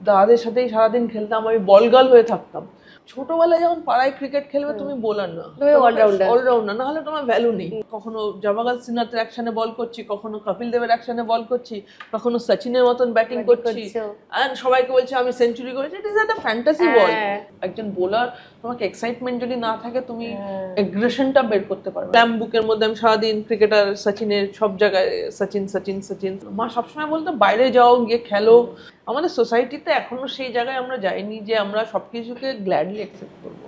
দাদাদের সাথেই সারাদিন খেলতাম, আমি বল গার্ল হয়ে থাকতাম। ছোটবেলায় যখন পাড়ায় ক্রিকেট খেলবে তুমি বোলার না, অলরাউন্ডার, না হলে তোমার ভ্যালু নেই। কখনো জওয়াহরলাল সিনহাতের অ্যাকশনে বল করছি, কখনো কপিল দেবের অ্যাকশনে বল করছি, কখনো সচিনের মতন ব্যাটিং করছি, এন্ড সবাইকে বলছি আমি সেঞ্চুরি করেছি। ইট ইজ একটা ফ্যান্টাসি ওয়ার্ল্ড। একজন বোলার, তোমাকে এক্সাইটমেন্ট যদি না থাকে তুমি এগ্রেশনটা বের করতে পারবে। স্ল্যাম বুকের মধ্যে আমি সারাদিন ক্রিকেটার সচিনের, সব জায়গায় সচিন সচিন সচিন। মা সবসময় বলতো বাইরে যাও, গিয়ে খেলো। আমাদের সোসাইটিতে এখনো সেই জায়গায় আমরা যাইনি যে আমরা সবকিছুকে গ্ল্যাডলি অ্যাকসেপ্ট করবো।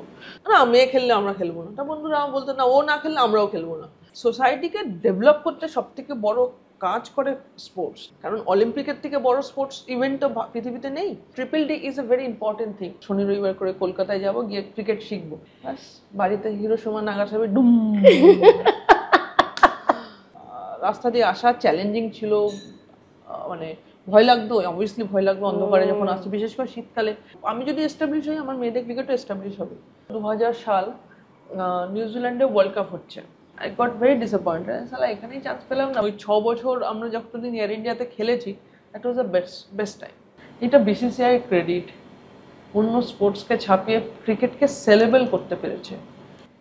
না মেয়ে খেললে আমরা খেলবো না, তা বন্ধুরা আমার বলতো না ও না খেললে আমরাও খেলবো না। সোসাইটিকে ডেভেলপ করতে সব থেকে বড় কাজ করে স্পোর্টস, কারণ অলিম্পিকের থেকে বড় স্পোর্টস ইভেন্ট তো পৃথিবীতে নেই। Triple D is a very important thing. শনি রবিবার করে কলকাতায় যাবো, গিয়ে ক্রিকেট শিখবো, ব্যাস বাড়িতে হিরোশিমা নাগাসাকি ডুম। রাস্তা দিয়ে আসা চ্যালেঞ্জিং ছিল, মানে ভয় লাগতো, অবভিয়াসলি ভয় লাগতো অন্ধকারে যখন আসছে, বিশেষ করে শীতকালে। আমি যদি এস্টাবলিশ হই, আমার মেয়েদের ক্রিকেটও এস্টাবলিশ হবে। 2000 সাল নিউজিল্যান্ডে ওয়ার্ল্ড কাপ হচ্ছে। আই গট ভেরি ডিসঅ্যাপয়েন্টেড, সালা এখানেই চান্স পেলাম না। ওই 6 বছর আমরা যতদিন এয়ার ইন্ডিয়াতে খেলেছি, that was the best time. এটা বিসিসিআই ক্রেডিট, অন্য স্পোর্টসকে ছাপিয়ে ক্রিকেটকে সেলেবল করতে পেরেছে।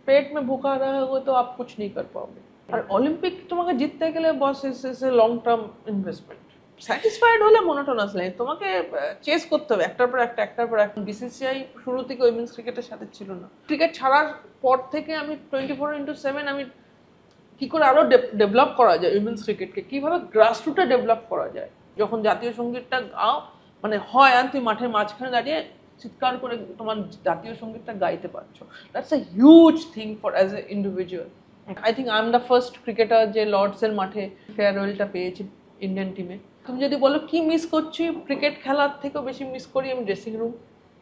পেট মে ভুকা রহোগে তো আপ কুছ নেই কর পাওগে। আর অলিম্পিক তোমাকে জিততে গেলে boss is a long term investment. Satisfied হলে মোনোটোনাস লাগে, তোমাকে চেস করতে হবে একটার পর একটা। বিসিসিআই শুরু থেকে উইমেন্স ক্রিকেটের সাথে ছিল না। ক্রিকেট ছাড়ার পর থেকে আমি 24/7 আমি কি করে আরো ডেভেলপ করা যায় উইমেন্স ক্রিকেটকে, কিভাবে গ্রাসরুটে ডেভেলপ করা যায়। যখন জাতীয় সঙ্গীতটা গাও মানে হয়, আর তুমি মাঠের মাঝখানে দাঁড়িয়ে চিৎকার করে তোমার জাতীয় সঙ্গীতটা গাইতে পারছো, that's a huge thing for as a individual. I think I am the first cricketer যে লর্ডসের মাঠে ফেয়ারওয়েলটা পেয়েছি ইন্ডিয়ান টিমে। তুমি যদি বলো কি মিস করছি, ক্রিকেট খেলার থেকেও বেশি মিস করি আমি ড্রেসিং রুম।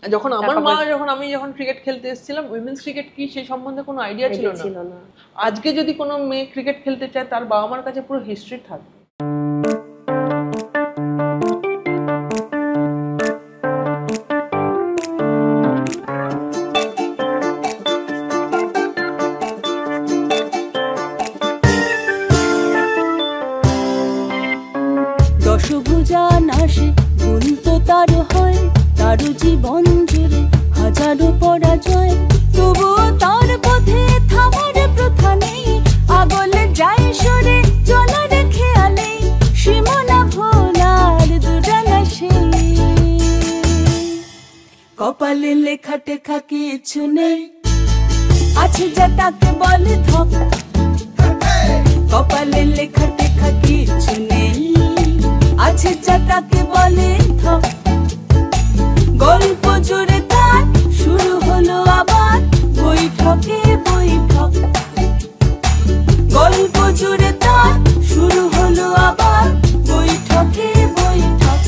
যখন আমার মা আমি যখন ক্রিকেট খেলতে এসেছিলাম, উইমেন্স ক্রিকেট কি সেই সম্বন্ধে কোনো আইডিয়া ছিল না। আজকে যদি কোনো মেয়ে ক্রিকেট খেলতে চায়, তার বাবা মার কাছে পুরো হিস্ট্রি থাকবে। দশভুজা নাশে ভুল তো তার হয়, তার জীবন জুড়ে হাজারো পরাজয়, তবুও তার পথে থামার প্রথা নেই। আগল যায় সরে চলার খেয়ালে, সীমানা ভোলার দুরানা সেই। কপালে লেখা টেখা কিছু নেই, আছে যা তাকে বলে ধক। কপালে লেখা টেখা কিছু নেই, আছে যা তাকে বলে ধক। গল্প জুড়ে তার শুরু হলো আবার বৈঠকে বৈঠক। গল্প জুড়ে তার শুরু হলো আবার বৈঠকে বৈঠক।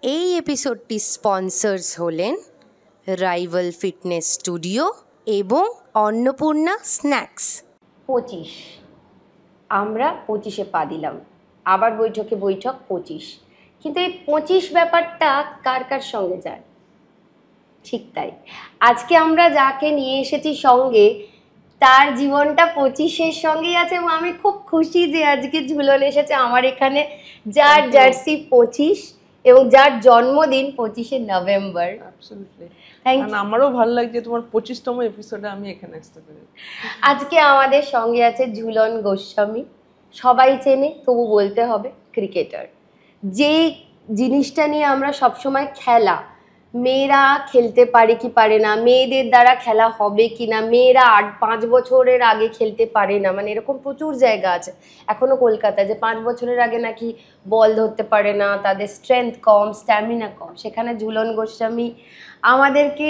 এই এপিসোডটি স্পন্সর্স হলেন রাইভাল ফিটনেস স্টুডিও এবং অন্নপূর্ণা স্ন্যাক্স। 25 আমরা 25-এ পা দিলাম, আবার বৈঠকে বৈঠক 25। কিন্তু এই 25 ব্যাপারটা কার কার সঙ্গে যায়? ঠিক তাই, আজকে আমরা যাকে নিয়ে এসেছি সঙ্গে, তার জীবনটা 25-এর সঙ্গেই আছে। এবং আমি খুব খুশি যে আজকে ঝুলন এসেছে আমার এখানে, যার জার্সি 25 এবং যার জন্মদিন 25শে নভেম্বর। আমারও ভালো লাগছে তোমার 25তম এপিসোডে আমি এখানে আসতে পেরে। আজকে আমাদের সঙ্গে আছে ঝুলন গোস্বামী, সবাই চেনে তবু বলতে হবে ক্রিকেটার। যে জিনিসটা নিয়ে আমরা সবসময় খেলা, মেয়েরা খেলতে পারে কি পারে না, মেয়েদের দ্বারা খেলা হবে কি না, মেয়েরা 5 বছরের আগে খেলতে পারে না, মানে এরকম প্রচুর জায়গা আছে এখনো কলকাতায় যে 5 বছরের আগে নাকি বল ধরতে পারে না, তাদের স্ট্রেংথ কম, স্ট্যামিনা কম। সেখানে ঝুলন গোস্বামী আমাদেরকে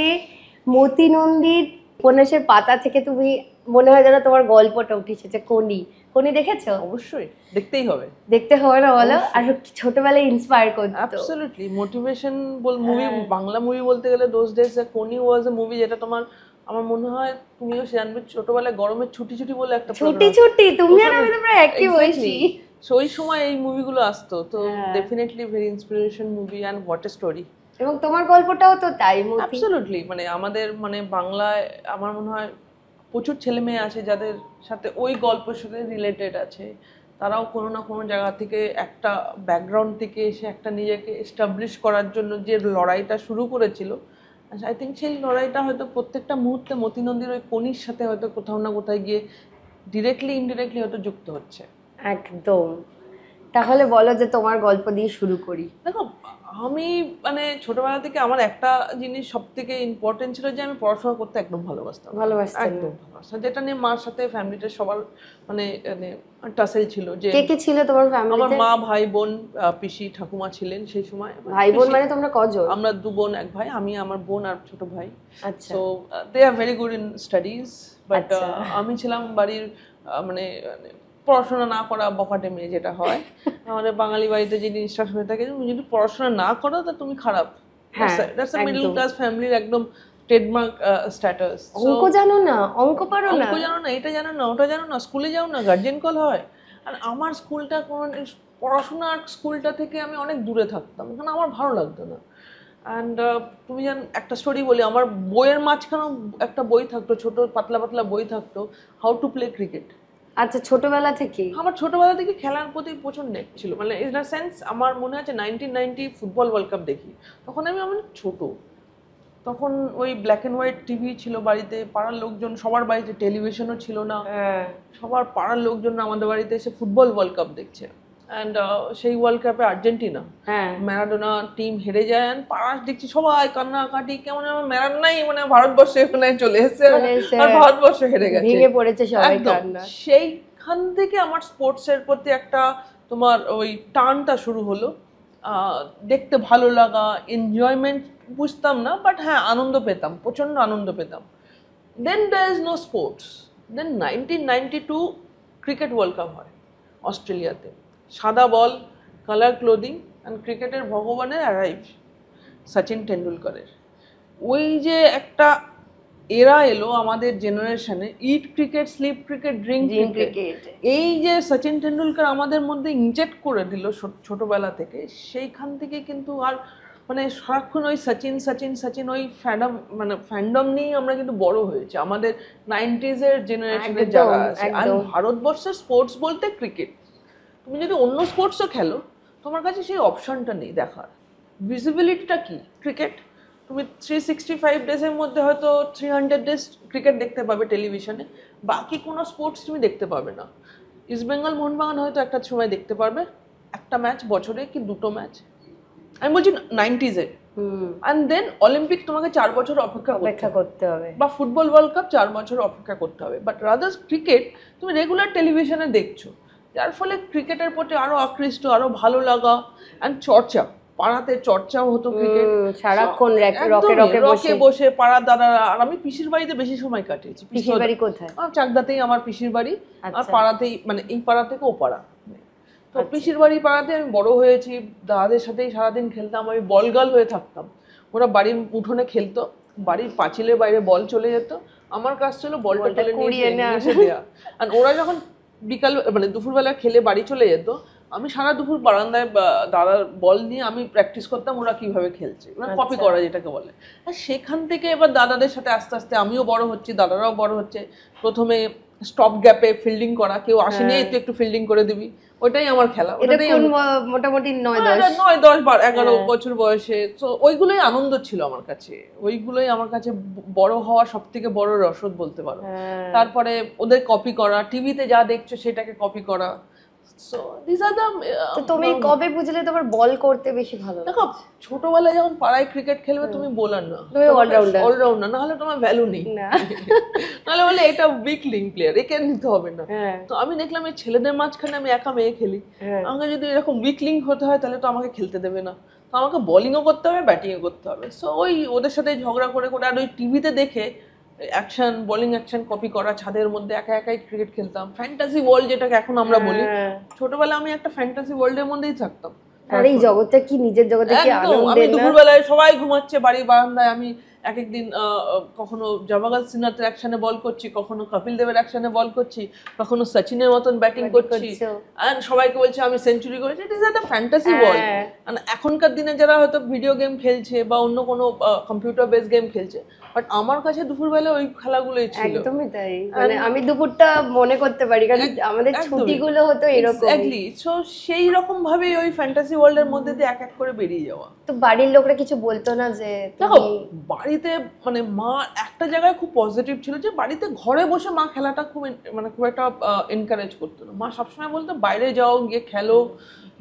মতি নন্দীর উপন্যাসের পাতা থেকে, তুমি মনে হয় যেন তোমার গল্পটা উঠে এসেছে কোনি। কোনি দেখেছো? অবশ্যই দেখতেই হবে, দেখতে হবে না বলো? আর ছোটবেলায় ইন্সপায়ার করতো। Absolutely motivation movie, Bangla movie বলতে গেলে those days Koni was a movie, যেটা তোমার আমার মনে হয় তুমিও জানবে, ছোটবেলায় গরমের ছুটি বলে একটা ছুটি তুমি আর আমি তো প্রায় একই বয়সী, ওই সময় এই মুভিগুলো আসতো। তো definitely very inspiration movie, and what a story. এবং তোমার গল্পটাও তো তাই মতি। অ্যাবসলিউটলি, মানে আমাদের মানে বাংলায় আমার মনে হয় প্রচুর ছেলে মেয়ে আছে যাদের সাথে ওই গল্পের সাথে রিলেটেড আছে। তারাও কোনো না কোনো জায়গা থেকে একটা ব্যাকগ্রাউন্ড থেকে এসে একটা নিজেকে এস্টাবলিশ করার জন্য যে লড়াইটা শুরু করেছিল, আই থিঙ্ক সেই লড়াইটা হয়তো প্রত্যেকটা মুহূর্তে মতি নন্দীর ওই কনির সাথে হয়তো কোথাও না কোথায় গিয়ে ডিরেক্টলি ইনডিরেক্টলি হয়তো যুক্ত হচ্ছে। একদম। তাহলে বলো যে তোমার গল্প দিয়ে শুরু করি। দেখো, আমি মানে ছোটবেলা থেকে আমার একটা জিনিস সব থেকে ইম্পর্টেন্ট ছিল যে আমি পড়াশোনা করতে একদম ভালোবাসতাম। একদম ভালোবাসতাম, যেটা নিয়ে মার সাথে ফ্যামিলিতে সবার মানে টাসেল ছিল। যে কে কে ছিল তোমার ফ্যামিলিতে? আমার মা, ভাই, বোন, পিসি, ঠাকুমা ছিলেন সেই সময়। ভাই বোন মানে তোমরা কজন? আমরা 2 বোন 1 ভাই, আমি, আমার বোন আর ছোট ভাই। আচ্ছা। So they are very good in studies, but আমি ছিলাম বাড়ির মানে পড়াশোনা না করা বখাটে মেয়ে, যেটা হয় আমাদের বাঙালি বাড়িতে যে জিনিসটা হয়ে থাকে, তুমি যদি পড়াশোনা না করো তা তুমি খারাপ। দ্যাটস আ মিডল ক্লাস ফ্যামিলির একদম ট্রেডমার্ক স্ট্যাটাস। অঙ্ক জানো না, অঙ্ক পারো না, অঙ্ক জানো না, এটা জানো না, ওটা জানো না, স্কুলে যাও না, গার্জিয়ান কল হয়। আর আমার স্কুলটা কোন পড়াশোনার স্কুলটা থেকে আমি অনেক দূরে থাকতাম, কারণ আমার ভালো লাগতো না। অ্যান্ড তুমি জান একটা স্টোরি বলি, আমার বইয়ের মাঝখানেও একটা বই থাকতো, ছোট পাতলা পাতলা বই থাকতো, হাউ টু প্লে ক্রিকেট। আচ্ছা, ছোটবেলা থেকে? আমার ছোটবেলা থেকে খেলার প্রতি প্রচুর নেক ছিল। মানে ইন দ্য সেন্স, আমার মনে আছে 1990 ফুটবল ওয়ার্ল্ড কাপ দেখি, তখন আমি অনেক ছোট। তখন ওই ব্ল্যাক অ্যান্ড হোয়াইট টিভি ছিল বাড়িতে, পাড়ার লোকজন সবার বাড়িতে, টেলিভিশনও ছিল না, সবার পাড়ার লোকজন আমাদের বাড়িতে এসে ফুটবল ওয়ার্ল্ড কাপ দেখছে। অ্যান্ড সেই ওয়ার্ল্ড কাপে আর্জেন্টিনা, ম্যারাডোনা টিম হেরে যায়, অ্যান্ড পাড়ার দেখছি সবাই কান্নাকাটি, কেমন আমার ম্যারাডোনাই মানে ভারতবর্ষে মানে চলে এসেছে আর ভারতবর্ষ হেরে গেছে, ভেঙে পড়েছে সবাই কান্না। সেইখান থেকে আমার স্পোর্টসের প্রতি একটা তোমার ওই টানটা শুরু হলো। দেখতে ভালো লাগা, এনজয়মেন্ট বুঝতাম না, বাট হ্যাঁ আনন্দ পেতাম, প্রচণ্ড আনন্দ পেতাম। Then there is no sports. Then 1992 cricket world cup হয় অস্ট্রেলিয়াতে, সাদা বল, কালার ক্লোদিং, অ্যান্ড ক্রিকেটের ভগবানের অ্যারাইভ সচিন টেন্ডুলকারের। ওই যে একটা এরা এলো আমাদের জেনারেশনে, eat cricket, sleep cricket, drink cricket, এই যে সচিন টেন্ডুলকার আমাদের মধ্যে ইনজেক্ট করে দিল ছোটবেলা থেকে, সেইখান থেকে কিন্তু আর মানে সারাক্ষণ ওই সচিন সচিন সচিন ওই ফ্যান্ডম নিয়েই আমরা কিন্তু বড় হয়েছে। আমাদের 90s এর জেনারেশনের যারা আছে, আর ভারতবর্ষের স্পোর্টস বলতে ক্রিকেট। তুমি যদি অন্য স্পোর্টসও খেলো, তোমার কাছে সেই অপশনটা নেই দেখার। ভিজিবিলিটিটা কি? ক্রিকেট। তুমি 365 ডেজের মধ্যে হয়তো 300 ডেজ ক্রিকেট দেখতে পাবে টেলিভিশনে, বাকি কোনো স্পোর্টস তুমি দেখতে পাবে না। ইস্টবেঙ্গল মোহনবাগান হয়তো একটা সময় দেখতে পারবে, একটা ম্যাচ বছরে কি 2টো ম্যাচ, আমি বলছি 90s-এ। অ্যান্ড দেন অলিম্পিক তোমাকে 4 বছর অপেক্ষা করতে হবে, বা ফুটবল ওয়ার্ল্ড কাপ 4 বছর অপেক্ষা করতে হবে, বাট রাদার ক্রিকেট তুমি রেগুলার টেলিভিশনে দেখছো, যার ফলে ক্রিকেটের প্রতি আরো আকৃষ্ট, আরো ভালো লাগা, অ্যান্ড চর্চা, পাড়াতে চর্চাও হতো ক্রিকেট সারাক্ষণ রকে বসে পাড়া দাদারা। আর আমি পিসির বাড়িতে বেশি সময় কাটিয়েছি। পিসির বাড়ি কোথায়? চাকদাতেই আমার পিসির বাড়ি, আর পাড়াতেই, মানে এই পাড়া থেকে ও পাড়া। তো পিসির বাড়ি পাড়াতে আমি বড় হয়েছি, দাদাদের সাথেই সারাদিন খেলতাম, আমি বলগাল হয়ে থাকতাম। ওরা বাড়ির উঠোনে খেলতো, বাড়ির পাঁচিলের বাইরে বল চলে যেত, আমার কাজ ছিল বলটা তুলে নিয়ে এসে দেওয়া। আর ওরা যখন বিকাল মানে দুপুরবেলা খেলে বাড়ি চলে যেত, আমি সারা দুপুর বারান্দায় দাদার বল নিয়ে আমি প্র্যাকটিস করতাম ওরা কিভাবে খেলছে, মানে কপি করা যেটাকে বলে। আর সেখান থেকে এবার দাদাদের সাথে আস্তে আস্তে আমিও বড় হচ্ছি, দাদারাও বড় হচ্ছে। প্রথমে স্টপ গ্যাপে ফিল্ডিং করা, কেউ আসেনি একটু ফিল্ডিং করে দিবি, ওটাই আমার খেলা। ওটাই মোটামুটি 9-10-11 বছর বয়সে। তো ওইগুলোই আনন্দ ছিল আমার কাছে, ওইগুলোই আমার কাছে বড় হওয়া সব থেকে বড় রসদ বলতে পারো। তারপরে ওদের কপি করা, টিভিতে যা দেখছো সেটাকে কপি করা। So this are the. তো তুমি কবে বুঝলে তোমার বল করতে বেশি ভালো লাগে? দেখো, ছোটবেলায় যখন পাড়ায় ক্রিকেট খেলবে তুমি বোলার না, অলরাউন্ডার, না হলে তোমার ভ্যালু নেই, নাহলে বলে এটা উইক লিঙ্ক প্লেয়ার, একে নিতে হবে না। তো আমি দেখলাম এই ছেলেদের মাঝখানে আমি একা মেয়ে খেলি, আমাকে যদি এরকম উইক লিঙ্ক হতে হয় তাহলে তো আমাকে খেলতে দেবে না, তো আমাকে বোলিংও করতে হবে, ব্যাটিংও করতে হবে। সো ওই ওদের সাথে ঝগড়া করে করে, আর ওই টিভিতে দেখে অ্যাকশন, বোলিং অ্যাকশন কপি করা, ছাদের মধ্যে একা একাই ক্রিকেট খেলতাম। ফ্যান্টাসি ওয়ার্ল্ড যেটাকে এখন আমরা বলি, ছোটবেলায় আমি একটা ফ্যান্টাসি ওয়ার্ল্ডের মধ্যেই থাকতাম। আর এই জগৎটা কি নিজের জগতে কি আনন্দ। আমি দুপুরবেলায় সবাই ঘুমাচ্ছে বাড়ির বারান্দায়, আমি এক একদিন কখনো জওয়াগল সিনহার অ্যাকশনে বল করছি, কখনো কপিল দেবের অ্যাকশনে বল করছি, কখনো সচিনের মতন ব্যাটিং করছি, এন্ড সবাইকে বলছি আমি সেঞ্চুরি করেছি। ইট ইজ একটা ফ্যান্টাসি ওয়ার্ল্ড। মানে এখনকার দিনে যারা হয়তো ভিডিও গেম খেলছে বা অন্য কোনো কম্পিউটার বেস গেম খেলছে, বাট আমার কাছে দুপুরবেলা ওই খেলাগুলোই ছিল। একদমই তাই, মানে আমি দুপুরটা মনে করতে পারি, কারণ আমাদের ছুটিগুলো হতো এরকম। এক্স্যাক্টলি। সো সেই রকম ভাবে ওই ফ্যান্টাসি ওয়ার্ল্ডের মধ্যে দিয়ে এক এক করে বেরিয়ে যাওয়া। তো বাড়ির লোকরা কিছু বলতো না যে দেখো বাড়িতে মানে মা একটা জায়গায় খুব পজিটিভ ছিল যে বাড়িতে ঘরে বসে মা খেলাটা খুব মানে খুব একটা এনকারেজ করতো না। মা সবসময় বলতো বাইরে যাও, গিয়ে খেলো,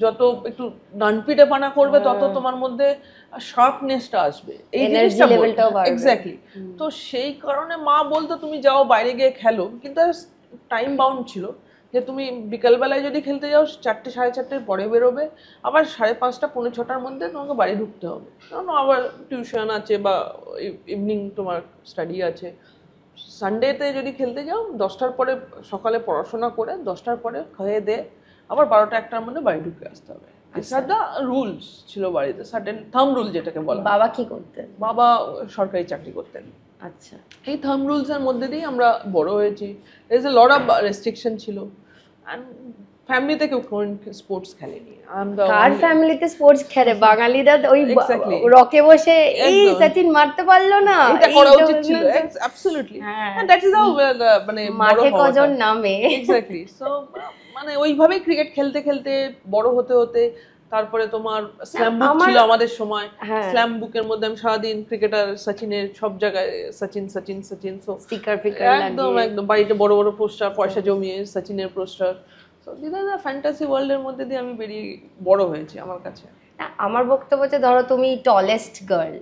যত একটু ডানপিটে পানা করবে তত তোমার মধ্যে শার্পনেসটা আসবে, এই জিনিসটা এক্স্যাক্টলি। তো সেই কারণে মা বলতো তুমি যাও বাইরে গিয়ে খেলো, কিন্তু টাইম বাউন্ড ছিল যে তুমি বিকালবেলায় যদি খেলতে যাও 4টে 4:30 পরে বেরোবে, আবার 5:30 পৌনে 6টার মধ্যে তোমাকে বাড়ি ঢুকতে হবে, কারণ আবার টিউশন আছে বা ইভিনিং তোমার স্টাডি আছে। সানডেতে যদি খেলতে যাও 10টার পরে সকালে পড়াশোনা করে 10টার পরে খেয়ে দে আবার 12টা-1টার মধ্যে বাড়ি ঢুকে আসতে হবে। দ্য রুলস ছিল বাড়িতে, সার্টেন থাম রুল যেটাকে বলা। বাবা কি করতেন? বাবা সরকারি চাকরি করতেন। আচ্ছা, এই থাম রুলস এর মধ্যে দিয়ে আমরা বড় হয়েছি। There is a lot of restriction ছিল, এন্ড ফ্যামিলিতে কেউ কোন স্পোর্টস খেলেনি। কার ফ্যামিলিতে স্পোর্টস খেলে? বাঙালিরা ওই রকে বসে এই সচিন মারতে পারলো না, এটা করা উচিত ছিল। Absolutely, and that is how মানে মাঠে কজন নামে। এক্স্যাক্টলি। সো মানে ওইভাবেই ক্রিকেট খেলতে খেলতে বড় হতে হতে তারপরে তোমার স্ল্যাম বুক ছিল আমাদের সময়। স্ল্যাম বুকের মধ্যে আমি সারাদিন ক্রিকেটার সচিনের সব জায়গায় সচিন সচিন সচিন, সো স্টিকার ফিকার একদম একদম বাড়িতে বড় বড় পোস্টার, পয়সা জমিয়ে সচিনের poster. So this is a fantasy ওয়ার্ল্ডের মধ্যে দিয়ে আমি বেরিয়ে বড় হয়েছি। আমার কাছে আমার বক্তব্য হচ্ছে, ধরো তুমি টলেস্ট গার্ল,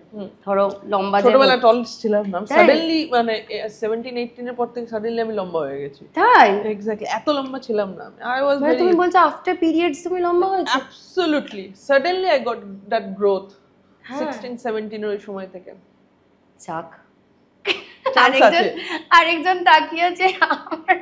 ধরো লম্বা, ছোটবেলা টলেস্ট ছিলাম না, সাডেনলি মানে 17-18 এর পর থেকে সাডেনলি আমি লম্বা হয়ে গেছি। তাই? এক্স্যাক্টলি, এত লম্বা ছিলাম না আমি। আই ওয়াজ মানে তুমি বলছো আফটার পিরিয়ডস তুমি লম্বা হয়েছো? Absolutely, suddenly I got that growth 16-17 এর সময় থেকে। চাক আরেকজন তাকিয়েছে, আমার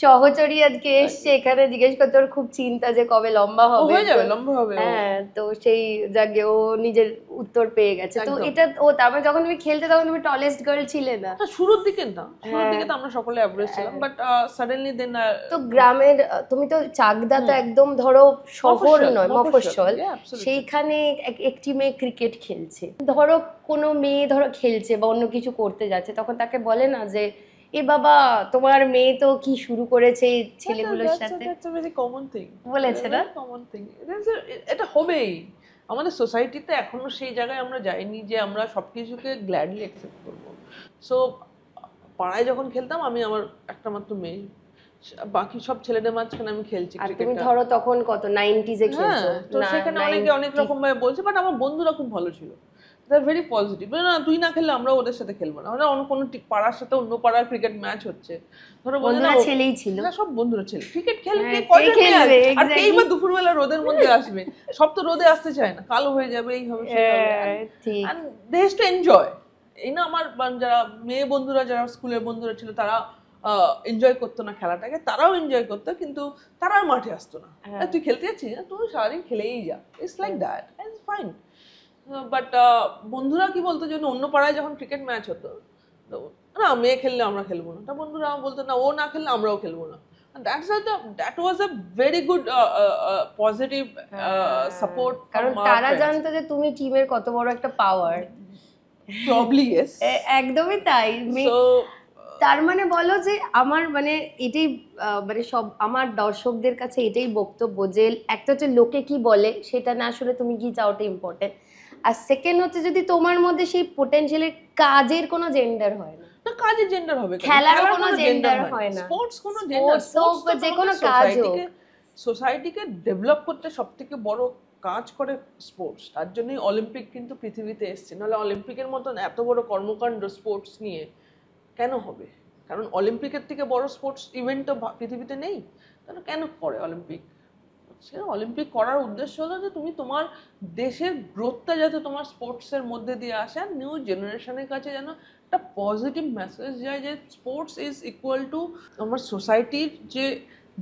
সহচরী আজকে এসছে এখানে, জিজ্ঞেস করতে ওর খুব চিন্তা যে কবে লম্বা হবে। হয়ে যাবে, লম্বা হবে। হ্যাঁ, তো সেই জায়গায় ও নিজের উত্তর পেয়ে গেছে। তো এটা ও তারপরে যখন তুমি খেলতে তখন তুমি টলেস্ট গার্ল ছিলে না? শুরুর দিকে না, শুরুর দিকে তো আমরা সকলে অ্যাভারেজ ছিলাম, বাট সাডেনলি দেন। তো গ্রামের তুমি তো চাকদা তো একদম ধরো শহর নয়, মফস্বল, সেইখানে একটি মেয়ে ক্রিকেট খেলছে, ধরো কোনো মেয়ে ধরো খেলছে বা অন্য কিছু করতে যাচ্ছে, তখন তাকে বলে না যে এ বাবা তোমার মেয়ে তো কি শুরু করেছে ছেলেগুলোর সাথে? কমন থিং বলেছে না, কমন থিং। এটা হবেই। আমাদের সোসাইটিতে এখনো সেই জায়গায় আমরা যাইনি যে আমরা সবকিছুকে গ্ল্যাডলি অ্যাকসেপ্ট করবো। সো পাড়ায় যখন খেলতাম আমি আমার একটা মাত্র মেয়ে, বাকি সব ছেলেদের মাঝখানে আমি খেলছি। আর তুমি ধরো তখন কত 90s এ খেলছো, তো সেখানে অনেকে অনেক রকম ভাবে বলছে, বাট আমার বন্ধুরা খুব ভালো ছিল, দে আর ভেরি পজিটিভ। না তুই না খেললে আমরা ওদের সাথে খেলবো না, আমরা অন্য কোনো পাড়ার সাথে অন্য পাড়ার ক্রিকেট ম্যাচ হচ্ছে, ধরো বন্ধুরা ছেলেই ছিল, সব বন্ধুরা ছেলে, ক্রিকেট খেলবে, কয়জন খেলবে, আর কেই বা দুপুরবেলা রোদের মধ্যে আসবে, সব তো রোদে আসতে চায় না, কালো হয়ে যাবে, এই হবে সেই হবে, and they have to enjoy. এই না আমার যারা মেয়ে বন্ধুরা, যারা স্কুলের বন্ধুরা ছিল, তারা এনজয় করতো না খেলাটাকে, তারাও এনজয় করতো, কিন্তু তারা মাঠে আসতো না। তুই খেলতে যাচ্ছিস, তুই সারাদিন খেলেই যা, it's like that, it's fine. But বন্ধুরা কি বলতো, যে অন্য পাড়ায় যখন ক্রিকেট ম্যাচ হতো, না মেয়ে খেললে আমরা খেলবো না, তা বন্ধুরা বলতো না ও না খেললে আমরাও খেলবো না। That was a very good positive support, কারণ তারা জানতো যে তুমি টিমের কত বড় একটা পাওয়ার। Probably yes. একদমই তাই। তার মানে বলো যে আমার মানে এটাই মানে সব আমার দর্শকদের কাছে এটাই বক্তব্য, যে একটা হচ্ছে লোকে কি বলে সেটা না, আসলে তুমি কি চাও ওটা ইম্পর্টেন্ট। আর সেকেন্ড হচ্ছে যদি তোমার মধ্যে সেই পোটেনশিয়ালের, কাজের কোনো জেন্ডার হয় না, কাজের জেন্ডার হবে, খেলার কোনো জেন্ডার হয় না, স্পোর্টস কোনো জেন্ডার, স্পোর্টস যে কোনো কাজ হোক, সোসাইটিকে ডেভেলপ করতে সবথেকে বড় কাজ করে স্পোর্টস। তার জন্যই অলিম্পিক কিন্তু পৃথিবীতে এসছে, নাহলে অলিম্পিকের মতন এত বড় কর্মকাণ্ড স্পোর্টস নিয়ে কেন হবে? কারণ অলিম্পিকের থেকে বড় স্পোর্টস ইভেন্ট তো পৃথিবীতে নেই, তাহলে কেন করে অলিম্পিক? সেটা অলিম্পিক করার উদ্দেশ্য হলো যে তুমি তোমার দেশের গ্রোথটা যাতে তোমার স্পোর্টসের মধ্যে দিয়ে আসে, আর নিউ জেনারেশনের কাছে যেন একটা পজিটিভ মেসেজ যায় যে স্পোর্টস ইজ ইকুয়াল টু আমার সোসাইটির যে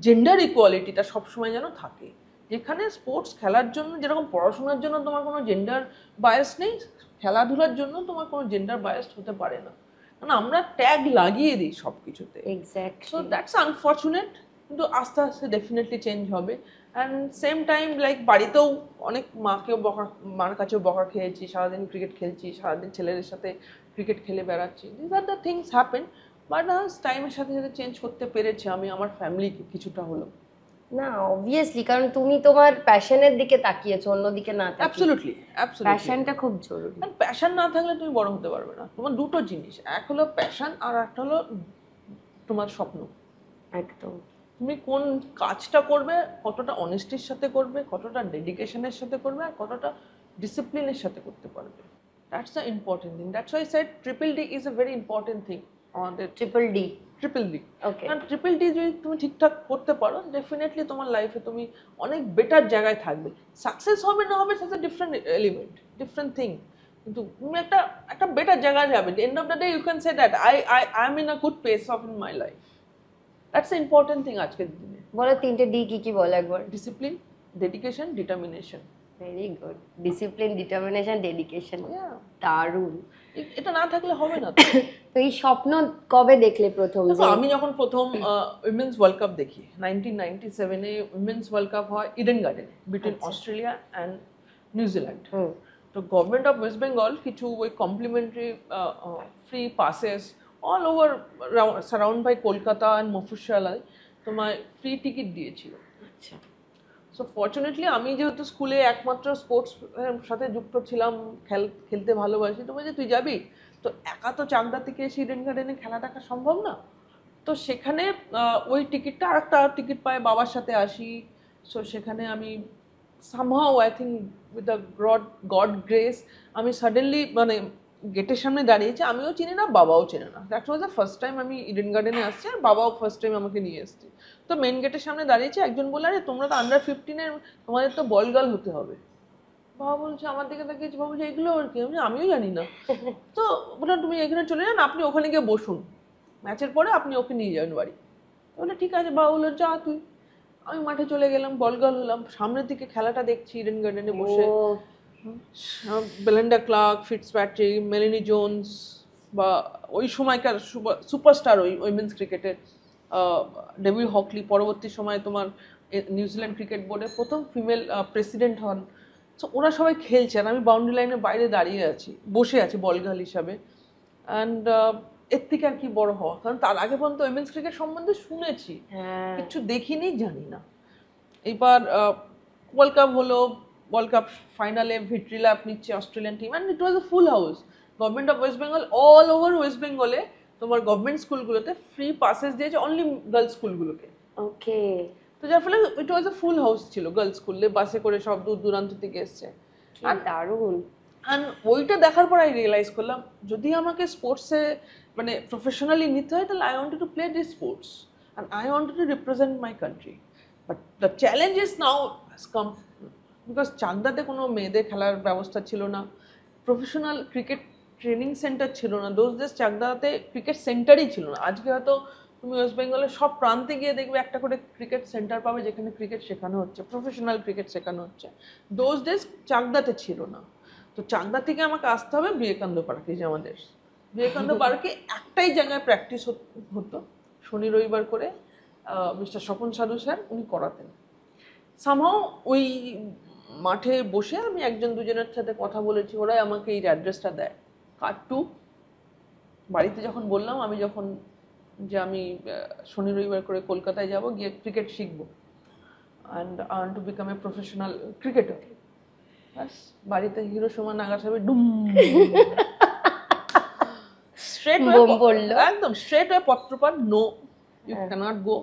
জেন্ডার ইকুয়ালিটিটা সবসময় যেন থাকে, যেখানে স্পোর্টস খেলার জন্য যেরকম পড়াশোনার জন্য তোমার কোনো জেন্ডার বায়াস নেই, খেলাধুলার জন্য তোমার কোনো জেন্ডার বায়াসড হতে পারে না, কারণ আমরা ট্যাগ লাগিয়ে দিই সব কিছুতে। এক্স্যাক্টলি। সো দ্যাটস আনফর্চুনেট, কিন্তু আস্তে আস্তে ডেফিনেটলি চেঞ্জ হবে। অ্যান্ড সেম টাইম লাইক বাড়িতেও অনেক মার কাছেও বকা খেয়েছি, সারাদিন ক্রিকেট খেলছি, সারাদিন ছেলেদের সাথে ক্রিকেট খেলে বেড়াচ্ছি। This are the things happen, but টাইমের সাথে সাথে চেঞ্জ করতে পেরেছি আমি আমার ফ্যামিলিকে কিছুটা হলো। না অবভিয়াসলি, কারণ তুমি তোমার প্যাশনের দিকে তাকিয়েছো, অন্যদিকে না তাকিয়ে। Absolutely absolutely. প্যাশনটা খুব জরুরি। প্যাশন না থাকলে তুমি বড় হতে পারবে না। তোমার দুটো জিনিস, এক হলো প্যাশন আর একটা হলো তোমার স্বপ্ন। একদম। তুমি কোন কাজটা করবে, কতটা অনেস্টির সাথে করবে, কতটা ডেডিকেশনের সাথে করবে, আর কতটা ডিসিপ্লিনের সাথে করতে পারবে। That's the important thing. That's why said triple D is a very important thing আমাদের। Triple D. ওকে। কারণ ট্রিপল ডি যদি তুমি ঠিকঠাক করতে পারো, ডেফিনেটলি তোমার লাইফে তুমি অনেক বেটার জায়গায় থাকবে। সাকসেস হবে না হবে সেটা ডিফারেন্ট এলিমেন্ট, ডিফারেন্ট থিং, কিন্তু তুমি একটা বেটার জায়গায় যাবে। End of the day you can say that I am in a good pace of in my life. That's the important thing আজকের দিনে। বলো তিনটে ডি কি কি বলো একবার। Discipline, dedication, determination. Very good. Discipline, determination, dedication. দারুণ। এটা না থাকলে হবে না। তো এই স্বপ্ন কবে দেখলে প্রথম? আমি যখন প্রথম উইমেন্স ওয়ার্ল্ড কাপ দেখি 1997-এ উইমেন্স ওয়ার্ল্ড কাপ হয় ইডেন গার্ডেনে বিটুইন অস্ট্রেলিয়া অ্যান্ড নিউজিল্যান্ড। তো গভর্নমেন্ট অফ ওয়েস্ট বেঙ্গল কিছু ওই complimentary free passes all over surround by Kolkata and মফস্বলায় তোমায় ফ্রি টিকিট দিয়েছিল। আচ্ছা। সো ফর্চুনেটলি আমি যেহেতু স্কুলে একমাত্র স্পোর্টস সাথে যুক্ত ছিলাম, খেলতে ভালোবাসি, তো বলছি তুই যাবি? তো একা তো চাকদা থেকে এসে ইডেন গার্ডেনে খেলা দেখা সম্ভব না। তো সেখানে ওই টিকিটটা আরেকটা টিকিট পায়, বাবার সাথে আসি। সো সেখানে আমি somehow I think with the god grace আমি সাডেনলি মানে গেটের সামনে দাঁড়িয়েছি, আমিও চিনি না, বাবাও চেনে না। That was the first time আমি ইডেন গার্ডেনে আসছি, আর বাবাও ফার্স্ট টাইম আমাকে নিয়ে এসেছি। তো মেন গেটের সামনে দাঁড়িয়েছি, একজন বলল আরে তোমরা তো আন্ডার 15-এর, তোমাদের তো বল গার্ল হতে হবে। বাবা বলছে, আমার দিকে তাকিয়েছি, বাবা বলছে এগুলো আর কি? আমিও জানি না। তো বললাম তুমি এখানে চলে যান, আপনি ওখানে গিয়ে বসুন, ম্যাচের পরে আপনি ওকে নিয়ে যাবেন বাড়ি। বলে ঠিক আছে। বাবা বললো যা তুই। আমি মাঠে চলে গেলাম, বল গার্ল হলাম, সামনের দিকে খেলাটা দেখছি ইডেন গার্ডেনে বসে। বেলিন্ডা ক্লার্ক, ফিটজপ্যাট্রিক, মেলানি জোন্স বা ওই সময়কার সুপারস্টার ওই উইমেন্স ক্রিকেটের ডেভিড হকলি, পরবর্তী সময় তোমার নিউজিল্যান্ড ক্রিকেট বোর্ডের প্রথম ফিমেল প্রেসিডেন্ট হন। সো ওরা সবাই খেলছে আর আমি বাউন্ডারি লাইনের বাইরে দাঁড়িয়ে আছি, বসে আছি বল গার্ল হিসাবে। অ্যান্ড এর থেকে আর কি বড় হওয়া, কারণ তার আগে পর্যন্ত উইমেন্স ক্রিকেট সম্বন্ধে শুনেছি, কিছু দেখিনি, জানি না। এইবার ওয়ার্ল্ড কাপ হলো, ওয়ার্ল্ড কাপ ফাইনালে ভিক্টরি ল্যাপ নিচ্ছে Australian team, and it was A full house. Government of West Bengal all over West বেঙ্গলে তোমার গভর্নমেন্ট স্কুলগুলোতে ফ্রি পাসেস দিয়েছে, অনলি গার্লস স্কুলগুলোকে। ওকে। তো যার ফলে ইট ওয়াজ এ ফুল হাউস ছিল, গার্লস স্কুলে বাসে করে সব দূর দূরান্ত থেকে এসছে। দারুণ। অ্যান্ড ওইটা দেখার পর আমি রিয়েলাইজ করলাম, যদি আমাকে স্পোর্টসে মানে প্রফেশনালি নিতে হয়, তাহলে I wanted to play this sports and I wanted to represent my country. But the challenge is now come, because চাকদাতে কোনো মেয়েদের খেলার ব্যবস্থা ছিল না, প্রফেশনাল ক্রিকেট ট্রেনিং সেন্টার ছিল না। দোজ ডেজ চাকদাতে ক্রিকেট সেন্টারই ছিল না। আজকে হয়তো তুমি ওয়েস্ট বেঙ্গলের সব প্রান্তে গিয়ে দেখবে একটা করে ক্রিকেট সেন্টার পাবে যেখানে ক্রিকেট শেখানো হচ্ছে, প্রফেশনাল ক্রিকেট শেখানো হচ্ছে। দোজ ডেজ চাকদাতে ছিল না। তো চাকদা থেকে আমাকে আসতে হবে বিবেকানন্দ পার্কে, যে আমাদের বিবেকানন্দ পার্কে একটাই জায়গায় প্র্যাকটিস হতো শনি রবিবার করে। মিস্টার স্বপন সাধু স্যার উনি করাতেন। সামহাও ওই মাঠে বসে আমি একজন দুজনের সাথে কথা বলেছি, ওরাই আমাকে এই অ্যাড্রেসটা দেয়। কার্ড 2 বাড়িতে যখন বললাম আমি যখন যে আমি শনি রবিবার করে কলকাতায় যাব, গিয়ে ক্রিকেট শিখবো and I want to become a professional cricketer, বাস বাড়িতে হিরোশিমা নাগাসাকি ডুম স্ট্রেট বললো একদম স্ট্রেট ওয়ে পত্রপাঠ, no you can't go.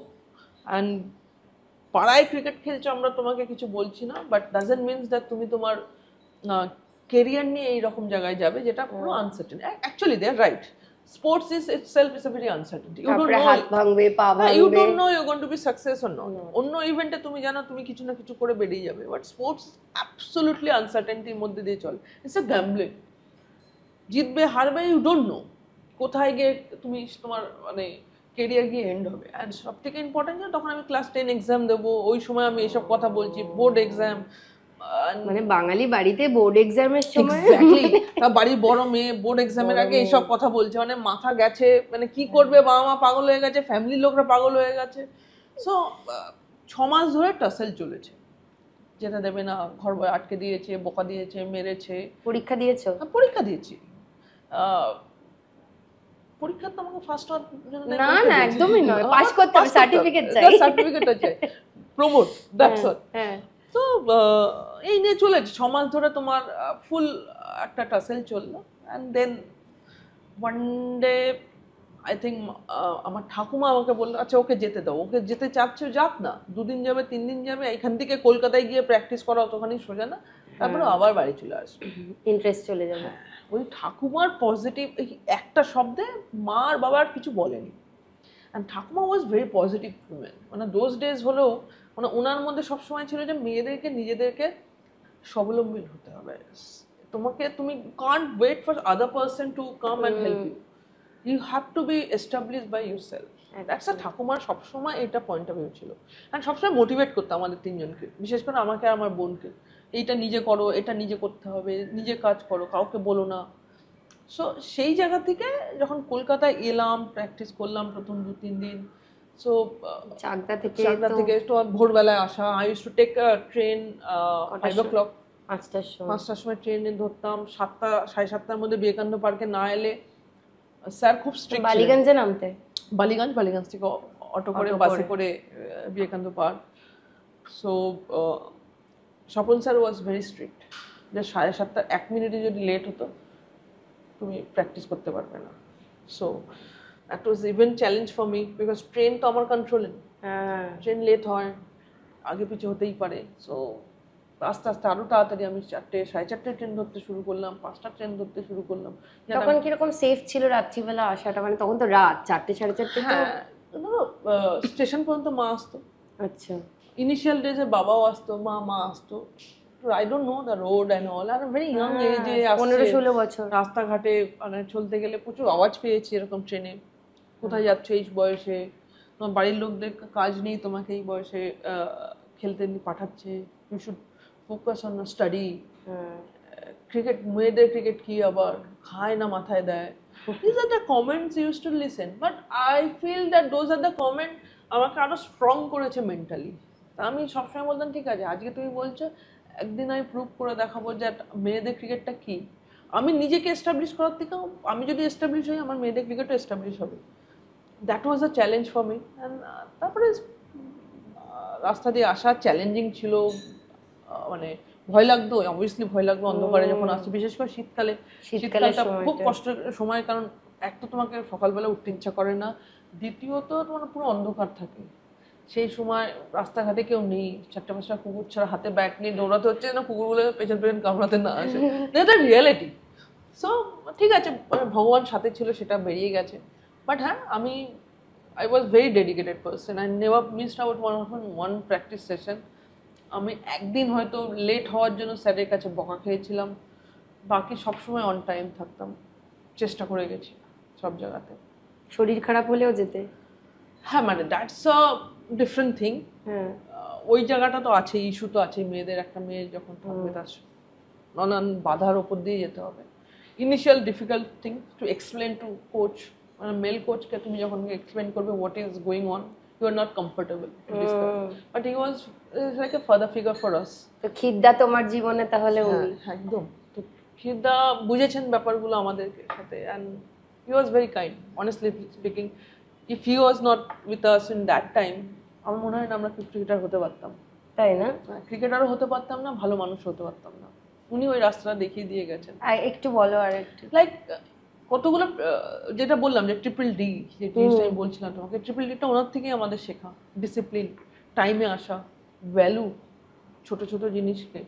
And পাড়ায় ক্রিকেট খেলছো, আমরা তোমাকে কিছু বলছি না, বাট ডাজন্ট মিনস দ্যাট তুমি তোমার কেরিয়ার নিয়ে এইরকম জায়গায় যাবে যেটা পুরো uncertain. Actually they are right, sports is itself is a very uncertainty. You don't know, হাত ভাঙবে, পা ভাঙবে, you don't know you're going to be success or not. অন্য ইভেন্টে তুমি জানো তুমি কিছু না কিছু করে বেরিয়ে যাবে, বাট স্পোর্টস অ্যাবসলিউটলি আনসার্টেনিটির মধ্যে দিয়ে চলে। ইটস আ গ্যাম্বলিং, জিতবে হারবে ইউ ডোন্ট নো, কোথায় গিয়ে তুমি তোমার মানে কেরিয়ার গিয়ে এন্ড হবে। অ্যান্ড সব থেকে ইম্পর্টেন্ট, তখন আমি ক্লাস 10 এক্সাম দেবো, ওই সময় আমি এইসব কথা বলছি, বোর্ড এক্সাম, মানে বাঙালি বাড়িতে বোর্ড এক্সামের সময় এক্স্যাক্টলি, বাড়ির বড় মেয়ে বোর্ড এক্সামের আগে এইসব কথা বলছে, মানে মাথা গেছে, মানে কি করবে, বাবা মা পাগল হয়ে গেছে, ফ্যামিলির লোকরা পাগল হয়ে গেছে। সো 6 মাস ধরে টাসেল চলেছে, যেটা দেবে না, ঘর আটকে দিয়েছে, বোকা দিয়েছে, মেরেছে। পরীক্ষা দিয়েছো? পরীক্ষা দিয়েছি। পরীক্ষা তো আমাকে ফার্স্ট হওয়ার জন্য না না একদমই নয়, পাস করতে হবে, সার্টিফিকেট চাই, সার্টিফিকেটটা চাই, প্রমোট, দ্যাটস অল। হ্যাঁ তো এই নিয়ে চলেছে 6 মাস ধরে, তোমার ফুল একটা টাসেল চললো। And then one day I think আমার ঠাকুমা আমাকে বললো, আচ্ছা ওকে যেতে দাও, ওকে যেতে চাচ্ছে যাক না, 2 দিন যাবে 3 দিন যাবে, এখান থেকে কলকাতায় গিয়ে প্র্যাকটিস করা অতখানি সোজা না, তারপরে আবার বাড়ি চলে আসবে, ইন্টারেস্ট চলে যাবে। ওই ঠাকুমার পজিটিভ একটা শব্দে মা আর বাবার কিছু বলেনি। অ্যান্ড ঠাকুমা ওয়াজ ভেরি পজিটিভ উমেন, মানে দোজ ডেজ হলেও মানে ওনার মধ্যে সবসময় ছিল যে মেয়েদেরকে নিজেদেরকে স্বাবলম্বী হতে হবে, তুমি can't wait for other person to come and help you, you have to be establish by yourself. That's a ঠাকুমার সবসময় এটা পয়েন্ট অফ ভিউ ছিল। অ্যান্ড সবসময় মোটিভেট করতো আমাদের 3 জনকে, বিশেষ করে আমাকে আর আমার বোনকে, এইটা নিজে করো, এটা নিজে করতে হবে, নিজে কাজ করো, কাউকে বলো না। সো সেই জায়গা থেকে যখন কলকাতায় এলাম, প্র্যাকটিস করলাম প্রথম 2-3 দিন। সো চাকদা থেকে তো ভোরবেলায় আসা, I use to take train 5 o'clock, 5টার সময় ট্রেনে ধরতাম, 7টা 7:30টার মধ্যে বিবেকানন্দ পার্কে না এলে স্যার খুব স্ট্রিক্ট। বালিগঞ্জে নামতে? বালিগঞ্জ থেকে অটো করে, বাসে করে Vivekananda park. So Swapan sir was very strict, যে 7:30 1 মিনিটে যদি লেট হতো তুমি প্র্যাকটিস করতে পারবে না। So that was even challenge for me, because train তো আমার কন্ট্রোলে, ট্রেন লেট হয়, আগে পিছু হতেই পারে। সো আস্তে আস্তে আরো তাড়াতাড়ি আমি 4টে 4:30 ট্রেন ধরতে শুরু করলাম, 5টা ট্রেন ধরতে শুরু করলাম। তখন কিরকম সেফ ছিল রাত্রিবেলা আসাটা? মানে তখন তো রাত 4টে 4:30। হ্যাঁ, স্টেশন পর্যন্ত মা আসতো। আচ্ছা, ইনিশিয়াল ডেজে বাবাও আসতো, মা আসতো। I don't know the road and all, R very young age এ 15-16 বছর রাস্তাঘাটে মানে চলতে গেলে প্রচুর আওয়াজ পেয়েছি এরকম ট্রেনে, কোথায় যাচ্ছ এই বয়সে, তোমার বাড়ির লোকদের কাজ নেই, তোমাকে এই বয়সে খেলতে পাঠাচ্ছে, you should focus on study. Cricket, মেয়েদের ক্রিকেট কি আবার খায় না মাথায় দেয়, these are the comments you used to listen, but I feel that those are the comment আমাকে আরো স্ট্রং করেছে মেন্টালি। আমি সবসময় বলতাম ঠিক আছে, আজকে তুমি বলছো, একদিন আমি প্রুভ করে দেখাবো যে মেয়েদের ক্রিকেটটা কি। আমি নিজেকে এস্টাবলিশ করার থেকেও আমি যদি এস্টাবলিশ হই, আমার মেয়েদের ক্রিকেটও এস্টাবলিশ হবে। That was a challenge for me. And তারপরে রাস্তা দিয়ে আসা চ্যালেঞ্জিং ছিল, মানে ভয় লাগতো, অবভিয়াসলি ভয় লাগতো অন্ধকারে যখন আসছে, বিশেষ করে শীতকালটা খুব কষ্টের সময়, কারণ এক তো তোমাকে সকালবেলা উঠতে ইচ্ছা করে না, দ্বিতীয়ত তোমার পুরো অন্ধকার থাকে সেই সময়, রাস্তাঘাটে কেউ নেই, 4টা-5টা কুকুর ছাড়া হাতে ব্যাগ নিয়ে দৌড়াতে হচ্ছে না, কুকুরগুলো পেছন কামড়াতে না আসে, দ্যাটস রিয়ালিটি। সো ঠিক আছে, ভগবান সাথে ছিল, সেটা বেরিয়ে গেছে। বাট হ্যাঁ, I was very dedicated person. I never missed out one practice session. আমি একদিন হয়তো লেট হওয়ার জন্য স্যারের কাছে বকা খেয়েছিলাম, বাকি সবসময় অন টাইম থাকতাম, চেষ্টা করে গেছি সব জায়গাতে। শরীর খারাপ হলেও যেতে? হ্যাঁ, মানে দ্যাটস আ ডিফারেন্ট থিং। ওই জায়গাটা তো আছে, ইস্যু তো আছে, মেয়েদের, একটা মেয়ে যখন থাকবে তার নানান বাধার ওপর দিয়ে যেতে হবে। Initial difficult thing to explain to coach, মানে মেল কোচকে তুমি যখন এক্সপ্লেন করবে what is going on, you are not comfortable to discuss, but he was like a father figure for us. তো খিদ্দা তোমার জীবনে তাহলে উনি? একদম, তো খিদ্দা বুঝেছেন ব্যাপারগুলো আমাদের সাথে, and he was very kind. Honestly speaking, if he was not with us in that time, আমার মনে হয় না আমরা ক্রিকেটার হতে পারতাম। তাই না? ক্রিকেটারও হতে পারতাম না, ভালো মানুষ হতে পারতাম না। উনি ওই রাস্তাটা দেখিয়ে দিয়ে গেছেন। একটু বলো আর একটু। লাইক কতগুলো, যেটা বললাম যে ট্রিপল ডি, যে জিনিসটা আমি বলছিলাম তোমাকে, ট্রিপল ডিটা ওনার থেকেই আমাদের শেখা। ডিসিপ্লিন, টাইমে আসা, ভ্যালু, ছোট ছোট জিনিসকে,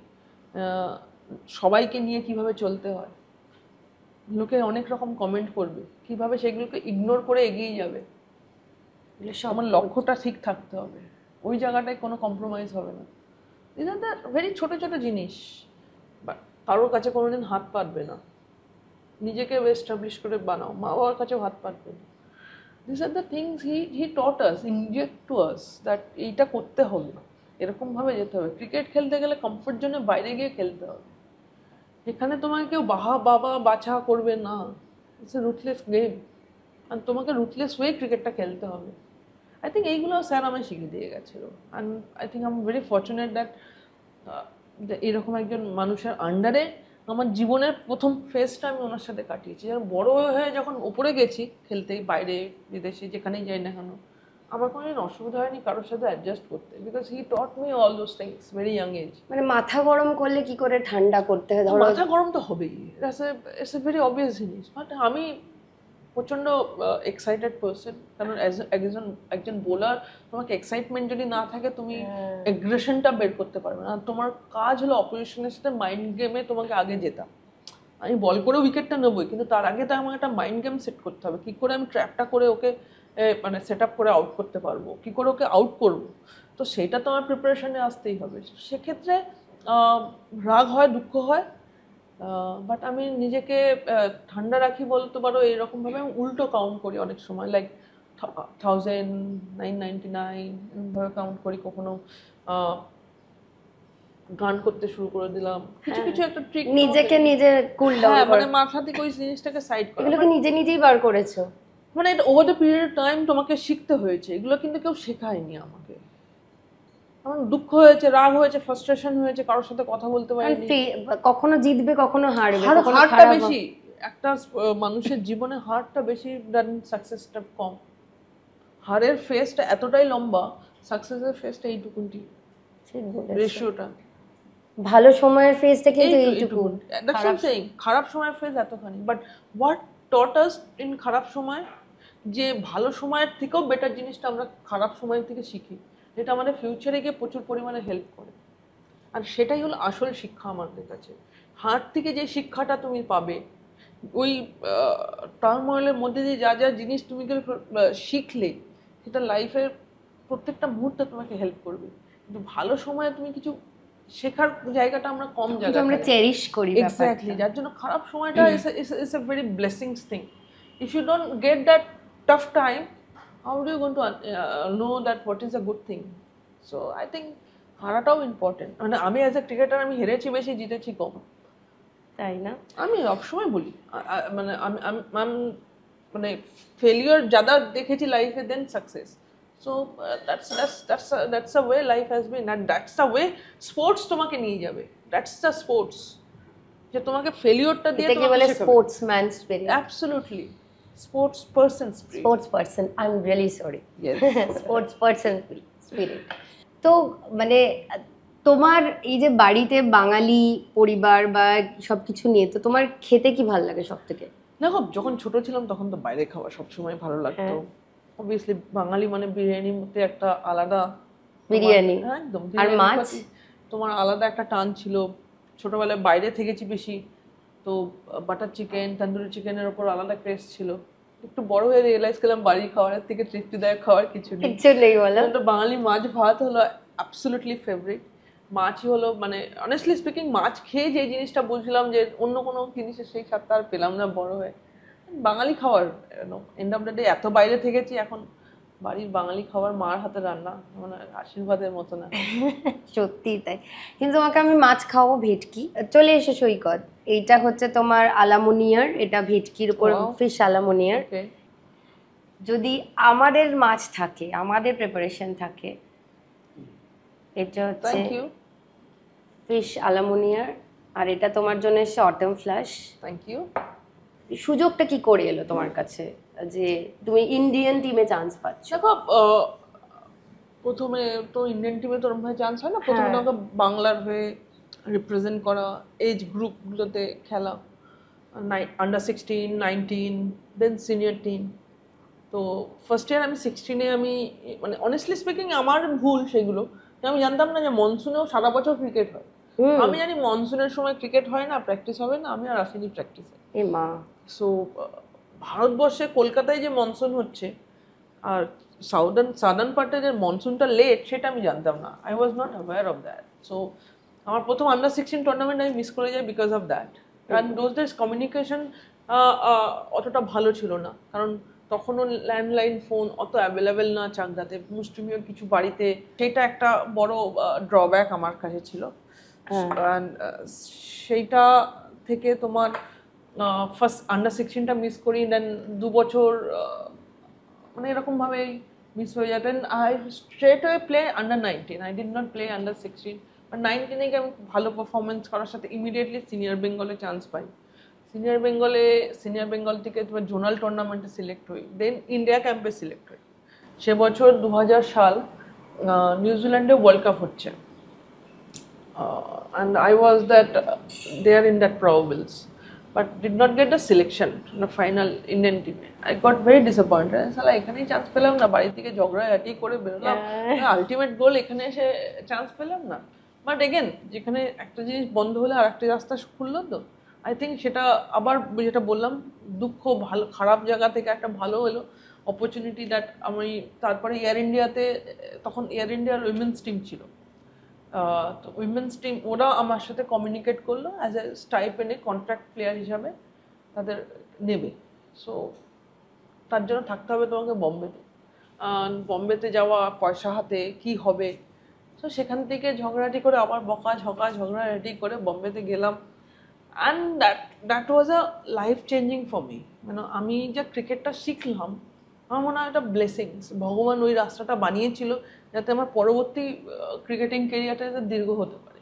সবাইকে নিয়ে কিভাবে চলতে হয়, লোকে অনেক রকম কমেন্ট করবে, কিভাবে সেগুলোকে ইগনোর করে এগিয়ে যাবে, আমার লক্ষ্যটা ঠিক থাকতে হবে, ওই জায়গাটায় কোনো কম্প্রোমাইজ হবে না। দিস আর দ্য ভেরি ছোট ছোট জিনিস, কারোর কাছে কোনোদিন হাত পাতবে না, নিজেকে এস্টাবলিশ করে বানাও, মা বাবার কাছেও হাত পাতবে না। This are the things he taught us, inject to us that এইটা করতে হবে, এরকম ভাবে যেতে হবে। ক্রিকেট খেলতে গেলে কমফোর্ট জোনে বাইরে গিয়ে খেলতে হবে, এখানে তোমাকে কেউ বাবা বাছা করবে না। ইটস এ রুথলেস গেম, আর তোমাকে রুথলেস ওয়ে ক্রিকেটটা খেলতে হবে। আই থিঙ্ক এইগুলো স্যার আমায় শিখিয়ে দিয়ে গেছিলো। And I think I am very fortunate that এরকম একজন মানুষের আন্ডারে আমার জীবনের প্রথম ফেজটা আমি ওনার সাথে কাটিয়েছি। আর বড় হয়ে যখন ওপরে গেছি খেলতে, বাইরে বিদেশে যেখানেই যাই না কেন, আমার কোনোদিন অসুবিধা হয়নি কারোর সাথে অ্যাডজাস্ট করতে, because he taught me all those things very young age. মানে মাথা গরম করলে কি করে ঠান্ডা করতে হয়, ধরো মাথা গরম তো হবেই, ইটস এ ভেরি অবভিয়াস জিনিস। বাট আমি প্রচণ্ড এক্সাইটেড পার্সন, কারণ একজন বোলার, তোমাকে এক্সাইটমেন্ট যদি না থাকে তুমি অ্যাগ্রেশনটা বের করতে পারবে না। তোমার কাজ হলো অপোজিশনের সাথে মাইন্ড গেমে তোমাকে আগে যেতাম। আমি বল করে উইকেটটা নেবই, কিন্তু তার আগে তো আমাকে একটা মাইন্ড গেম সেট করতে হবে, কী করে আমি ট্র্যাপটা করে ওকে মানে সেট আপ করে আউট করতে পারবো, কী করে ওকে আউট করবো। তো সেইটা তো আমার প্রিপারেশনে আসতেই হবে। সেক্ষেত্রে রাগ হয়, দুঃখ হয়, বাট আমি নিজেকে ঠান্ডা রাখি বলতে পারো। এইরকমভাবে আমি উল্টো কাউন্ট করি অনেক সময়, লাইক 1999 এরকমভাবে কাউন্ট করি। কখনো গান করতে শুরু করে দিলাম, কিছু কিছু একটা ট্রিক নিজেকে নিজে কুল ডাউন মানে মাথা থেকে ওই জিনিসটাকে সাইড করা। এগুলো কি নিজে নিজেই বার করেছো? মানে over the period of time তোমাকে শিখতে হয়েছে, এগুলো কিন্তু কেউ শেখায়নি আমাকে। আমার দুঃখ হয়েছে, রাগ হয়েছে, ফ্রাস্ট্রেশন হয়েছে, কারোর সাথে কথা বলতে পারিনি। কখনো জিতবে, কখনো হারবে, কখনো হারটা খারাপ বেশি একটা মানুষের জীবনে, হারটা বেশি দেন সাকসেসটা কম। হারের ফেজটা এতটাই লম্বা, সাকসেসের ফেজটা এইটুকুনটি, রেশিওটা। ভালো সময়ের ফেজটা কিন্তু এইটুকু, খারাপ সময়ের ফেজ এতখানি। But what taught us in খারাপ সময়, যে ভালো সময়ের থেকেও বেটার জিনিসটা আমরা খারাপ সময়ের থেকে শিখি, যেটা আমাদের ফিউচারে গিয়ে প্রচুর পরিমাণে হেল্প করে। আর সেটাই হলো আসল শিক্ষা আমাদের কাছে। হার থেকে যে শিক্ষাটা তুমি পাবে, ওই টার্মোয়েলের মধ্যে দিয়ে যা যা জিনিস তুমি শিখলে, সেটা লাইফের প্রত্যেকটা মুহূর্তে তোমাকে হেল্প করবে। কিন্তু ভালো সময়ে তুমি কিছু শেখার জায়গাটা আমরা কম জায়গায় আমরা চেরিশ করি। এক্স্যাক্টলি, যার জন্য খারাপ সময়টা is a very blessings thing. If you don't get that tough time, how do you going to know that what is a good thing? So I think হারাটাও ইম্পর্টেন্ট। মানে আমি অ্যাজ এ ক্রিকেটার আমি হেরেছি বেশি, জিতেছি কম, তাই না? আমি সবসময় বলি, মানে আমি মানে ফেলিওর ज़्यादा দেখেছি লাইফে then success. So that's a way life has been, and that's a way sports তোমাকে নিয়ে যাবে। দ্যাটস দ্য স্পোর্টস, যে তোমাকে ফেলিওরটা দিয়ে এটাকে বলে sportsman spirit. Absolutely, sports person spirit. Sports person, I am really sorry, Yes. Sports person spirit. তো মানে তোমার এই যে বাড়িতে বাঙালি পরিবার বা সবকিছু নিয়ে, তো তোমার খেতে কি ভালো লাগে সব থেকে? দেখো, যখন ছোট ছিলাম তখন তো বাইরে খাওয়া সবসময় ভালো লাগতো। অবভিয়াসলি বাঙালি মানে বিরিয়ানির মধ্যে একটা আলাদা বিরিয়ানি, একদম। আর মাছ তোমার আলাদা একটা টান ছিল। ছোটবেলায় বাইরে থেকেছি বেশি, তো বাটার চিকেন, তন্দুরি চিকেনের ওপর আলাদা ক্রেজ ছিল। একটু বড় হয়ে রিয়েলাইজ করলাম বাড়ির খাবারের থেকে তৃপ্তিদায়ক খাবার কিছু নেই। কিছু নেই বলো। বাঙালি মাছ ভাত হলো অ্যাবসলিউটলি ফেভারিট। মাছই হলো, মানে অনেস্টলি স্পিকিং, মাছ খেয়ে যে জিনিসটা বুঝলাম যে অন্য কোনো জিনিসের সেই স্বাদটা আর পেলাম না বড় হয়ে। বাঙালি খাবার এন্ড অফ দ্য ডে, এত বাইরে থেকেছি, এখন বাড়ির বাঙালি খাবার, মার হাতে রান্না, মানে আশীর্বাদের মতো না। সত্যি তাই। কিন্তু তোমাকে আমি মাছ খাওয়াবো, ভেটকি। চলে এসে সৈকত, এইটা হচ্ছে তোমার আলামুনিয়ার, এটা ভেটকির উপর ফিশ আলামুনিয়ার। যদি আমাদের মাছ থাকে, আমাদের প্রিপারেশন থাকে, এটা হচ্ছে ফিশ আলামুনিয়ার, আর এটা তোমার জন্য এসে অটম ফ্ল্যাশ। Thank you. সুযোগটা কি করে এলো তোমার কাছে যে তুমি ইন্ডিয়ান টিমে চান্স পাচ্ছ? দেখো, প্রথমে তো ইন্ডিয়ান টিমে তো ওরকম চান্স হয় না। প্রথমে আমাকে বাংলার হয়ে রিপ্রেজেন্ট করা, এজ গ্রুপগুলোতে খেলা, আন্ডার 16, 19, দেন সিনিয়র টিম। তো ফার্স্ট ইয়ার আমি 16-এ আমি, মানে অনেস্টলি স্পিকিং আমার ভুল সেগুলো, আমি জানতাম না যে মনসুনেও সারা বছর ক্রিকেট হয়। আমি জানি মনসুনের সময় ক্রিকেট হয় না, প্র্যাকটিস হবে না, আমি আর আসিনি প্র্যাকটিসে। সো ভারতবর্ষে কলকাতায় যে মনসুন হচ্ছে আর সাদার্ন পার্টে যে মনসুনটা লেট, সেটা আমি জানতাম না। I was not aware of that. So আমার প্রথম আন্ডার 16 টুর্নামেন্ট আমি মিস করে যাই বিকজ অফ দ্যাট। কারণ দোজ ডেজ কমিউনিকেশন অতটা ভালো ছিল না, কারণ তখনও ল্যান্ডলাইন ফোন অত অ্যাভেলেবেল না চাকদাতে, মুষ্টিমেয় কিছু বাড়িতে, সেটা একটা বড় ড্রব্যাক আমার কাছে ছিল। And, সেইটা থেকে তোমার ফার্স্ট আন্ডার 16টা মিস করি, দেন 2 বছর মানে এরকমভাবেই মিস হয়ে যায়। Then I straightaway play under 19, I did not play under 16, but 19 গিয়ে আমি ভালো পারফরমেন্স করার সাথে ইমিডিয়েটলি সিনিয়র বেঙ্গলে চান্স পাই। সিনিয়র বেঙ্গল থেকে তোমার জোনাল টুর্নামেন্টে সিলেক্ট হই, দেন ইন্ডিয়া ক্যাম্পে সিলেক্ট হই। সে বছর 2000 সাল নিউজিল্যান্ডে ওয়ার্ল্ড কাপ হচ্ছে, and I was there in that probables, but did not get the selection in the final Indian team. I got very disappointed. সালা এখানেই চান্স পেলাম না, বাড়ি থেকে ঝগড়াঝাটি করে বেরোলাম, আলটিমেট গোল এখানে এসে চান্স পেলাম না। বাট এগেন, যেখানে একটা জিনিস বন্ধ হলে আর একটা রাস্তা খুললো, তো আই থিঙ্ক সেটা আবার যেটা বললাম, দুঃখ ভালো খারাপ জায়গা থেকে একটা ভালো হলো অপরচুনিটি, দ্যাট আমি তারপরে এয়ার ইন্ডিয়াতে, তখন এয়ার ইন্ডিয়ার উইমেন্স টিম ছিল, তো উইমেন্স টিম ওরা আমার সাথে কমিউনিকেট করলো অ্যাজ এ স্টাইপেন্ডে কন্ট্রাক্ট প্লেয়ার হিসাবে তাদের নেবে। সো তার জন্য থাকতে হবে তোমাকে বম্বেতে, বম্বেতে যাওয়া পয়সা হাতে কি হবে। সো সেখান থেকে ঝগড়াটি করে আবার ঝগড়াঝাটি করে বম্বেতে গেলাম। And that was a life changing for me. মানে আমি যা ক্রিকেটটা শিখলাম, আমার মনে হয় একটা ব্লেসিংস, ভগবান ওই রাস্তাটা বানিয়েছিল যাতে আমার পরবর্তী ক্রিকেটিং কেরিয়ারটা দীর্ঘ হতে পারে।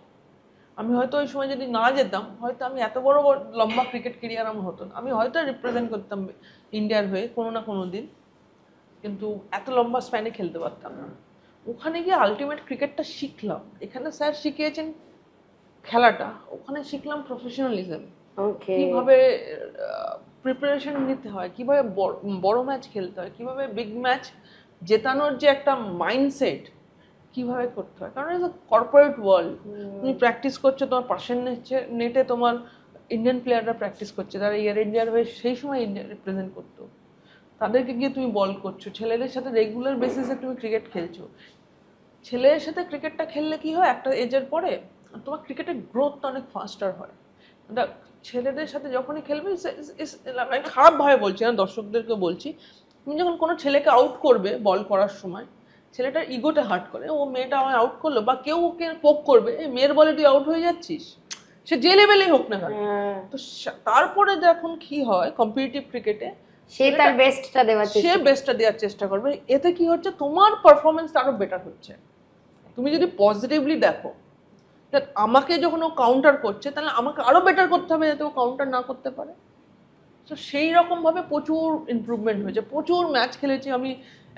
আমি হয়তো ওই সময় যদি না যেতাম, হয়তো আমি এত বড় লম্বা ক্রিকেট কেরিয়ার আমার হতো না। আমি হয়তো রিপ্রেজেন্ট করতাম ইন্ডিয়ার হয়ে কোনো না কোনো দিন, কিন্তু এত লম্বা স্প্যানে খেলতে পারতাম না। ওখানে গিয়ে আলটিমেট ক্রিকেটটা শিখলাম। এখানে স্যার শিখিয়েছেন খেলাটা, ওখানে শিখলাম প্রফেশনালিজম, কিভাবে প্রিপারেশন নিতে হয়, কিভাবে বড় ম্যাচ খেলতে হয়, কিভাবে বিগ ম্যাচ জেতানোর যে একটা মাইন্ডসেট কিভাবে করতে হয়। কারণ এটা কর্পোরেট ওয়ার্ল্ড, তুমি প্র্যাকটিস করছো, তোমার পাশের নেটে তোমার ইন্ডিয়ান প্লেয়াররা প্র্যাকটিস করছে, তারা এয়ার ইন্ডিয়ার হয়ে সেই সময় ইন্ডিয়া রিপ্রেজেন্ট করতো, তাদেরকে গিয়ে তুমি বল করছো। ছেলেদের সাথে রেগুলার বেসিসে তুমি ক্রিকেট খেলছো। ছেলের সাথে ক্রিকেটটা খেললে কি হয়, একটা এজের পরে তোমার ক্রিকেটের গ্রোথটা অনেক ফাস্টার হয়। ছেলেদের সাথে যখনই খেলবে, আমি খারাপভাবে বলছি না, দর্শকদেরকে বলছি, তুমি যখন কোনো ছেলেকে আউট করবে বল করার সময়, ছেলেটার ইগোটা হার্ট করে, ও মেয়েটা আমায় আউট করলো, বা কেউ ওকে পোক করবে, এই মেয়ের বলে তুই আউট হয়ে যাচ্ছিস, সে যে লেভেলেই হোক না কেন। তো তারপরে যখন কি হয় কম্পিটিটিভ ক্রিকেটে, সে তার বেস্টটা দেওয়ার চেষ্টা করবে। এতে কি হচ্ছে, তোমার পারফরমেন্স আরো বেটার হচ্ছে। তুমি যদি পজিটিভলি দেখো, আমাকে যখন ও কাউন্টার করছে, তাহলে আমাকে আরো বেটার করতে হবে যাতে ও কাউন্টার না করতে পারে। তো সেই রকমভাবে প্রচুর ইমপ্রুভমেন্ট হয়েছে, প্রচুর ম্যাচ খেলেছি আমি।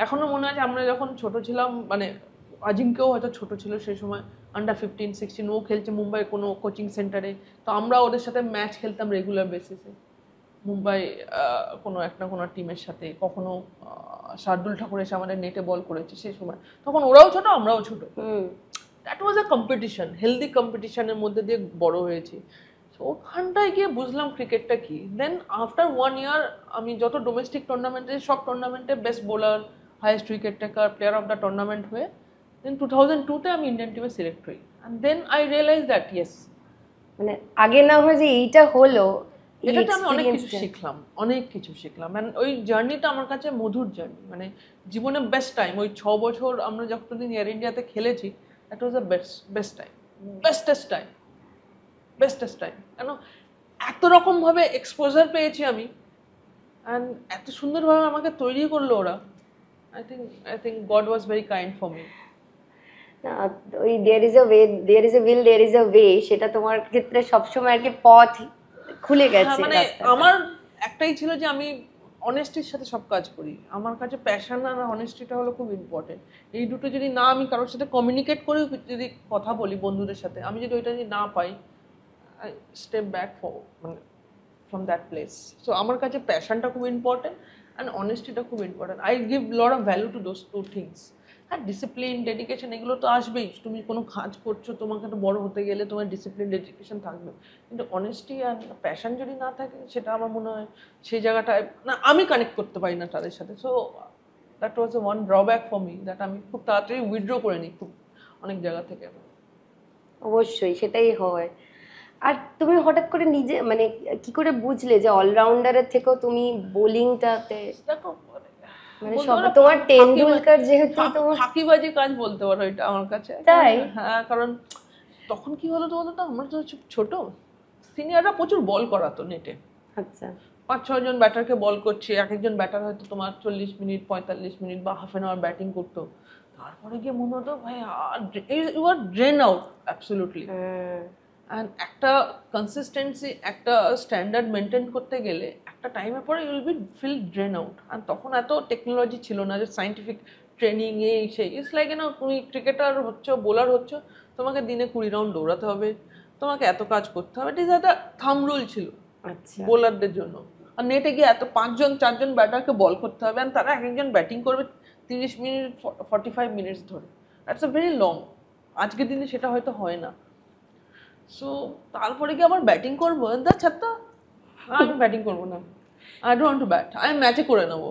এখনো মনে আছে আমরা যখন ছোট ছিলাম, মানে আজিঙ্কেও হয়তো ছোট ছিল সেই সময়, আন্ডার 15, 16, ও খেলছে মুম্বাই কোনো কোচিং সেন্টারে, তো আমরা ওদের সাথে ম্যাচ খেলতাম রেগুলার বেসিসে, মুম্বাই কোনো একটা কোনো টিমের সাথে। কখনো শার্দুল ঠাকুর এসে আমাদের নেটে বল করেছে সেই সময়, তখন ওরাও ছোট আমরাও ছোট। That was a competition, healthy কম্পিটিশনের মধ্যে দিয়ে বড় হয়েছি। ওখানটায় গিয়ে বুঝলাম ক্রিকেটটা কি। দেন আফটার 1 ইয়ার আমি যত ডোমেস্টিক টুর্নামেন্টে, সব টুর্নামেন্টে best bowler, highest wicket taker, player of the tournament হয়ে দেন 2002-তে আমি ইন্ডিয়ান টিমে সিলেক্ট হই। And then I realise that yes, মানে আগে না হয় যে এইটা হলো, এটাতে আমি অনেক কিছু শিখলাম। অ্যান্ড ওই জার্নিটা আমার কাছে মধুর জার্নি, মানে জীবনের বেস্ট টাইম। ওই 6 বছর আমরা যতদিন এয়ার ইন্ডিয়াতে খেলেছি, that was the best time, bestest time. কেন এত রকমভাবে এক্সপোজার পেয়েছি আমি, অ্যান্ড এত সুন্দরভাবে আমাকে তৈরি করলো ওরা। I think God was very kind for me. ওই there is a will there is a way, সেটা তোমার ক্ষেত্রে সবসময় আর কি পথ খুলে গেছে। মানে আমার একটাই ছিল যে আমি অনেস্টির সাথে সব কাজ করি। আমার কাছে প্যাশন আর অনেস্টিটা হলো খুব ইম্পর্টেন্ট। এই দুটো যদি না আমি কারোর সাথে কমিউনিকেট করে যদি কথা বলি বন্ধুদের সাথে, আমি যদি ওইটা যদি না পাই, I step back from that place. So আমার কাছে প্যাশনটা খুব ইম্পর্টেন্ট অ্যান্ড অনেস্টিটা খুব important. I give lot of value to those two things. আর ডিসিপ্লিন, ডেডিকেশন এগুলো তো আসবেই। তুমি কোনো কাজ করছো, তোমাকে তো বড় হতে গেলে তোমার ডিসিপ্লিন, ডেডিকেশন থাকবে, কিন্তু অনেস্টি আর প্যাশন যদি না থাকে, সেটা আমার মনে হয় সেই জায়গাটায় না আমি কানেক্ট করতে পারি না তাদের সাথে। So that was A one drawback for me, that আমি খুব তাড়াতাড়ি উইথড্র করে নিই খুব অনেক জায়গা থেকে। অবশ্যই সেটাই হয়। আর তুমি হঠাৎ করে নিজে মানে কি করে বুঝলে যে অলরাউন্ডারের থেকেও তুমি বোলিংটাতে? দেখো মানে বলতে সব পারো তোমার ফাঁকিবাজি- টেন্ডুলকার যেহেতু তোমার ফাঁকিবাজি কাজ বলতে পারো এটা আমার কাছে। তাই? হ্যাঁ, কারণ তখন কি হলো তো বলতো তো, আমরা তো ছোট, সিনিয়ররা প্রচুর বল করাতো নেটে, আচ্ছা 5-6 জন ব্যাটারকে বল করছে, এক একজন ব্যাটার হয়তো তোমার 40 মিনিট 45 মিনিট বা হাফ অ্যান আওয়ার ব্যাটিং করতো। তারপরে গিয়ে মনে হতো ভাই you are drain out absolutely. And একটা কনসিস্টেন্সি, একটা স্ট্যান্ডার্ড মেনটেন করতে গেলে একটা টাইমের পরে you'll be feel drain out. আর তখন এত টেকনোলজি ছিল না যে সাইন্টিফিক ট্রেনিং এই সেই, ইটস লাইক না তুমি ক্রিকেটার হচ্ছ, বোলার হচ্ছ, তোমাকে দিনে 20 রাউন্ড দৌড়াতে হবে, তোমাকে এত কাজ করতে হবে, ইট ইজ একটা থাম রুল ছিল আচ্ছা বোলারদের জন্য। আর নেটে গিয়ে এত 5-4 জন ব্যাটারকে বল করতে হবে, আর তারা এক একজন ব্যাটিং করবে 30 মিনিট 45 মিনিটস ধরে, দ্যাটস আ ভেরি লং। আজকের দিনে সেটা হয়তো হয় না। সো তারপরে কি আবার ব্যাটিং করবো, ছাত্তা আমি ব্যাটিং করবো না, I don't want to bat, আমি ম্যাচে করে নেবো,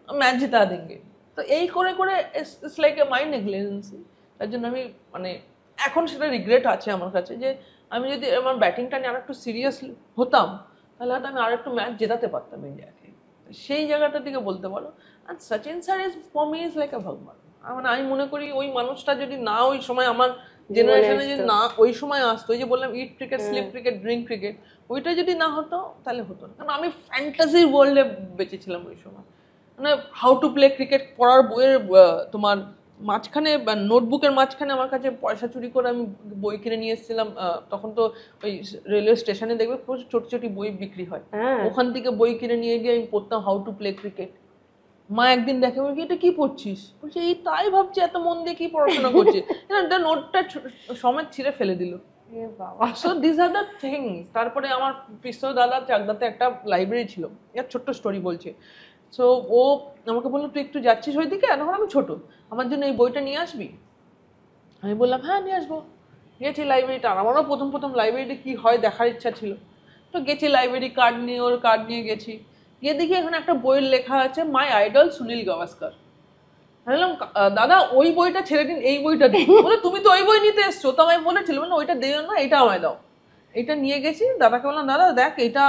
ম্যাচ জিতা দেंगे। তো এই করে করে it's like a mind negligence. তার জন্য আমি মানে এখন সেটা রিগ্রেট আছে আমার কাছে যে আমি যদি আমার ব্যাটিংটা নিয়ে আর একটু সিরিয়াস হতাম তাহলে হয়তো আমি আর একটু ম্যাচ জেতাতে পারতাম ইন্ডিয়াকে। সেই জায়গাটার দিকে বলতে পারো। আর Sachin sir is for me is like a Bhagwan. মানে আমি মনে করি ওই মানুষটা যদি না ওই সময় আমার জেনারেশনে যদি না ওই সময় আসতো, ওই যে বললাম eat cricket sleep cricket drink cricket, ওইটা যদি না হতো তাহলে হতো না। কারণ আমি ফ্যান্টাসি ওয়ার্ল্ডে বেঁচেছিলাম ওই সময়। মানে হাউ টু প্লে ক্রিকেট পড়ার বইয়ের তোমার মাঝখানে নোটবুকের মাঝখানে আমার কাছে পয়সা চুরি করে আমি বই কিনে নিয়ে এসেছিলাম। তখন তো ওই রেলওয়ে স্টেশনে দেখবে প্রচুর ছোট ছোট বই বিক্রি হয়, ওখান থেকে বই কিনে নিয়ে গিয়ে আমি পড়তাম হাউ টু প্লে ক্রিকেট। মা একদিন দেখে বলছি এটা কি পড়ছিস, বলছে এই তাই ভাবছি এত মন দিয়ে কি পড়াশোনা করছিস, নোটটা সমেত ছিঁড়ে ফেলে দিল। So this are the things. তারপরে আমার পিস্তল দাদা চাকদাতে একটা লাইব্রেরি ছিল, এর ছোট্ট স্টোরি বলছে। সো ও আমাকে বললো তুই একটু যাচ্ছিস ওইদিকে, তখন আমি ছোট, আমার জন্য এই বইটা নিয়ে আসবি। আমি বললাম হ্যাঁ নিয়ে আসবো। গেছি লাইব্রেরিটা, আর আমারও প্রথম প্রথম লাইব্রেরিতে কি হয় দেখার ইচ্ছা ছিল। তো গেছি লাইব্রেরি কার্ড নিয়ে, ওর কার্ড নিয়ে গেছি, গিয়ে দেখি এখানে একটা বইয়ের লেখা আছে মাই আইডল সুনীল গাভাস্কর। বললাম দাদা ওই বইটা ছেড়ে দিন, এই বইটা দিন। বলে তুমি তো ওই বই নিতে এসছো, তো আমি বলেছিলাম না ওইটা দিও না, এটা আমায় দাও। এটা নিয়ে গেছি, দাদাকে বললাম দাদা দেখ এটা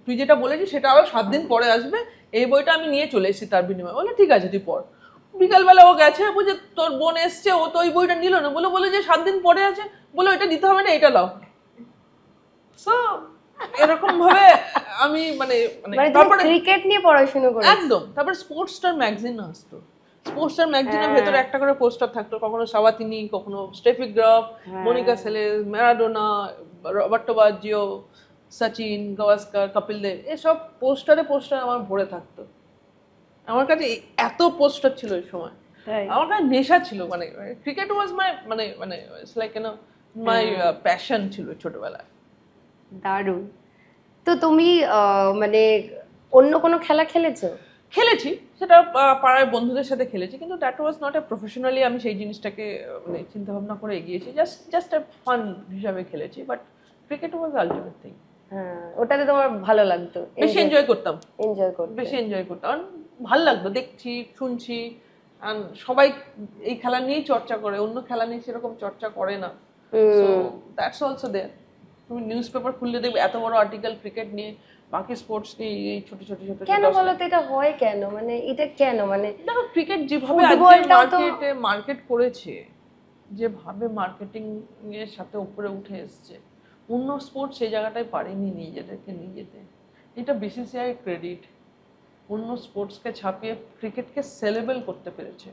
তুই যেটা বলেছিস সেটা আরো 7 দিন পরে আসবে, এই বইটা আমি নিয়ে চলে এসেছি তার বিনিময়ে। বলে ঠিক আছে তুই পড়। বিকালবেলা ও গেছে, বুঝে তোর বোন এসছে, ও তো ওই বইটা নিল না, বলে যে 7 দিন পরে আছে, বলে ওইটা দিতে হবে না, এটা দাও। সো এরকম ভাবে আমি মানে তারপরে ক্রিকেট নিয়ে পড়াশোনা করি একদম। তারপর স্পোর্টস স্টার ম্যাগাজিন আসতো, স্পোর্টস স্টার ম্যাগাজিনের ভেতরে একটা করে পোস্টার থাকতো, কখনো সাবাতিনি, কখনো Steffi Graf, Monica Seles, Maradona, Roberto Baggio, Sachin Gavaskar, Kapil Dev, এসব পোস্টারে আমার ভরে থাকতো। আমার কাছে এত পোস্টার ছিল ওই সময়, আমার কাছে নেশা ছিল। মানে ক্রিকেট ওয়াজ মাই মানে it's like you know my passion ছিল ছোটবেলায়। দারুণ। তো তুমি মানে অন্য কোনো খেলা খেলেছি, সেটা পাড়ায় বন্ধুদের সাথে খেলেছি, কিন্তু that was not a professionally আমি সেই জিনিসটাকে মানে চিন্তা ভাবনা করে এগিয়েছি, জাস্ট এ ফান হিসাবে খেলেছি। But cricket was ultimate thing. হ্যাঁ, ওটাতে তোমার ভালো লাগতো, বেশি এনজয় করতাম, বেশি এনজয় করতাম, ভালো লাগতো, দেখছি শুনছি। সবাই এই খেলা নিয়েই চর্চা করে, অন্য খেলা নিয়ে সেরকম চর্চা করে না। So that's also there. তুমি নিউজ পেপার খুললে দেখবে এত বড় আর্টিকেল ক্রিকেট নিয়ে, বাকি স্পোর্টস নিয়ে এই ছোট ছোট ছোট। কেন বলো তো এটা হয় কেন, মানে এটা কেন? মানে দেখো ক্রিকেট যেভাবে মার্কেট করেছে, যেভাবে মার্কেটিং এর সাথে উপরে উঠে এসছে, অন্য স্পোর্টস সেই জায়গাটায় পারেনি নিজেদেরকে নিয়ে যেতে। এটা বিসিসিআই ক্রেডিট, অন্য স্পোর্টসকে ছাপিয়ে ক্রিকেটকে সেলেবল করতে পেরেছে,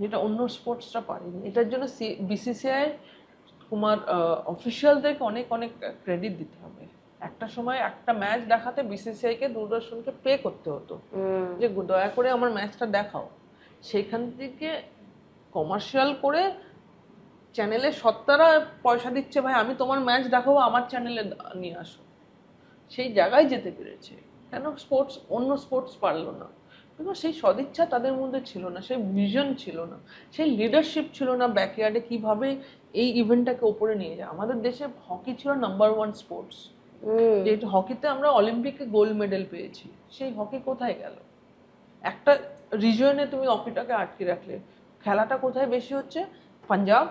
যেটা অন্য স্পোর্টসরা পারেনি। এটার জন্য বিসিসিআই তোমার অফিসিয়ালদেরকে অনেক অনেক ক্রেডিট দিতে হবে। একটা সময় একটা ম্যাচ দেখাতে বিসিসিআইকে দূরদর্শনকে পে করতে হতো যে দয়া করে আমার ম্যাচটা দেখাও। সেখান থেকে কমার্শিয়াল করে চ্যানেলে সত্তারা পয়সা দিচ্ছে, ভাই আমি তোমার ম্যাচ দেখাবো, আমার চ্যানেলে নিয়ে আসো। সেই জায়গায় যেতে পেরেছে। কেন অন্য স্পোর্টস পারলো না? কিন্তু সেই সদিচ্ছা তাদের মধ্যে ছিল না, সেই ভিশন ছিল না, সেই লিডারশিপ ছিল না ব্যাকইয়ার্ডে কিভাবে এই ইভেন্টটাকে উপরে নিয়ে যায়। আমাদের দেশে হকি ছিল নাম্বার 1 স্পোর্টস, যেহেতু হকিতে আমরা অলিম্পিকে গোল্ড মেডেল পেয়েছি। সেই হকি কোথায় গেল? একটা রিজনে তুমি হকিটাকে আটকে রাখলে। খেলাটা কোথায় বেশি হচ্ছে? পাঞ্জাব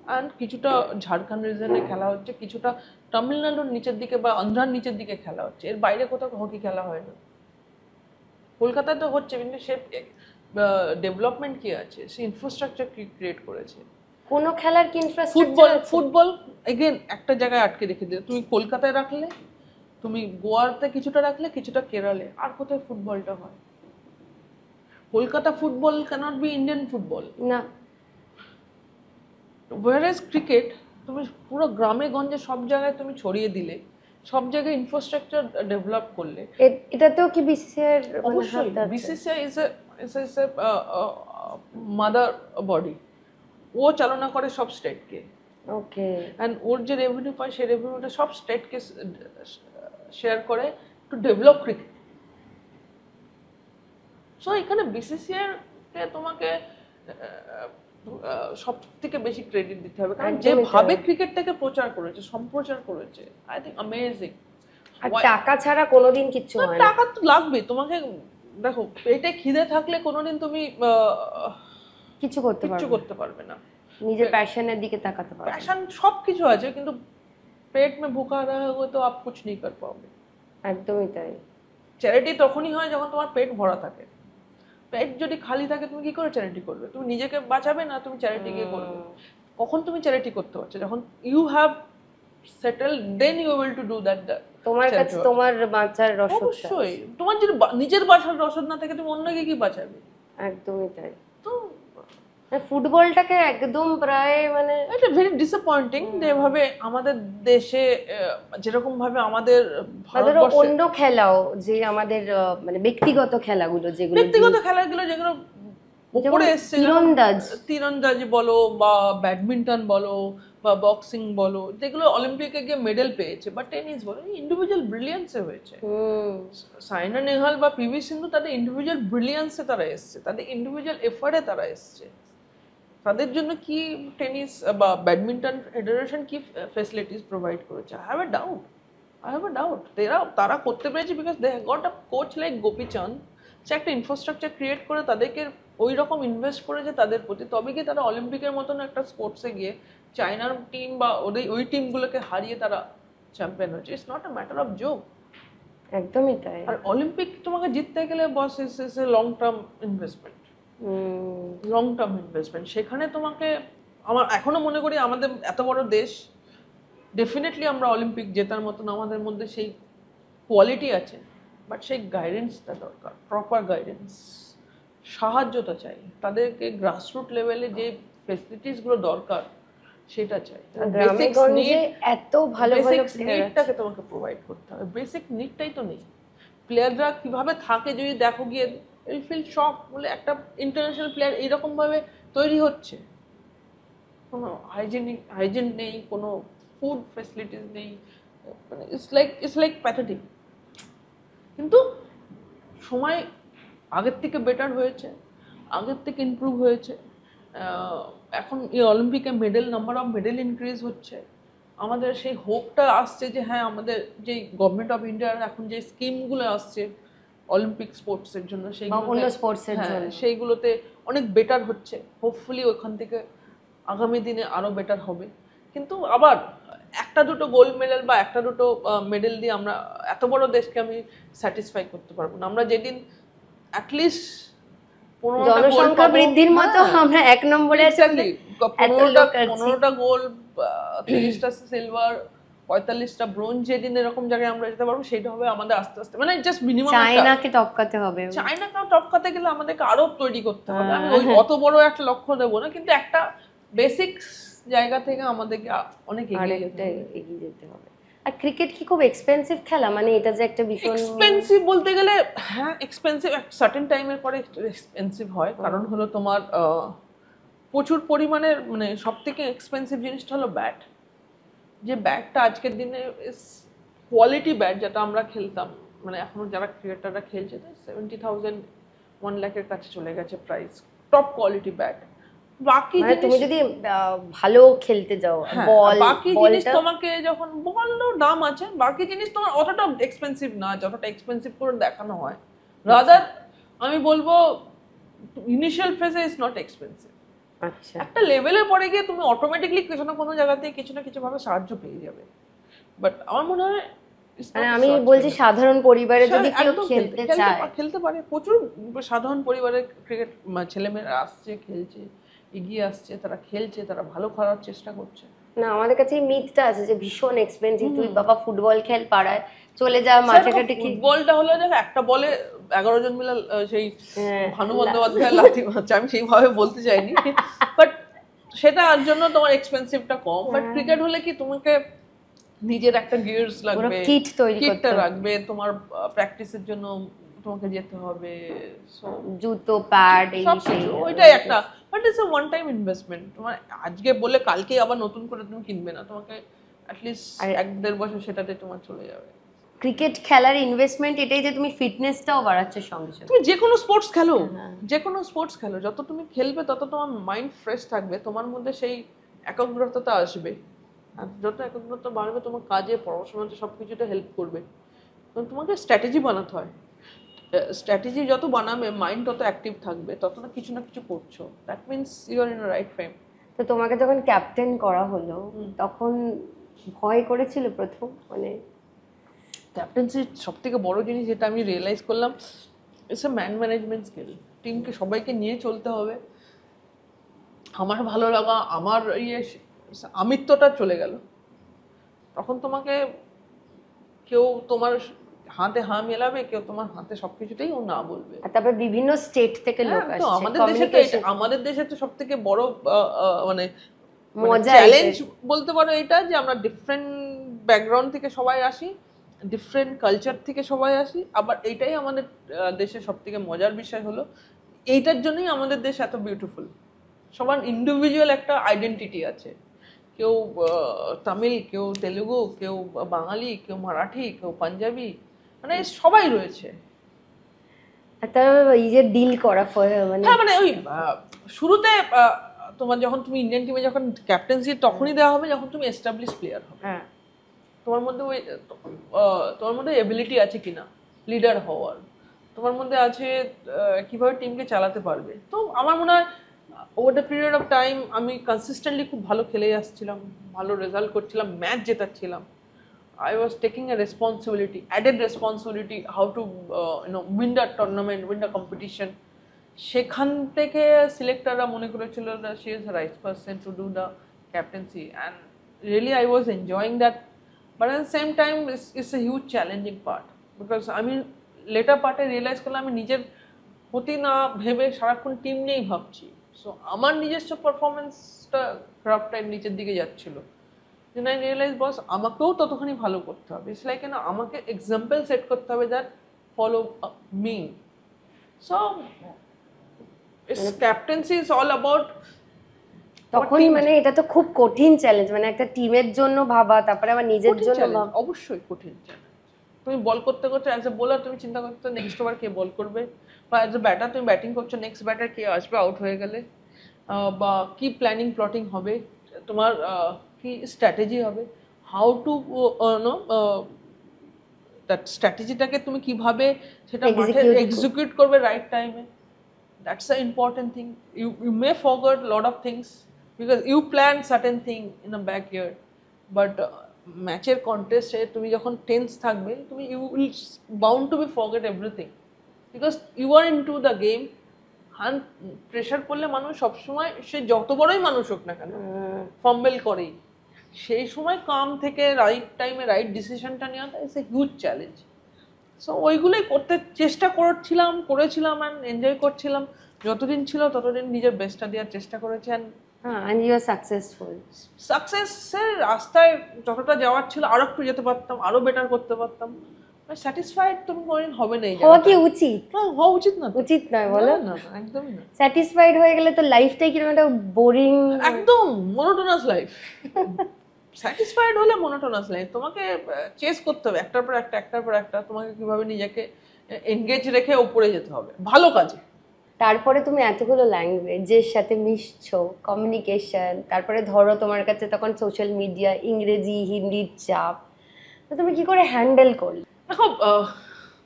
অ্যান্ড কিছুটা ঝাড়খণ্ড রিজনে খেলা হচ্ছে, কিছুটা তামিলনাড়ুর নিচের দিকে বা অন্ধ্রার নিচের দিকে খেলা হচ্ছে, এর বাইরে কোথাও হকি খেলা হয় না। কলকাতায় তো হচ্ছে, কিন্তু সে ডেভেলপমেন্ট কি আছে, সে ইনফ্রাস্ট্রাকচার কি ক্রিয়েট করেছে। কোনো খেলার কি ইনফ্রাস্ট্রাকচার ফুটবল এগেন একটা জায়গায় আটকে রেখে দিলে, তুমি কলকাতায় রাখলে, তুমি গোয়াতে কিছুটা রাখলে, কিছুটা কেরালে, আর কোথায় ফুটবলটা হয়? Kolkata football can't be Indian football না। ওয়ারেজ ক্রিকেট তুমি পুরো গ্রামে গঞ্জে সব জায়গায় তুমি ছড়িয়ে দিলে, সব জায়গায় ইনফ্রাস্ট্রাকচার ডেভেলপ করলে। এটাতেও কি বিসিসিআই এর অবশ্যই BCCI is a mother body, ও চালনা করে সব স্টেটকে। ওকে। অ্যান্ড ওর যে রেভিনিউ পায় সেই রেভিনিউটা সব স্টেটকে শেয়ার করে টু ডেভেলপ ক্রিকেট। সো এখানে বিসিসিআই কে তোমাকে সব থেকে বেশি ক্রেডিট দিতে হবে, কারণ যেভাবে ক্রিকেটটাকে প্রচার করেছে, সম্প্রচার করেছে, আই থিঙ্ক অ্যামেজিং। আর টাকা ছাড়া কোনোদিন কিচ্ছু হয় না। টাকা তো লাগবে তোমাকে, দেখো পেটে খিদে থাকলে কোনোদিন তুমি কিছু করতে পারবে না, নিজের প্যাশনের দিকে তাকাতে পারবে। প্যাশন সব কিছু আছে, কিন্তু পেট মে ভুকা রহোগে তো আপ কুছ नहीं कर पाओगे। একদমই তাই। চ্যারিটি তখনই হয় যখন তোমার পেট ভরা থাকে। পেট যদি খালি থাকে তুমি কি করে চ্যারিটি করবে? তুমি নিজেকে বাঁচাবে না, তুমি চ্যারিটি কে করবে? কখন তুমি চ্যারিটি করতে পারছো? যখন you have settled, then you will to do that. তোমার কাছে তোমার বাঁচার রসদ। অবশ্যই, তোমার যদি নিজের বাঁচার রসদ না থাকে তুমি অন্যকে কি বাঁচাবে? একদমই তাই। তো ফুটবলটাকে একদম প্রায় মানে এটা ভেরি ডিসঅ্যাপয়েন্টিং যেভাবে আমাদের দেশে, যেরকম ভাবে আমাদের ভারতবর্ষে অন্য খেলাও, যে আমাদের মানে ব্যক্তিগত খেলাগুলো, যেগুলো যেগুলো উপরে এসছে, তীরন্দাজি বলো বা ব্যাডমিন্টন বলো বা বক্সিং বলো, যেগুলো অলিম্পিকে গিয়ে মেডেল পেয়েছে, বা টেনিস বলো, ইন্ডিভিজুয়াল ব্রিলিয়ান্সে হয়েছে। সাইনা নেহওয়াল বা পিভি সিন্ধু তাদের ইন্ডিভিজুয়াল ব্রিলিয়ান্সে তারা এসছে, তাদের ইন্ডিভিজুয়াল এফার্টে তারা এসছে। তাদের জন্য কি টেনিস বা ব্যাডমিন্টন ফেডারেশন কি ফ্যাসিলিটিস প্রোভাইড করেছে? আই হ্যাভ এ ডাউট তারা করতে পেরেছে because they got a coach like Gopi Chand. সে একটা ইনফ্রাস্ট্রাকচার ক্রিয়েট করে তাদেরকে ওই রকম ইনভেস্ট করেছে তাদের প্রতি, তবে কি তারা অলিম্পিকের মতন একটা স্পোর্টসে গিয়ে চায়নার টিম বা ওই টিমগুলোকে হারিয়ে তারা চ্যাম্পিয়ন হয়েছে। It's not a matter of joke. একদমই তাই। আর অলিম্পিক তোমাকে জিততে গেলে boss is a long term investment, সেখানে তোমাকে, আমার এখনো মনে করি আমাদের এত বড় দেশ, ডেফিনেটলি আমরা অলিম্পিক জেতার মতন আমাদের মধ্যে সেই কোয়ালিটি আছে, বাট সেই গাইডেন্সটা দরকার, প্রপার গাইডেন্স, সাহায্যটা চাই তাদেরকে, গ্রাসরুট লেভেলে যে ফেসিলিটিসগুলো দরকার সেটা চাই। এত ভালো ভালো নিডটাকে তোমাকে প্রোভাইড করতে হবে, বেসিক নিডটাই তো নেই। প্লেয়াররা কিভাবে থাকে যদি দেখো গিয়ে, উইল ফিল শক, বলে একটা ইন্টারন্যাশনাল প্লেয়ার এইরকম ভাবে তৈরি হচ্ছে, কোনো হাইজিন নেই, কোনো ফুড ফ্যাসিলিটিস নেই, মানে ইটস লাইক প্যাথেটিক। কিন্তু সময় আগের থেকে বেটার হয়েছে, আগের থেকে ইমপ্রুভ হয়েছে। এখন এই অলিম্পিকে নাম্বার অফ মেডেল ইনক্রিজ হচ্ছে, আমাদের সেই হোপটা আসছে যে হ্যাঁ আমাদের যে গভর্নমেন্ট অফ ইন্ডিয়ার এখন যে স্কিমগুলো আসছে অলিম্পিক স্পোর্টসের জন্য, সেইগুলোতে অনেক বেটার হচ্ছে। হোপফুলি ওখান থেকে আগামী দিনে আরও বেটার হবে। কিন্তু আবার একটা দুটো গোল্ড মেডেল বা একটা দুটো মেডেল দিয়ে আমরা এত বড় দেশকে আমি স্যাটিসফাই করতে পারবো না। আমরা যেদিন অ্যাটলিস্ট জনসংখ্যা বৃদ্ধির মতো আমরা 1 নম্বরে আছি, 15টা গোল্ড, 30টা সিলভার, 45টা ব্রোঞ্জ, যেদিন এরকম জায়গায় আমরা যেতে পারবো সেটা হবে আমাদের আস্তে আস্তে, মানে জাস্ট মিনিমাম। চায়নাকে টপকাতে হবে, চায়নাকে টপকাতে গেলে আমাদেরকে আরো তৈরি করতে হবে। আমি ওই অত বড় একটা লক্ষ্য দেবো না, কিন্তু একটা বেসিক্স জায়গা থেকে আমাদেরকে অনেক এগিয়ে যেতে হবে। আর ক্রিকেট কি খুব এক্সপেন্সিভ খেলা? মানে এটা যে একটা ভীষণ এক্সপেন্সিভ বলতে গেলে, হ্যাঁ এক্সপেন্সিভ, একটা সার্টেন টাইমের পরে এক্সপেন্সিভ হয়। কারণ হলো তোমার প্রচুর পরিমাণের, মানে সব থেকে এক্সপেন্সিভ জিনিসটা হলো ব্যাট। যে ব্যাটটা আজকের দিনে কোয়ালিটি ব্যাট যেটা আমরা খেলতাম, মানে এখনো যারা ক্রিকেটাররা খেলছে 70,000 1 লাখের কাছে চলে গেছে প্রাইস, টপ কোয়ালিটি ব্যাট। বাকি তুমি যদি ভালো খেলতে যাও, বাকি জিনিস তোমাকে যখন বললো দাম আছে, বাকি জিনিস তোমার অতটা এক্সপেন্সিভ না যতটা এক্সপেন্সিভ করে দেখানো হয়। রাদার আমি বলবো ইনিশিয়াল ফেজে ইজ নট এক্সপেন্সিভ। আচ্ছা, একটা লেভেলের পরে গিয়ে তুমি অটোমেটিকলি কিছু না কোনো জায়গাতে কিছু না কিছু ভাবে সাহায্য পেয়ে যাবে। বাট আমার মনে হয় It's not মানে a আমি short বলছি film. সাধারণ পরিবারে যদি কেউ একদম খেলতে চায়, খেলতে পারে। প্রচুর সাধারণ পরিবারের ক্রিকেট ছেলেমেয়েরা আসছে, খেলছে, এগিয়ে আসছে, তারা খেলছে, তারা ভালো করার চেষ্টা করছে। না আমাদের কাছে এই মিথটা আছে যে ভীষণ এক্সপেন্সিভ, তুই বাবা ফুটবল খেল পাড়ায়, চলে যা মাঠে ঘাটে কি। ফুটবলটা হলো যে একটা বলে 11 জন মিলে সেই হ্যাঁ, ভানু বন্দ্যোপাধ্যায় লাথি মারছে, আমি সেইভাবে বলতে চাইনি, বাট সেটার জন্য তোমার এক্সপেন্সিভটা কম। বাট ক্রিকেট হলে কি তোমাকে নিজের একটা গিয়ার্স লাগবে, কিট তৈরি করতে কিটটা হবে, রাখবে, তোমার প্র্যাকটিসের জন্য তোমাকে যেতে হবে, সো জুতো প্যাড এই সেই সবকিছু ওইটাই একটা, but it's a one time investment. তোমার আজকে বলে কালকে আবার নতুন করে তুমি কিনবে না, তোমাকে অ্যাটলিস্ট 1-1.5 বছর সেটাতে তোমার চলে যাবে। ক্রিকেট খেলার ইনভেস্টমেন্ট এটাই যে তুমি ফিটনেসটাও বাড়াচ্ছ সঙ্গে সঙ্গে। তুমি যে কোনো স্পোর্টস খেলো, যে কোনো স্পোর্টস খেলো, যত তুমি খেলবে তত তোমার মাইন্ড ফ্রেশ থাকবে, তোমার মধ্যে সেই একাগ্রতা আসবে, আর যত একাগ্রতা বাড়বে তোমার কাজে, পড়াশোনাতে সব কিছুতে হেল্প করবে। তোমাকে স্ট্র্যাটেজি বানাতে হয়, স্ট্র্যাটেজি যত বানাবে মাইন্ড তত অ্যাক্টিভ থাকবে, তত না কিছু করছো, that means you are in a right frame. তো তোমাকে যখন ক্যাপ্টেন করা হলো তখন ভয় করেছিল প্রথম? মানে ক্যাপ্টেন্সির সব থেকে বড় জিনিস যেটা আমি রিয়েলাইজ করলাম, it's a man management skill. টিমকে সবাইকে নিয়ে চলতে হবে। আমার ভালো লাগা, আমার আমিত্বটা চলে গেল, তখন তোমাকে কেউ তোমার হাতে মেলাবে, কেউ তোমার হাতে সবকিছুতেই ও না বলবে। আর তারপরে বিভিন্ন স্টেট থেকে লোক তো আসছে, আমাদের দেশে তো সব থেকে বড় মানে মজা চ্যালেঞ্জ বলতে পারো এটা, যে আমরা ডিফারেন্ট ব্যাকগ্রাউন্ড থেকে সবাই আসি, ডিফারেন্ট কালচার থেকে সবাই আসি। আবার এইটাই আমাদের দেশের সব থেকে মজার বিষয় হলো, এইটার জন্যই আমাদের দেশ এত বিউটিফুল। সবার ইন্ডিভিজুয়াল একটা আইডেন্টিটি আছে, কেউ তামিল, কেউ তেলুগু, কেউ বাঙালি, কেউ মারাঠি, কেউ পাঞ্জাবি, মানে সবাই রয়েছে। আর তার এই যে ডিল করা মানে হ্যাঁ, মানে ওই শুরুতে তোমার যখন তুমি ইন্ডিয়ান টিমে যখন ক্যাপ্টেন্সি তখনই দেওয়া হবে যখন তুমি এস্টাবলিশ প্লেয়ার হবে, হ্যাঁ তোমার মধ্যে ওই তোমার মধ্যে এবিলিটি আছে কিনা লিডার হওয়ার, তোমার মধ্যে আছে কিভাবে টিমকে চালাতে পারবে। তো আমার মনে হয় over the period of time আমি কনসিস্টেন্টলি খুব ভালো খেলে আসছিলাম, ভালো রেজাল্ট করছিলাম, match জেতাচ্ছিলাম। I was taking a responsibility, added responsibility, how to win the tournament, win the competition. সেখান থেকে সিলেক্টররা মনে করেছিল that she is the right person to do the captaincy, and really I was enjoying that, but at the same time it's a huge challenging part, because আমি later part এ realize করলাম আমি নিজের প্রতি না ভেবে সারাক্ষণ টিম নিয়েই ভাবছি, সো আমার নিজস্ব পারফরমেন্সটা গ্রাফটা নিচের দিকে যাচ্ছিল। Then I realized বস আমাকেও ততখানি ভালো করতে হবে, ইটস লাইক না আমাকে এক্সাম্পল সেট করতে হবে that follow me. So it's captaincy is all about তখন মানে এটা তো খুব কঠিন চ্যালেঞ্জ, মানে একটা টিমের জন্য ভাবা, তারপরে আবার নিজের জন্য ভাবা। অবশ্যই কঠিন চ্যালেঞ্জ। তুমি বল করতে করতে অ্যাজ এ বোলার তুমি চিন্তা করতে নেক্সট ওভার কে বল করবে, বা অ্যাজ এ ব্যাটার তুমি ব্যাটিং করছো, নেক্সট ব্যাটার কে আসবে আউট হয়ে গেলে, বা কি প্ল্যানিং প্লটিং হবে, তোমার কি স্ট্র্যাটেজি হবে, হাউ টু নো দ্যাট স্ট্র্যাটেজিটাকে তুমি কিভাবে সেটা মাঠে এক্সিকিউট করবে রাইট টাইমে, that's a important thing. You may forget lot of things because you plan certain thing in a backyard, but ম্যাচের কন্টেস্টে তুমি যখন টেন্স থাকবে তুমি you will bound to be forget everything, because you are into the game. Hand pressure করলে মানুষ সবসময়, সে যত বড়ই মানুষ হোক না কেন, ফাম্বেল করেই। সেই সময় কাম থেকে রাইট টাইমে রাইট ডিসিশনটা নেওয়াটা is a huge challenge. So ওইগুলোই করতে চেষ্টা করেছিলাম অ্যান্ড এনজয় করছিলাম। যতদিন ছিল ততদিন নিজের বেস্টটা দেওয়ার চেষ্টা করেছি, and you are successful. সাকসেসের রাস্তায় যতটা যাওয়ার ছিল আরো একটু যেতে পারতাম, আরো বেটার করতে পারতাম। স্যাটিসফাইড তুমি কোনোদিন হবে না, হওয়া কি উচিত? হওয়া উচিত না, উচিত নয় বলো? না একদমই না। স্যাটিসফাইড হয়ে গেলে তো লাইফটাই কিরকম একটা বোরিং, একদম মোনোটোনাস লাইফ। স্যাটিসফাইড হলে মোনোটোনাস লাইফ, তোমাকে চেস করতে হবে একটার পর একটা, তোমাকে কিভাবে নিজেকে এনগেজ রেখে উপরে যেতে হবে ভালো কাজে। তারপরে তুমি এতগুলো ল্যাঙ্গুয়েজের সাথে মিশছো, কমিউনিকেশন, তারপরে ধরো তোমার কাছে তখন সোশ্যাল মিডিয়া, ইংরেজি হিন্দির চাপ, তো তুমি কি করে হ্যান্ডেল করলে? দেখো,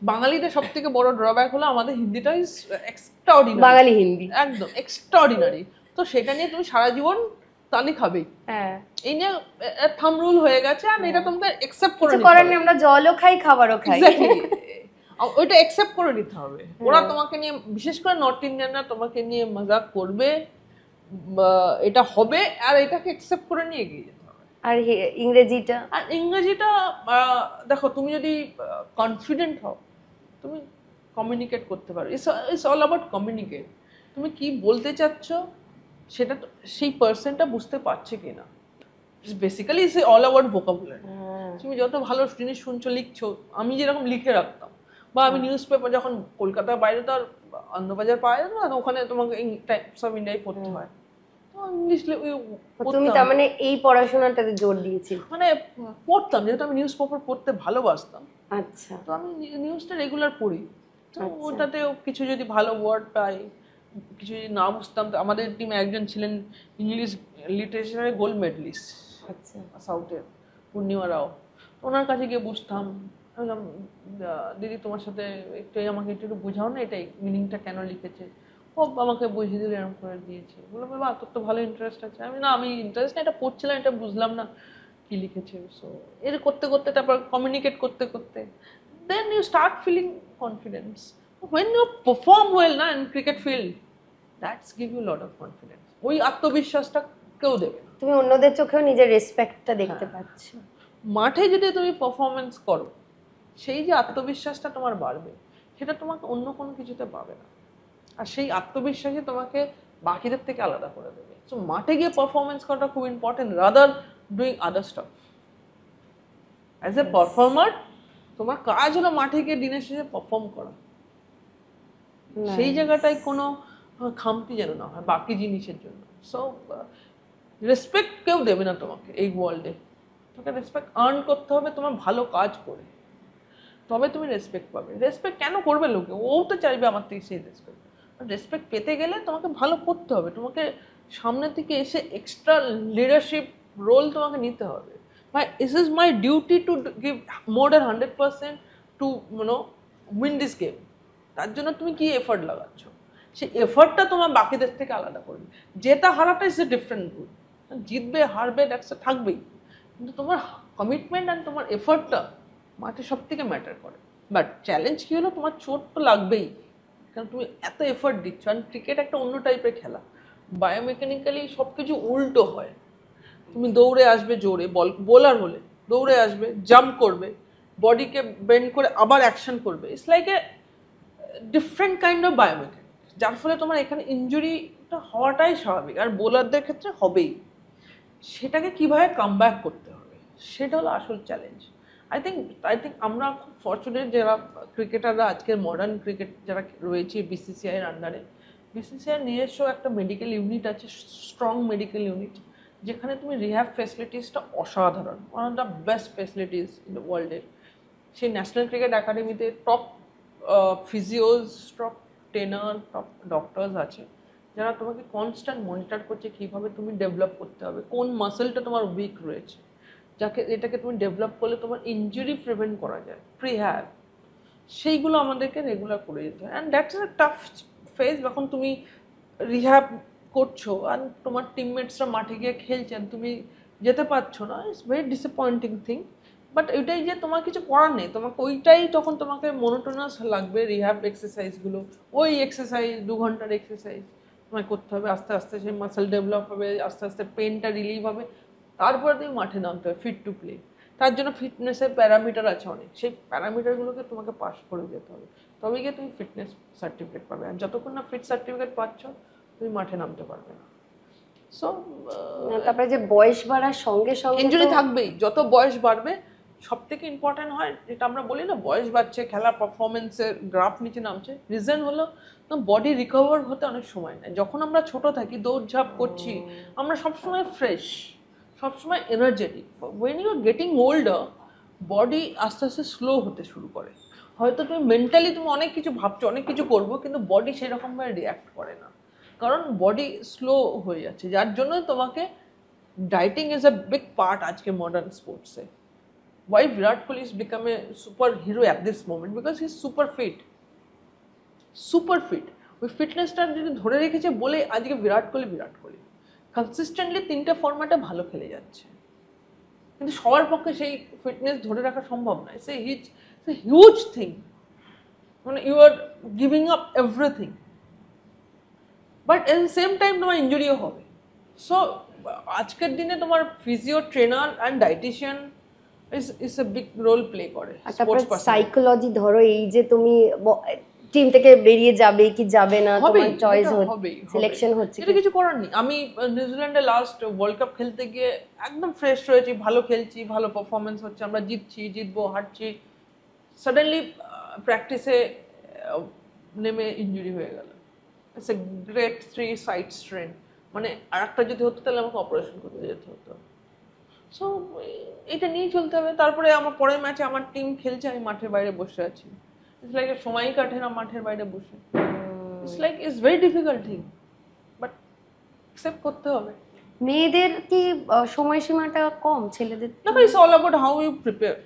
বাঙালিদের সব থেকে বড় ড্রব্যাক হলো আমাদের হিন্দিটা ইজ এক্সট্রাঅর্ডিনারি। বাঙালি হিন্দি একদম এক্সট্রাঅর্ডিনারি। তো সেটা নিয়ে তুমি সারা জীবন তালি খাবেই। হ্যাঁ, এই নিয়ে থাম রুল হয়ে গেছে, আর এটা তোমাকে অ্যাকসেপ্ট করে কিছু নিতে করার হবে। নেই, আমরা জলও খাই খাবারও খাই। Exactly. ওইটা অ্যাকসেপ্ট করে নিতে হবে। ওরা তোমাকে নিয়ে, বিশেষ করে নর্থ ইন্ডিয়ানরা তোমাকে নিয়ে মজাক করবে, এটা হবে, আর এটাকে অ্যাকসেপ্ট করে নিয়ে এগিয়ে যেতে হবে। আর ইংরেজিটা, আর ইংরেজিটা দেখো, তুমি যদি কনফিডেন্ট হও, তুমি কমিউনিকেট করতে পারো। It's all about communicate. তুমি কি বলতে চাচ্ছ সেটা সেই পার্সনটা বুঝতে পারছে কিনা। Basically it's all about vocabulary. তুমি যত ভালো জিনিস শুনছো, লিখছো, আমি যেরকম লিখে রাখতাম, বা আমি নিউজ পেপার যখন কলকাতার বাইরে তো আর আনন্দবাজার পাওয়া যেত না, ওখানে তোমাকে টাইমস অফ ইন্ডিয়ায় পড়তে হয়, তো ইংলিশ তুমি তার মানে এই পড়াশোনাটাতে জোর দিয়েছি? মানে পড়তাম, যেহেতু আমি নিউজ পেপার পড়তে ভালোবাসতাম, আচ্ছা, তো আমি নিউজটা রেগুলার পড়ি। তো ওটাতেও কিছু যদি ভালো ওয়ার্ড পাই, কিছু যদি না বুঝতাম, তো আমাদের টিমে একজন ছিলেন ইংলিশ লিটারেচারের গোল্ড মেডেলিস্ট, আচ্ছা, সাউথের, পূর্ণিমা রাও। ওনার কাছে গিয়ে বুঝতাম, বললাম দিদি তোমার সাথে একটু আমাকে একটু বোঝাও না, এটাই মিনিংটা কেন লিখেছে। ও আমাকে বুঝিয়ে দিলে, এরকম করে দিয়েছে। বললাম বাবা তোর তো ভালো ইন্টারেস্ট আছে। আমি ইন্টারেস্ট না, এটা পড়ছিলাম, এটা বুঝলাম না কি লিখেছে। সো এর করতে করতে, তারপর কমিউনিকেট করতে করতে, then you start feeling confidence. when you perform well না in cricket field, that's give you a lot of confidence. ওই আত্মবিশ্বাসটা কেউ দেবে না। তুমি অন্যদের চোখেও নিজের রেসপেক্টটা দেখতে পাচ্ছ। মাঠে যদি তুমি পারফরমেন্স করো, সেই যে আত্মবিশ্বাসটা তোমার বাড়বে, সেটা তোমাকে অন্য কোনো কিছুতে পাবে না। আর সেই আত্মবিশ্বাসই তোমাকে বাকিদের থেকে আলাদা করে দেবে। সো মাঠে গিয়ে পারফরমেন্স করাটা খুব important, rather doing other staff. As a performer, তোমার কাজ হলো মাঠে গিয়ে দিনের শেষে পারফর্ম করা। সেই জায়গাটায় কোনো খামতি যেন না হয় বাকি জিনিসের জন্য। সো রেসপেক্ট কেউ দেবে না তোমাকে এই ওয়ার্ল্ডে। তোমাকে রেসপেক্ট আর্ন করতে হবে তোমার ভালো কাজ করে, তবে তুমি রেসপেক্ট পাবে। রেসপেক্ট কেন করবে লোকে? ও তো চাইবে আমার থেকে সেই রেসপেক্ট। রেসপেক্ট পেতে গেলে তোমাকে ভালো করতে হবে, তোমাকে সামনের দিকে এসে এক্সট্রা লিডারশিপ রোল তোমাকে নিতে হবে। This is my duty to give more than 100% to win this game. তার জন্য তুমি কি এফর্ট লাগাচ্ছ, সেই এফর্টটা তোমার বাকিদের থেকে আলাদা করবে। জেতা হারাটা ইজ এ ডিফারেন্ট রুল। জিতবে হারবে দ্যাটস থাকবেই, কিন্তু তোমার কমিটমেন্ট অ্যান্ড তোমার এফর্টটা মাঠে সব থেকে ম্যাটার করে। বাট চ্যালেঞ্জ কী হলো, তোমার চোট তো লাগবেই, কারণ তুমি এত এফর্ট দিচ্ছ। আর ক্রিকেট একটা অন্য টাইপের খেলা, বায়োমেকানিক্যালি সব কিছু উল্টো হয়। তুমি দৌড়ে আসবে জোরে, বোলার হলে দৌড়ে আসবে, জাম্প করবে, বডিকে বেন্ড করে আবার অ্যাকশন করবে। It's like a different kind of biomechanic, যার ফলে তোমার এখানে ইনজুরিটা হওয়াটাই স্বাভাবিক, আর বোলারদের ক্ষেত্রে হবেই। সেটাকে কীভাবে কাম ব্যাক করতে হবে, সেটা হলো আসল চ্যালেঞ্জ। আই থিঙ্ক আমরা খুব ফর্চুনেট যারা ক্রিকেটাররা আজকের মডার্ন ক্রিকেট যারা রয়েছে বিসিসিআইয়ের আন্ডারে। বিসিসিআইয়ের নিজস্ব একটা মেডিকেল ইউনিট আছে, স্ট্রং মেডিকেল ইউনিট, যেখানে তুমি রিহ্যাব ফেসিলিটিসটা অসাধারণ, one of the best facilities in the ওয়ার্ল্ডের। সেই ন্যাশনাল ক্রিকেট একাডেমিতে top physios, top trainer, top doctors আছে, যারা তোমাকে কনস্ট্যান্ট মনিটর করছে কীভাবে তুমি ডেভেলপ করতে হবে, কোন মাসেলটা তোমার উইক রয়েছে, এটাকে তুমি ডেভেলপ করলে তোমার ইনজুরি প্রিভেন্ট করা যায়, প্রিহ্যাব, সেইগুলো আমাদেরকে রেগুলার করে যেতে হয়। And that's a tough phase. যখন তুমি রিহ্যাব করছো আর তোমার টিমমেটসরা মাঠে গিয়ে খেলছেন, তুমি যেতে পারছো না, it's very disappointing thing. But ওইটাই যে তোমার কিছু করার নেই, তোমাকে ওইটাই তখন তোমাকে মনোটোনাস লাগবে। রিহ্যাব এক্সারসাইজগুলো, ওই এক্সারসাইজ 2 ঘন্টার এক্সারসাইজ তোমায় করতে হবে, আস্তে আস্তে সেই মাসেল ডেভেলপ হবে, আস্তে আস্তে পেনটা রিলিভ হবে, তারপরে তুমি মাঠে নামতে হবে ফিট টু প্লে। তার জন্য ফিটনেসের প্যারামিটার আছে অনেক, সেই প্যারামিটারগুলোকে তোমাকে পাস করে যেতে হবে, তবে গিয়ে তুমি ফিটনেস সার্টিফিকেট পাবে। আর যতক্ষণ না ফিট সার্টিফিকেট পাচ্ছ, তুমি মাঠে নামতে পারবে না। সো তারপরে যে বয়স বাড়ার সঙ্গে সঙ্গে ইনজুরি থাকবেই। যত বয়স বাড়বে, সব থেকে ইম্পর্টেন্ট হয় যেটা আমরা বলি না, বয়স বাড়ছে, খেলার পারফরমেন্সের গ্রাফ নিচে নামছে, রিজন হলো বডি রিকভার হতে অনেক সময় নেয়। যখন আমরা ছোট থাকি, দৌড়ঝাঁপ করছি, আমরা সবসময় ফ্রেশ, সবসময় energetic. When you are getting older, body আস্তে আস্তে স্লো হতে শুরু করে। হয়তো তুমি মেন্টালি তুমি অনেক কিছু ভাবছো, অনেক কিছু করবো, কিন্তু বডি সেরকমভাবে রিঅ্যাক্ট করে না, কারণ বডি স্লো হয়ে যাচ্ছে। যার জন্য তোমাকে dieting is a big part আজকে modern স্পোর্টসে। Why Virat Kohli has become a superhero at this moment? Because he's super fit. ওই ফিটনেসটা যদি ধরে রেখেছে বলে আজকে বিরাট কোহলি। কনসিস্টেন্টলি 3টে ফরম্যাটে ভালো খেলে যাচ্ছে, কিন্তু সবার পক্ষে সেই ফিটনেস ধরে রাখা সম্ভব নয়। ইটস এ হিউজ থিং, মানে you are giving up everything, but at the same time তোমার ইঞ্জুরিও হবে। সো আজকের দিনে তোমার physio trainer and dietician is a big role play করে। আর তারপরে সাইকোলজি, ধরো এই যে তুমি টিম থেকে বেরিয়ে যাবে কি যাবে না, তোমার চয়েস হচ্ছে, সিলেকশন হচ্ছে, এটা কিছু করার নেই। আমি নিউজিল্যান্ডে লাস্ট ওয়ার্ল্ড কাপ খেলতে গিয়ে একদম ফ্রেশ রয়েছি, ভালো খেলছি, ভালো পারফরমেন্স হচ্ছে, আমরা জিতবো হারছি, সাডেনলি প্র্যাকটিসে নেমে ইনজুরি হয়ে গেল। It's a great 3 side strain, মানে আর একটা যদি হতো তাহলে আমাকে অপারেশন করতে যেতে হতো। সো এটা নিয়েই চলতে হবে। তারপরে আমার পরের ম্যাচে আমার টিম খেলছে, আমি মাঠের বাইরে বসে আছি। ইটস লাইক সময়ই কাটে না মাঠের বাইরে বসে। It's like it's very difficult thing, but accept করতে হবে। মেয়েদের কি সময়সীমাটা কম ছেলেদের? দেখো, it's all about how you prepare.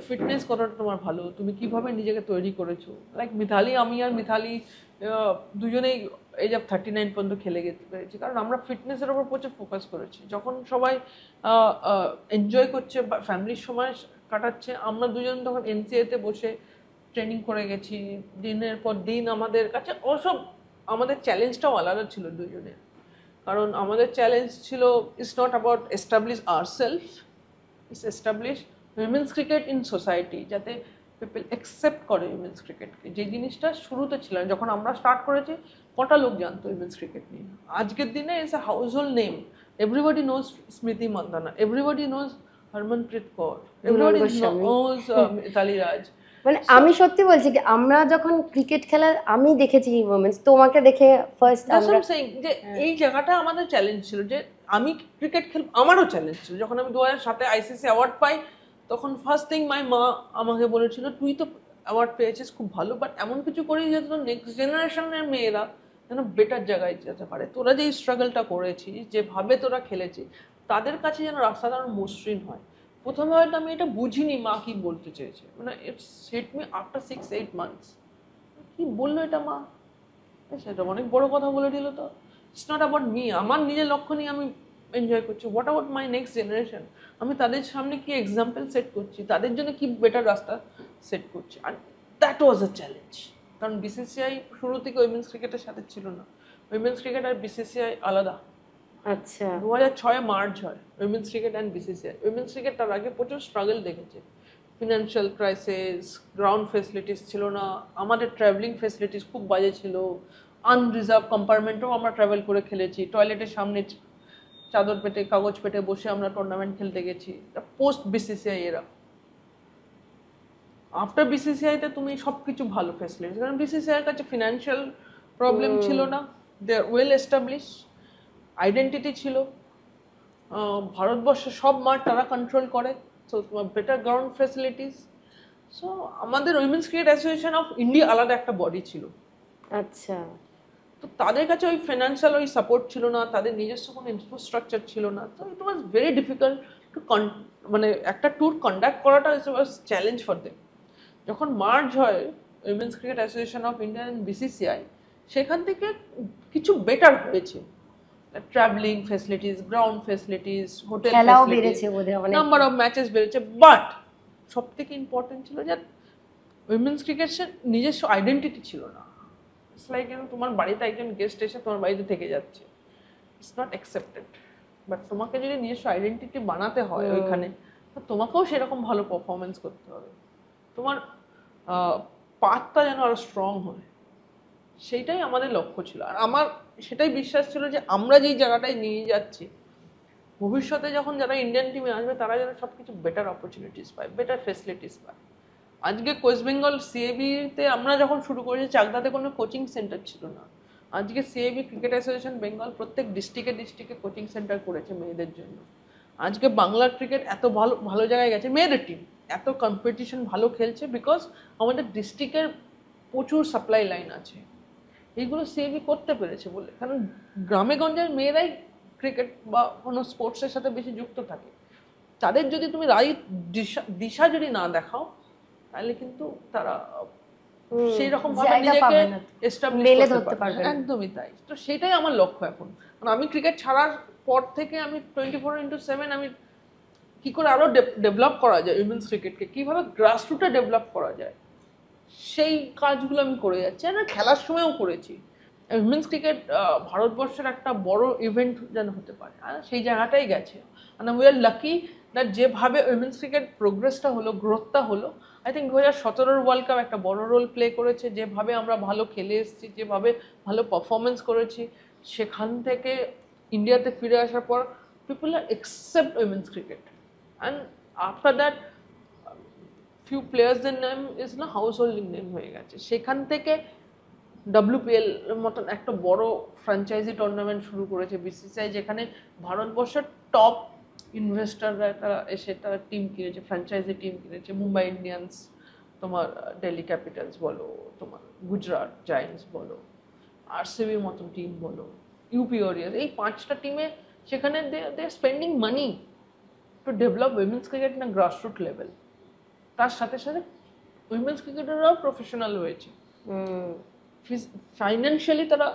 Fitness করাটা তোমার ভালো, তুমি কিভাবে নিজেকে তৈরি করেছো। লাইক মিথালি, আমি আর মিথালি দুজনেই এজ অফ 39 পর্যন্ত খেলে যেতে পেরেছি, কারণ আমরা ফিটনেসের উপর প্রচুর ফোকাস করেছি। যখন সবাই এনজয় করছে বা ফ্যামিলির সময় কাটাচ্ছে, আমরা দুজন তখন এনসিএতে বসে ট্রেনিং করে গেছি দিনের পর দিন। আমাদের কাছে ওসব, আমাদের চ্যালেঞ্জটাও আলাদা ছিল দুজনের, কারণ আমাদের চ্যালেঞ্জ ছিল it's not about establish ourself, it's establish women's cricket in society, যাতে পিপল অ্যাকসেপ্ট করে উইমেন্স ক্রিকেটকে। যে জিনিসটা শুরুতে ছিল, যখন আমরা স্টার্ট করেছি কটা লোক জানতো উইমেন্স ক্রিকেট নিয়ে। আজকের দিনে it's a household name, everybody knows Smriti Mandhana, everybody knows Harmanpreet Kaur, everybody knows Mithali Raj. মানে আমি সত্যি বলছি কি, আমরা যখন ক্রিকেট খেলা আমি দেখেছি মোমেন্টস, তোমাকে দেখে ফার্স্ট আমরা যে এই জায়গাটা আমাদের চ্যালেঞ্জ ছিল, যে আমি ক্রিকেট খেলব, আমারও চ্যালেঞ্জ ছিল। যখন আমি 2007-এ আইসিসি অ্যাওয়ার্ড পাই, তখন ফার্স্ট থিং মাই মা আমাকে বলেছিল, তুই তো অ্যাওয়ার্ড পেয়েছিস খুব ভালো, বাট এমন কিছু করিস যে তোর নেক্সট জেনারেশনের মেয়েরা যেন বেটার জায়গায় যেতে পারে। তোরা যে স্ট্রাগলটা করেছিস, যেভাবে তোরা খেলেছিস, তাদের কাছে যেন রাস্তাটা মসৃণ হয়। প্রথমে হয়তো আমি এটা বুঝিনি মা কি বলতে চেয়েছে, মানে it's hit me after 6-8 months. কি বললো এটা মা, সেটা অনেক বড় কথা বলে দিল। তো ইটস নট অ্যাবাউট মি, আমার নিজের লক্ষ্য নিয়ে আমি এনজয় করছি। What about my next generation, আমি তাদের সামনে কি এক্সাম্পল সেট করছি, তাদের জন্য কি বেটার রাস্তা সেট করছি। আর দ্যাট ওয়াজ আ চ্যালেঞ্জ, কারণ বিসিসিআই শুরু থেকে উইমেন্স ক্রিকেটের সাথে ছিল না। উইমেন্স ক্রিকেট আর বিসিসিআই আলাদা। আচ্ছা, 2006-এ মার্জ হয় women's cricket and BCCI. Women's cricket তার আগে প্রচুর স্ট্রাগল দেখেছে, ফিনান্সিয়াল ক্রাইসিস, গ্রাউন্ড ফেসিলিটিস ছিল না, আমাদের ট্রাভেলিং ফেসিলিটিস খুব বাজে ছিল, আনরিজার্ভ কম্পার্টমেন্টেও আমরা ট্রাভেল করে খেলেছি, টয়লেটের সামনে চাদর পেটে কাগজ পেটে বসে আমরা টুর্নামেন্ট খেলতে গেছি। পোস্ট বিসিসিআই এরা, আফটার বিসিসিআইতে তুমি সব কিছু ভালো ফেসিলিটিস, কারণ বিসিসিআইয়ের কাছে ফিনান্সিয়াল প্রবলেম ছিল না, দে আর ওয়েল এস্টাবলিশ, আইডেন্টিটি ছিল, ভারতবর্ষের সব মাঠ তারা কন্ট্রোল করে, সো তোমার বেটার গ্রাউন্ড ফেসিলিটিস। সো আমাদের women's cricket association of India আলাদা একটা বডি ছিল। আচ্ছা, তো তাদের কাছে ওই ফিনান্সিয়াল ওই সাপোর্ট ছিল না, তাদের নিজস্ব কোনো ইনফ্রাস্ট্রাকচার ছিল না। তো ইট ওয়াজ ভেরি ডিফিকাল্ট টু মানে একটা ট্যুর কন্ডাক্ট করাটা ওয়াজ চ্যালেঞ্জ ফর দেম। যখন মার্জ হয় women's cricket association of India and BCCI, সেখান থেকে কিছু বেটার হয়েছে, travelling facilities, ground facilities, hotel facilities, number of matches বেড়েছে। বাট সব থেকে ইম্পর্টেন্ট ছিল যে উইমেন্স ক্রিকেটের নিজস্ব আইডেন্টিটি ছিল না। ইটস লাইক তোমার বাড়িতে একজন গেস্ট এসে তোমার বাড়িতে থেকে যাচ্ছে, ইটস নট অ্যাকসেপ্টেড। বাট তোমাকে যদি নিজস্ব আইডেন্টিটি বানাতে হয় ওইখানে, তো তোমাকেও সেরকম ভালো পারফরমেন্স করতে হবে, তোমার পাথটা যেন আরো স্ট্রং হয়, সেইটাই আমাদের লক্ষ্য ছিল। আর আমার সেটাই বিশ্বাস ছিল যে আমরা যেই জায়গাটায় নিয়ে যাচ্ছি, ভবিষ্যতে যখন যারা ইন্ডিয়ান টিমে আসবে, তারা যেন সব কিছু বেটার অপরচুনিটিস পায়, বেটার ফেসিলিটিস পায়। আজকে ওয়েস্ট বেঙ্গল সিএবিতে আমরা যখন শুরু করেছি, চাকদাতে কোনো কোচিং সেন্টার ছিল না। আজকে সিএবি ক্রিকেট অ্যাসোসিয়েশন বেঙ্গল প্রত্যেক ডিস্ট্রিক্টে কোচিং সেন্টার করেছে মেয়েদের জন্য। আজকে বাংলার ক্রিকেট এত ভালো ভালো জায়গায় গেছে, মেয়েদের টিম এত কম্পিটিশন ভালো খেলছে, বিকজ আমাদের ডিস্ট্রিক্টের প্রচুর সাপ্লাই লাইন আছে। এইগুলো সিএবি করতে পেরেছে বলে, কারণ গ্রামে গঞ্জের মেয়েরাই ক্রিকেট বা কোনো স্পোর্টসের সাথে বেশি যুক্ত থাকে। তাদের যদি তুমি রাইট দিশা যদি না দেখাও, তাহলে কিন্তু তারা সেই রকম ভাবে নিজেকে এস্টাবলিশ করতে পারবে। একদমই তাই। তো সেটাই আমার লক্ষ্য এখন। কারণ আমি ক্রিকেট ছাড়ার পর থেকে আমি 24/7 আমি কি করে আরো ডেভেলপ করা যায় উইমেন্স ক্রিকেটকে, কিভাবে গ্রাসরুটে ডেভেলপ করা যায়, সেই কাজগুলো আমি করে যাচ্ছি। আর খেলার সময়ও করেছি। উইমেন্স ক্রিকেট ভারতবর্ষের একটা বড় ইভেন্ট যেন হতে পারে, আর সেই জায়গাটাই গেছে। মানে উই আর লাকি দ্যাট যেভাবে উইমেন্স ক্রিকেট প্রোগ্রেসটা হলো, গ্রোথটা হলো, আই থিঙ্ক 2017 ওয়ার্ল্ড কাপ একটা বড় রোল প্লে করেছে। যেভাবে আমরা ভালো খেলে এসেছি, যেভাবে ভালো পারফরমেন্স করেছি, সেখান থেকে ইন্ডিয়াতে ফিরে আসার পর people are accept women's cricket. And after that few প্লেয়ার্সদের নেম ইজ না হাউস হোল্ডিং নেম হয়ে গেছে। সেখান থেকে WPL মতন একটা বড় ফ্র্যাঞ্চাইজি টুর্নামেন্ট শুরু করেছে BCCI, যেখানে ভারতবর্ষের টপ ইনভেস্টাররা তারা এসে তারা টিম কিনেছে, ফ্র্যাঞ্চাইজি টিম কিনেছে। মুম্বাই ইন্ডিয়ান্স, তোমার দিল্লি ক্যাপিটালস বলো, তোমার গুজরাট জায়েন্টস বলো, RCBর মতন টিম বলো, UP ওয়ারিয়ার্স, এই 5টা টিমে সেখানে they spending money to develop women's cricket না গ্রাসরুট লেভেল। তার সাথে সাথে উইমেন্স ক্রিকেটাররাও প্রফেশনাল হয়েছে, ফাইন্যান্সিয়ালি তারা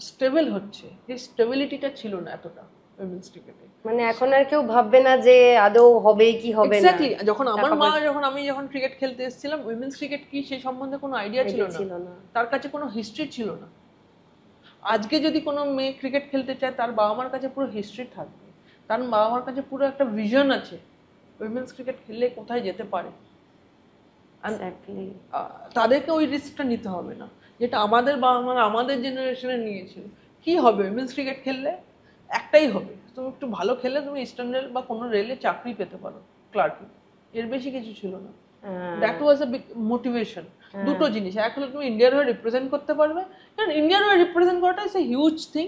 স্টেবল হচ্ছে। এই স্টেবিলিটিটা ছিল না এতটা উইমেন্স ক্রিকেটে। মানে এখন আর কেউ ভাববে না যে আদৌ হবে কি হবে না। এক্স্যাক্টলি, যখন আমার মা আমি যখন ক্রিকেট খেলতে এসেছিলাম, উইমেন্স ক্রিকেট কি সেই সম্বন্ধে কোনো আইডিয়া ছিল না, তার কাছে কোনো হিস্ট্রি ছিল না। আজকে যদি কোনো মেয়ে ক্রিকেট খেলতে চায়, তার বাবা মার কাছে পুরো হিস্ট্রি থাকবে, তার বাবা মার কাছে পুরো একটা ভিশন আছে উইমেন্স ক্রিকেট খেললে কোথায় যেতে পারে। তাদেরকে ওই রিস্কটা নিতে হবে না, যেটা আমাদের বাবা মারা আমাদের জেনারেশনে নিয়েছিল। কি হবে উইমেন্স ক্রিকেট খেললে? একটাই হবে, তুমি একটু ভালো খেলে তুমি ইস্টার্ন রেল বা কোনো রেলে চাকরি পেতে পারো, ক্লার্কে, এর বেশি কিছু ছিল না। That was a big motivation. দুটো জিনিস, এক হলো তুমি ইন্ডিয়ার হয়ে রিপ্রেজেন্ট করতে পারবে, কারণ ইন্ডিয়ার হয়ে রিপ্রেজেন্ট করাটা ইজ এ হিউজ থিং।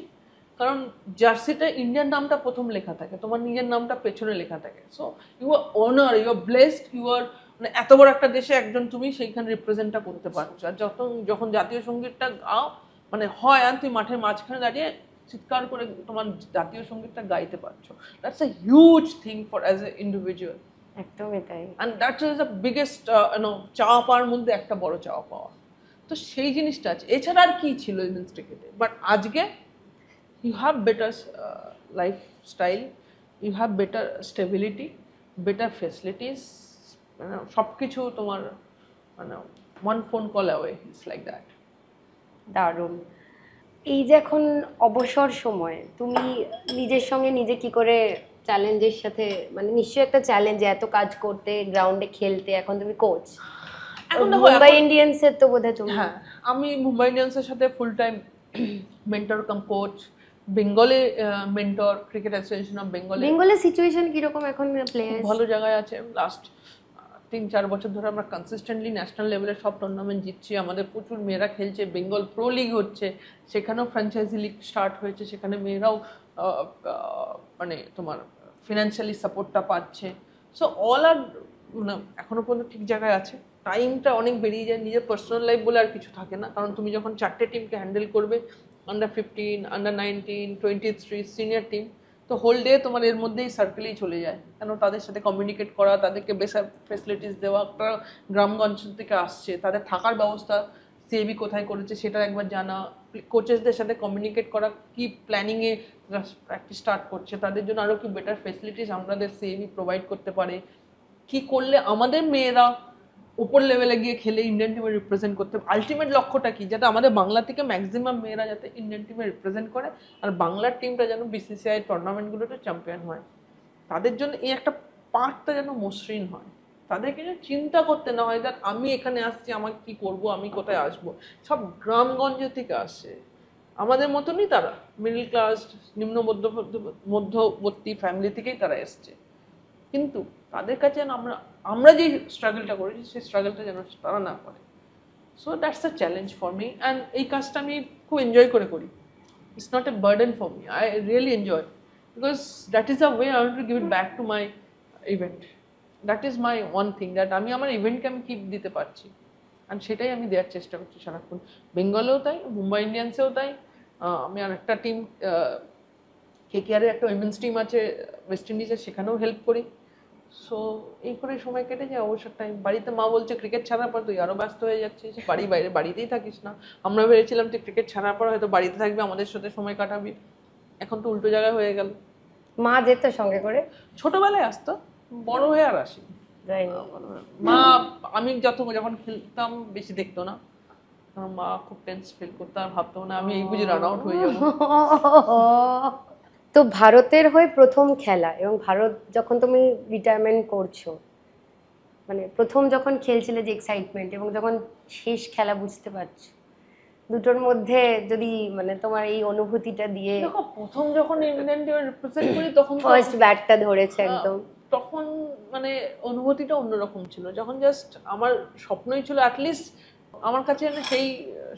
কারণ জার্সিতে ইন্ডিয়ান নামটা প্রথম লেখা থাকে, তোমার নিজের নামটা পেছনে লেখা থাকে। So you are honour, you are blessed, you are, মানে এত বড় একটা দেশে একজন তুমি সেইখানে রিপ্রেজেন্টটা করতে পারছো। আর যখন জাতীয় সঙ্গীতটা গাও মানে হয়, আর তুমি মাঠের মাঝখানে দাঁড়িয়ে চিৎকার করে তোমার জাতীয় সঙ্গীতটা গাইতে পারছো, that's a huge thing for as a individual. একদমই তাই। And that is the biggest চাওয়া পাওয়ার মধ্যে একটা বড় চাওয়া পাওয়া। তো সেই জিনিসটা আছে। এছাড়া আর কি ছিল উইমেন্স ক্রিকেটে? বাট আজকে you have better lifestyle, you have better stability, better facilities, সব কিছু তোমার মানে one phone call away, it's like that. দারুণ। এই যে এখন অবসর সময়, তুমি নিজের সঙ্গে নিজে কি করে চ্যালেঞ্জের সাথে, মানে নিশ্চয়ই একটা চ্যালেঞ্জ এত কাজ করতে, গ্রাউন্ডে খেলতে, এখন তুমি কোচ মুম্বাই ইন্ডিয়ান্সের তো বোধহয় তুমি। হ্যাঁ, আমি মুম্বাই ইন্ডিয়ান্সের সাথে ফুল টাইম মেন্টর কাম কোচ, বেঙ্গলে মেন্টর, ক্রিকেট অ্যাসোসিয়েশন অফ বেঙ্গলের সিচুয়েশন কিরকম এখন? প্লেয়ার ভালো জায়গায় আছে। লাস্ট 3-4 বছর ধরে আমরা কনসিস্টেন্টলি ন্যাশনাল লেভেলের সব টুর্নামেন্ট জিতছি, আমাদের প্রচুর মেয়েরা খেলছে, বেঙ্গল প্রো লিগ হচ্ছে, সেখানেও ফ্র্যাঞ্চাইজি লিগ স্টার্ট হয়েছে, সেখানে মেয়েরাও মানে তোমার ফিনান্সিয়ালি সাপোর্টটা পাচ্ছে। সো অল আর মানে এখনো পর্যন্ত ঠিক জায়গায় আছে। টাইমটা অনেক বেরিয়ে যায়, নিজের পার্সোনাল লাইফ বলে আর কিছু থাকে না, কারণ তুমি যখন 4টে টিমকে হ্যান্ডেল করবে, under-15, under-19, 23 সিনিয়র টিম, তো হোল ডে তোমার এর মধ্যেই সার্কেলেই চলে যায়। কেন তাদের সাথে কমিউনিকেট করা, তাদেরকে বেসার ফেসিলিটিস দেওয়া, একটা গ্রামগঞ্জ থেকে আসছে, তাদের থাকার ব্যবস্থা সিএবি কোথায় করেছে সেটা একবার জানা, কোচেসদের সাথে কমিউনিকেট করা, কি প্ল্যানিংয়ে প্র্যাকটিস স্টার্ট করছে, তাদের জন্য আরও কি বেটার ফেসিলিটিস আমাদের সিএবি প্রোভাইড করতে পারে, কি করলে আমাদের মেয়েরা উপর লেভেলে গিয়ে খেলে ইন্ডিয়ান টিমে রিপ্রেজেন্ট করতে। আলটিমেট লক্ষ্যটা কি? যাতে আমাদের বাংলা থেকে ম্যাক্সিমাম মেয়েরা যাতে ইন্ডিয়ান টিমে রিপ্রেজেন্ট করে, আর বাংলার টিমটা যেন BCCI টুর্নামেন্টগুলোতে চ্যাম্পিয়ন হয়। তাদের জন্য এই একটা পার্টটা যেন মসৃণ হয়, তাদেরকে যেন চিন্তা করতে না হয় যে আমি এখানে আসছি, আমাকে কি করব, আমি কোথায় আসবো। সব গ্রামগঞ্জ থেকে আসছে, আমাদের মতনই তারা মিডল ক্লাস, নিম্ন মধ্যবর্তী ফ্যামিলি থেকেই তারা এসছে, কিন্তু তাদের কাছে যেন আমরা যে স্ট্রাগলটা করেছি সেই স্ট্রাগলটা যেন তারা না করে। So that's a challenge for me, and এই কাজটা আমি খুব এনজয় করে করি। It's not a burden for me, I really enjoy, because that is a way I want to give it back to my event. That is my one thing, that আমি আমার ইভেন্টকে আমি keep দিতে পারছি, and সেটাই আমি দেওয়ার চেষ্টা করছি সারাক্ষণ। বেঙ্গলেও তাই, মুম্বাই ইন্ডিয়ান্সেও তাই। আমি আর একটা টিম KKR-এর একটা উইমেন্স টিম আছে ওয়েস্ট ইন্ডিজে, সেখানেও হেল্প করি। সো এই করে সময় কেটে যায় অবসর টাইম। বাড়িতে মা বলছে ক্রিকেট ছাড়ার পর তুই আরও ব্যস্ত হয়ে যাচ্ছিস, বাড়িতেই থাকিস না। আমরা ভেবেছিলাম তুই ক্রিকেট ছাড়ার পর হয়তো বাড়িতে থাকবি, আমাদের সাথে সময় কাটাবি, এখন তো উল্টো জায়গায় হয়ে গেল। মা যেত সঙ্গে করে? ছোটবেলায় আসতো, বড় হয়ে আর আসি যায়নি। মা। আমি যখন খেলতাম বেশি দেখতো না, কারণ মা খুব টেন্স ফিল করতো, আর ভাবতো না আমি এই বুঝি রান আউট হয়ে যাবো। তো ভারতের হয়ে প্রথম খেলা, এবং ভারত যখন তুমি রিটায়ারমেন্ট করছো, মানে প্রথম যখন খেলছিলে যে এক্সাইটমেন্ট, এবং যখন শেষ খেলা বুঝতে পারছো, দুটোর মধ্যে যদি মানে তোমার এই অনুভূতিটা দিয়ে। দেখো, প্রথম যখন ইন্ডিয়ান টিমে রিপ্রেজেন্ট করি তখন ফার্স্ট ব্যাটটা ধরেছে একদম, তখন মানে অনুভূতিটা অন্যরকম ছিল। যখন জাস্ট আমার স্বপ্নই ছিল অ্যাটলিস্ট আমার কাছে যেন সেই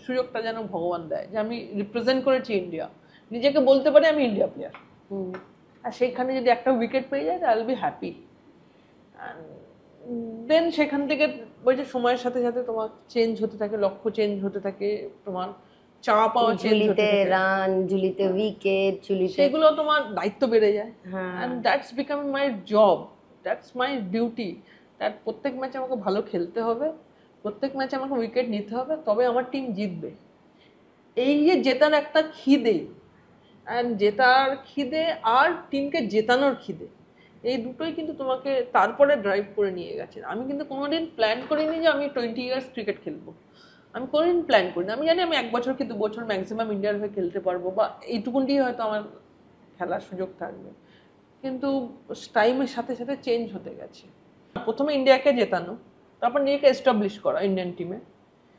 সুযোগটা যেন ভগবান দেয় যে আমি রিপ্রেজেন্ট করেছি ইন্ডিয়া, নিজেকে বলতে পারি আমি ইন্ডিয়া প্লেয়ার, আর সেইখানে যদি একটা উইকেট পেয়ে যায় আই উইল বি হ্যাপি। দেন সেখান থেকে ওই যে সময়ের সাথে সাথে তোমার চেঞ্জ হতে থাকে, লক্ষ্য চেঞ্জ হতে থাকে, তোমার চাওয়া পাওয়া চেঞ্জ হতে ঝুলিতে থাকে, রান, ঝুলিতে উইকেট, ঝুলিতে সেগুলো তোমার দায়িত্ব বেড়ে যায়। হ্যাঁ। And that's becoming my job, that's my duty, that প্রত্যেক ম্যাচে আমাকে ভালো খেলতে হবে, প্রত্যেক ম্যাচে আমাকে উইকেট নিতে হবে, তবে আমার টিম জিতবে। এই যে জেতার একটা খিদে, অ্যান্ড জেতার খিদে আর টিমকে জেতানোর খিদে, এই দুটোই কিন্তু তোমাকে তারপরে ড্রাইভ করে নিয়ে গেছে। আমি কিন্তু কোনোদিন প্ল্যান করিনি যে আমি 20 ইয়ার্স ক্রিকেট খেলবো, আমি কোনোদিন প্ল্যান করিনি। আমি জানি আমি 1 বছর কি 2 বছর ম্যাক্সিমাম ইন্ডিয়ার হয়ে খেলতে পারবো, বা এইটুকুনটি হয়তো আমার খেলার সুযোগ থাকবে, কিন্তু টাইমের সাথে সাথে চেঞ্জ হতে গেছে। প্রথমে ইন্ডিয়াকে জেতানো, তারপর নিজেকে এস্টাবলিশ করা ইন্ডিয়ান টিমে,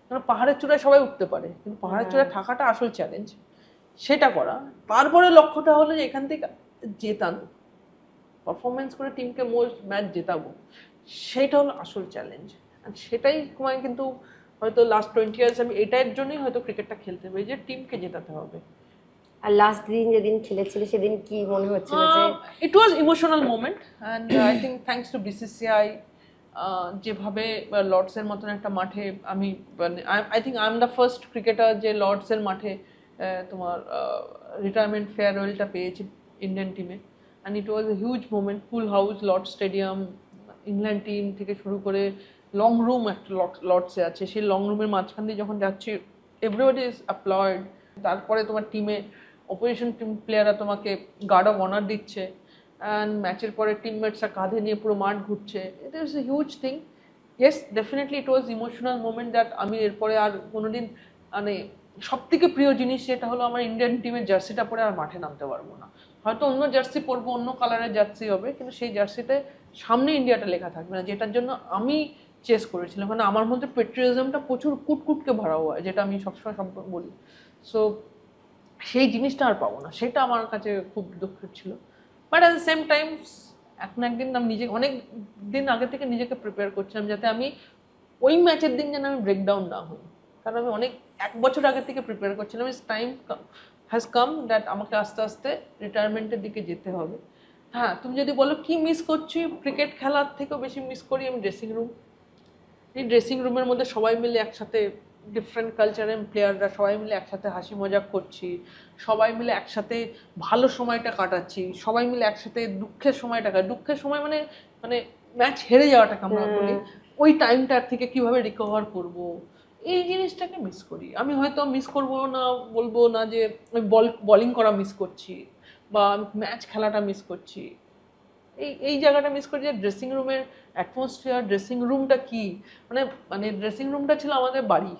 কারণ পাহাড়ের চূড়ায় সবাই উঠতে পারে, কিন্তু পাহাড়ের চূড়ায় থাকাটা আসল চ্যালেঞ্জ, সেটা করা। তারপরে লক্ষ্যটা হলো যে এখান থেকে জেতানো, পারফরমেন্স করে টিমকে মোস্ট ম্যাচ জেতাবো, সেটা হলো আসল চ্যালেঞ্জ। আর সেটাই তোমায় কিন্তু হয়তো লাস্ট 20 ইয়ার্স আমি এটার জন্যই হয়তো ক্রিকেটটা খেলতে হবে, যে টিমকে জেতাতে হবে। আর লাস্ট দিন যেদিন খেলেছিলে সেদিন কি মনে হচ্ছিল যে? It was emotional moment, and I think thanks to BCCI, যেভাবে লর্ডসের মতন একটা মাঠে আমি, I think I am the first cricketer যে লর্ডসের মাঠে তোমার রিটায়ারমেন্ট ফেয়ারওয়েলটা পেয়েছি ইন্ডিয়ান টিমে, and it was a huge moment. Full house Lord stadium, England team থেকে শুরু করে লং রুম একটা লর্ডসে আছে, সেই লং রুমের মাঝখান দিয়ে যখন যাচ্ছি এভরিবডি ইজ অ্যাপ্লয়েড। তারপরে তোমার টিমে অপোজিশন টিম প্লেয়াররা তোমাকে গার্ড অফ অনার দিচ্ছে, অ্যান্ড ম্যাচের পরে টিমমেটসরা কাঁধে নিয়ে পুরো মাঠ ঘুরছে। It is a huge thing. Yes, definitely it was emotional moment that আমি এরপরে আর কোনোদিন মানে সব থেকে প্রিয় জিনিস যেটা হলো আমার ইন্ডিয়ান টিমের জার্সিটা পরে আর মাঠে নামতে পারবো না। হয়তো অন্য জার্সি পরবো, অন্য কালারের জার্সি হবে, কিন্তু সেই জার্সিতে সামনে ইন্ডিয়াটা লেখা থাকবে না, যেটার জন্য আমি চেস করেছিলাম। মানে আমার মধ্যে পেট্রিয়টিজমটা প্রচুর কুটকুটকে ভরা হয়, যেটা আমি সবসময় বলি। সো সেই জিনিসটা আর পাবো না, সেটা আমার কাছে খুব দুঃখের ছিল। But at the same time এখন একদিন আমি নিজেকে অনেক দিন আগে থেকে নিজেকে প্রিপেয়ার করছিলাম যাতে আমি ওই ম্যাচের দিন যেন আমি ব্রেকডাউন না হই, কারণ আমি অনেক 1 বছর আগে থেকে প্রিপেয়ার করছিলাম। It's time has come that আমাকে আস্তে আস্তে রিটায়ারমেন্টের দিকে যেতে হবে। হ্যাঁ, তুমি যদি বলো কি মিস করছি, ক্রিকেট খেলার থেকেও বেশি মিস করি আমি ড্রেসিং রুম। এই ড্রেসিং রুমের মধ্যে সবাই মিলে একসাথে, ডিফারেন্ট কালচারের প্লেয়াররা সবাই মিলে একসাথে হাসি মজাক করছি, সবাই মিলে একসাথে ভালো সময়টা কাটাচ্ছি, সবাই মিলে একসাথে দুঃখের সময়টা দুঃখের সময় মানে মানে ম্যাচ হেরে যাওয়াটাকে আমরা বলি, ওই টাইমটার থেকে কিভাবে রিকভার করব, এই জিনিসটাকে মিস করি। আমি হয়তো মিস করবো না, বলবো না যে আমি বলিং করা মিস করছি বা ম্যাচ খেলাটা মিস করছি, এই জায়গাটা মিস করি যে ড্রেসিং রুমের অ্যাটমসফিয়ার, ড্রেসিং রুমটা কি, মানে ড্রেসিং রুমটা ছিল আমাদের বাড়ি,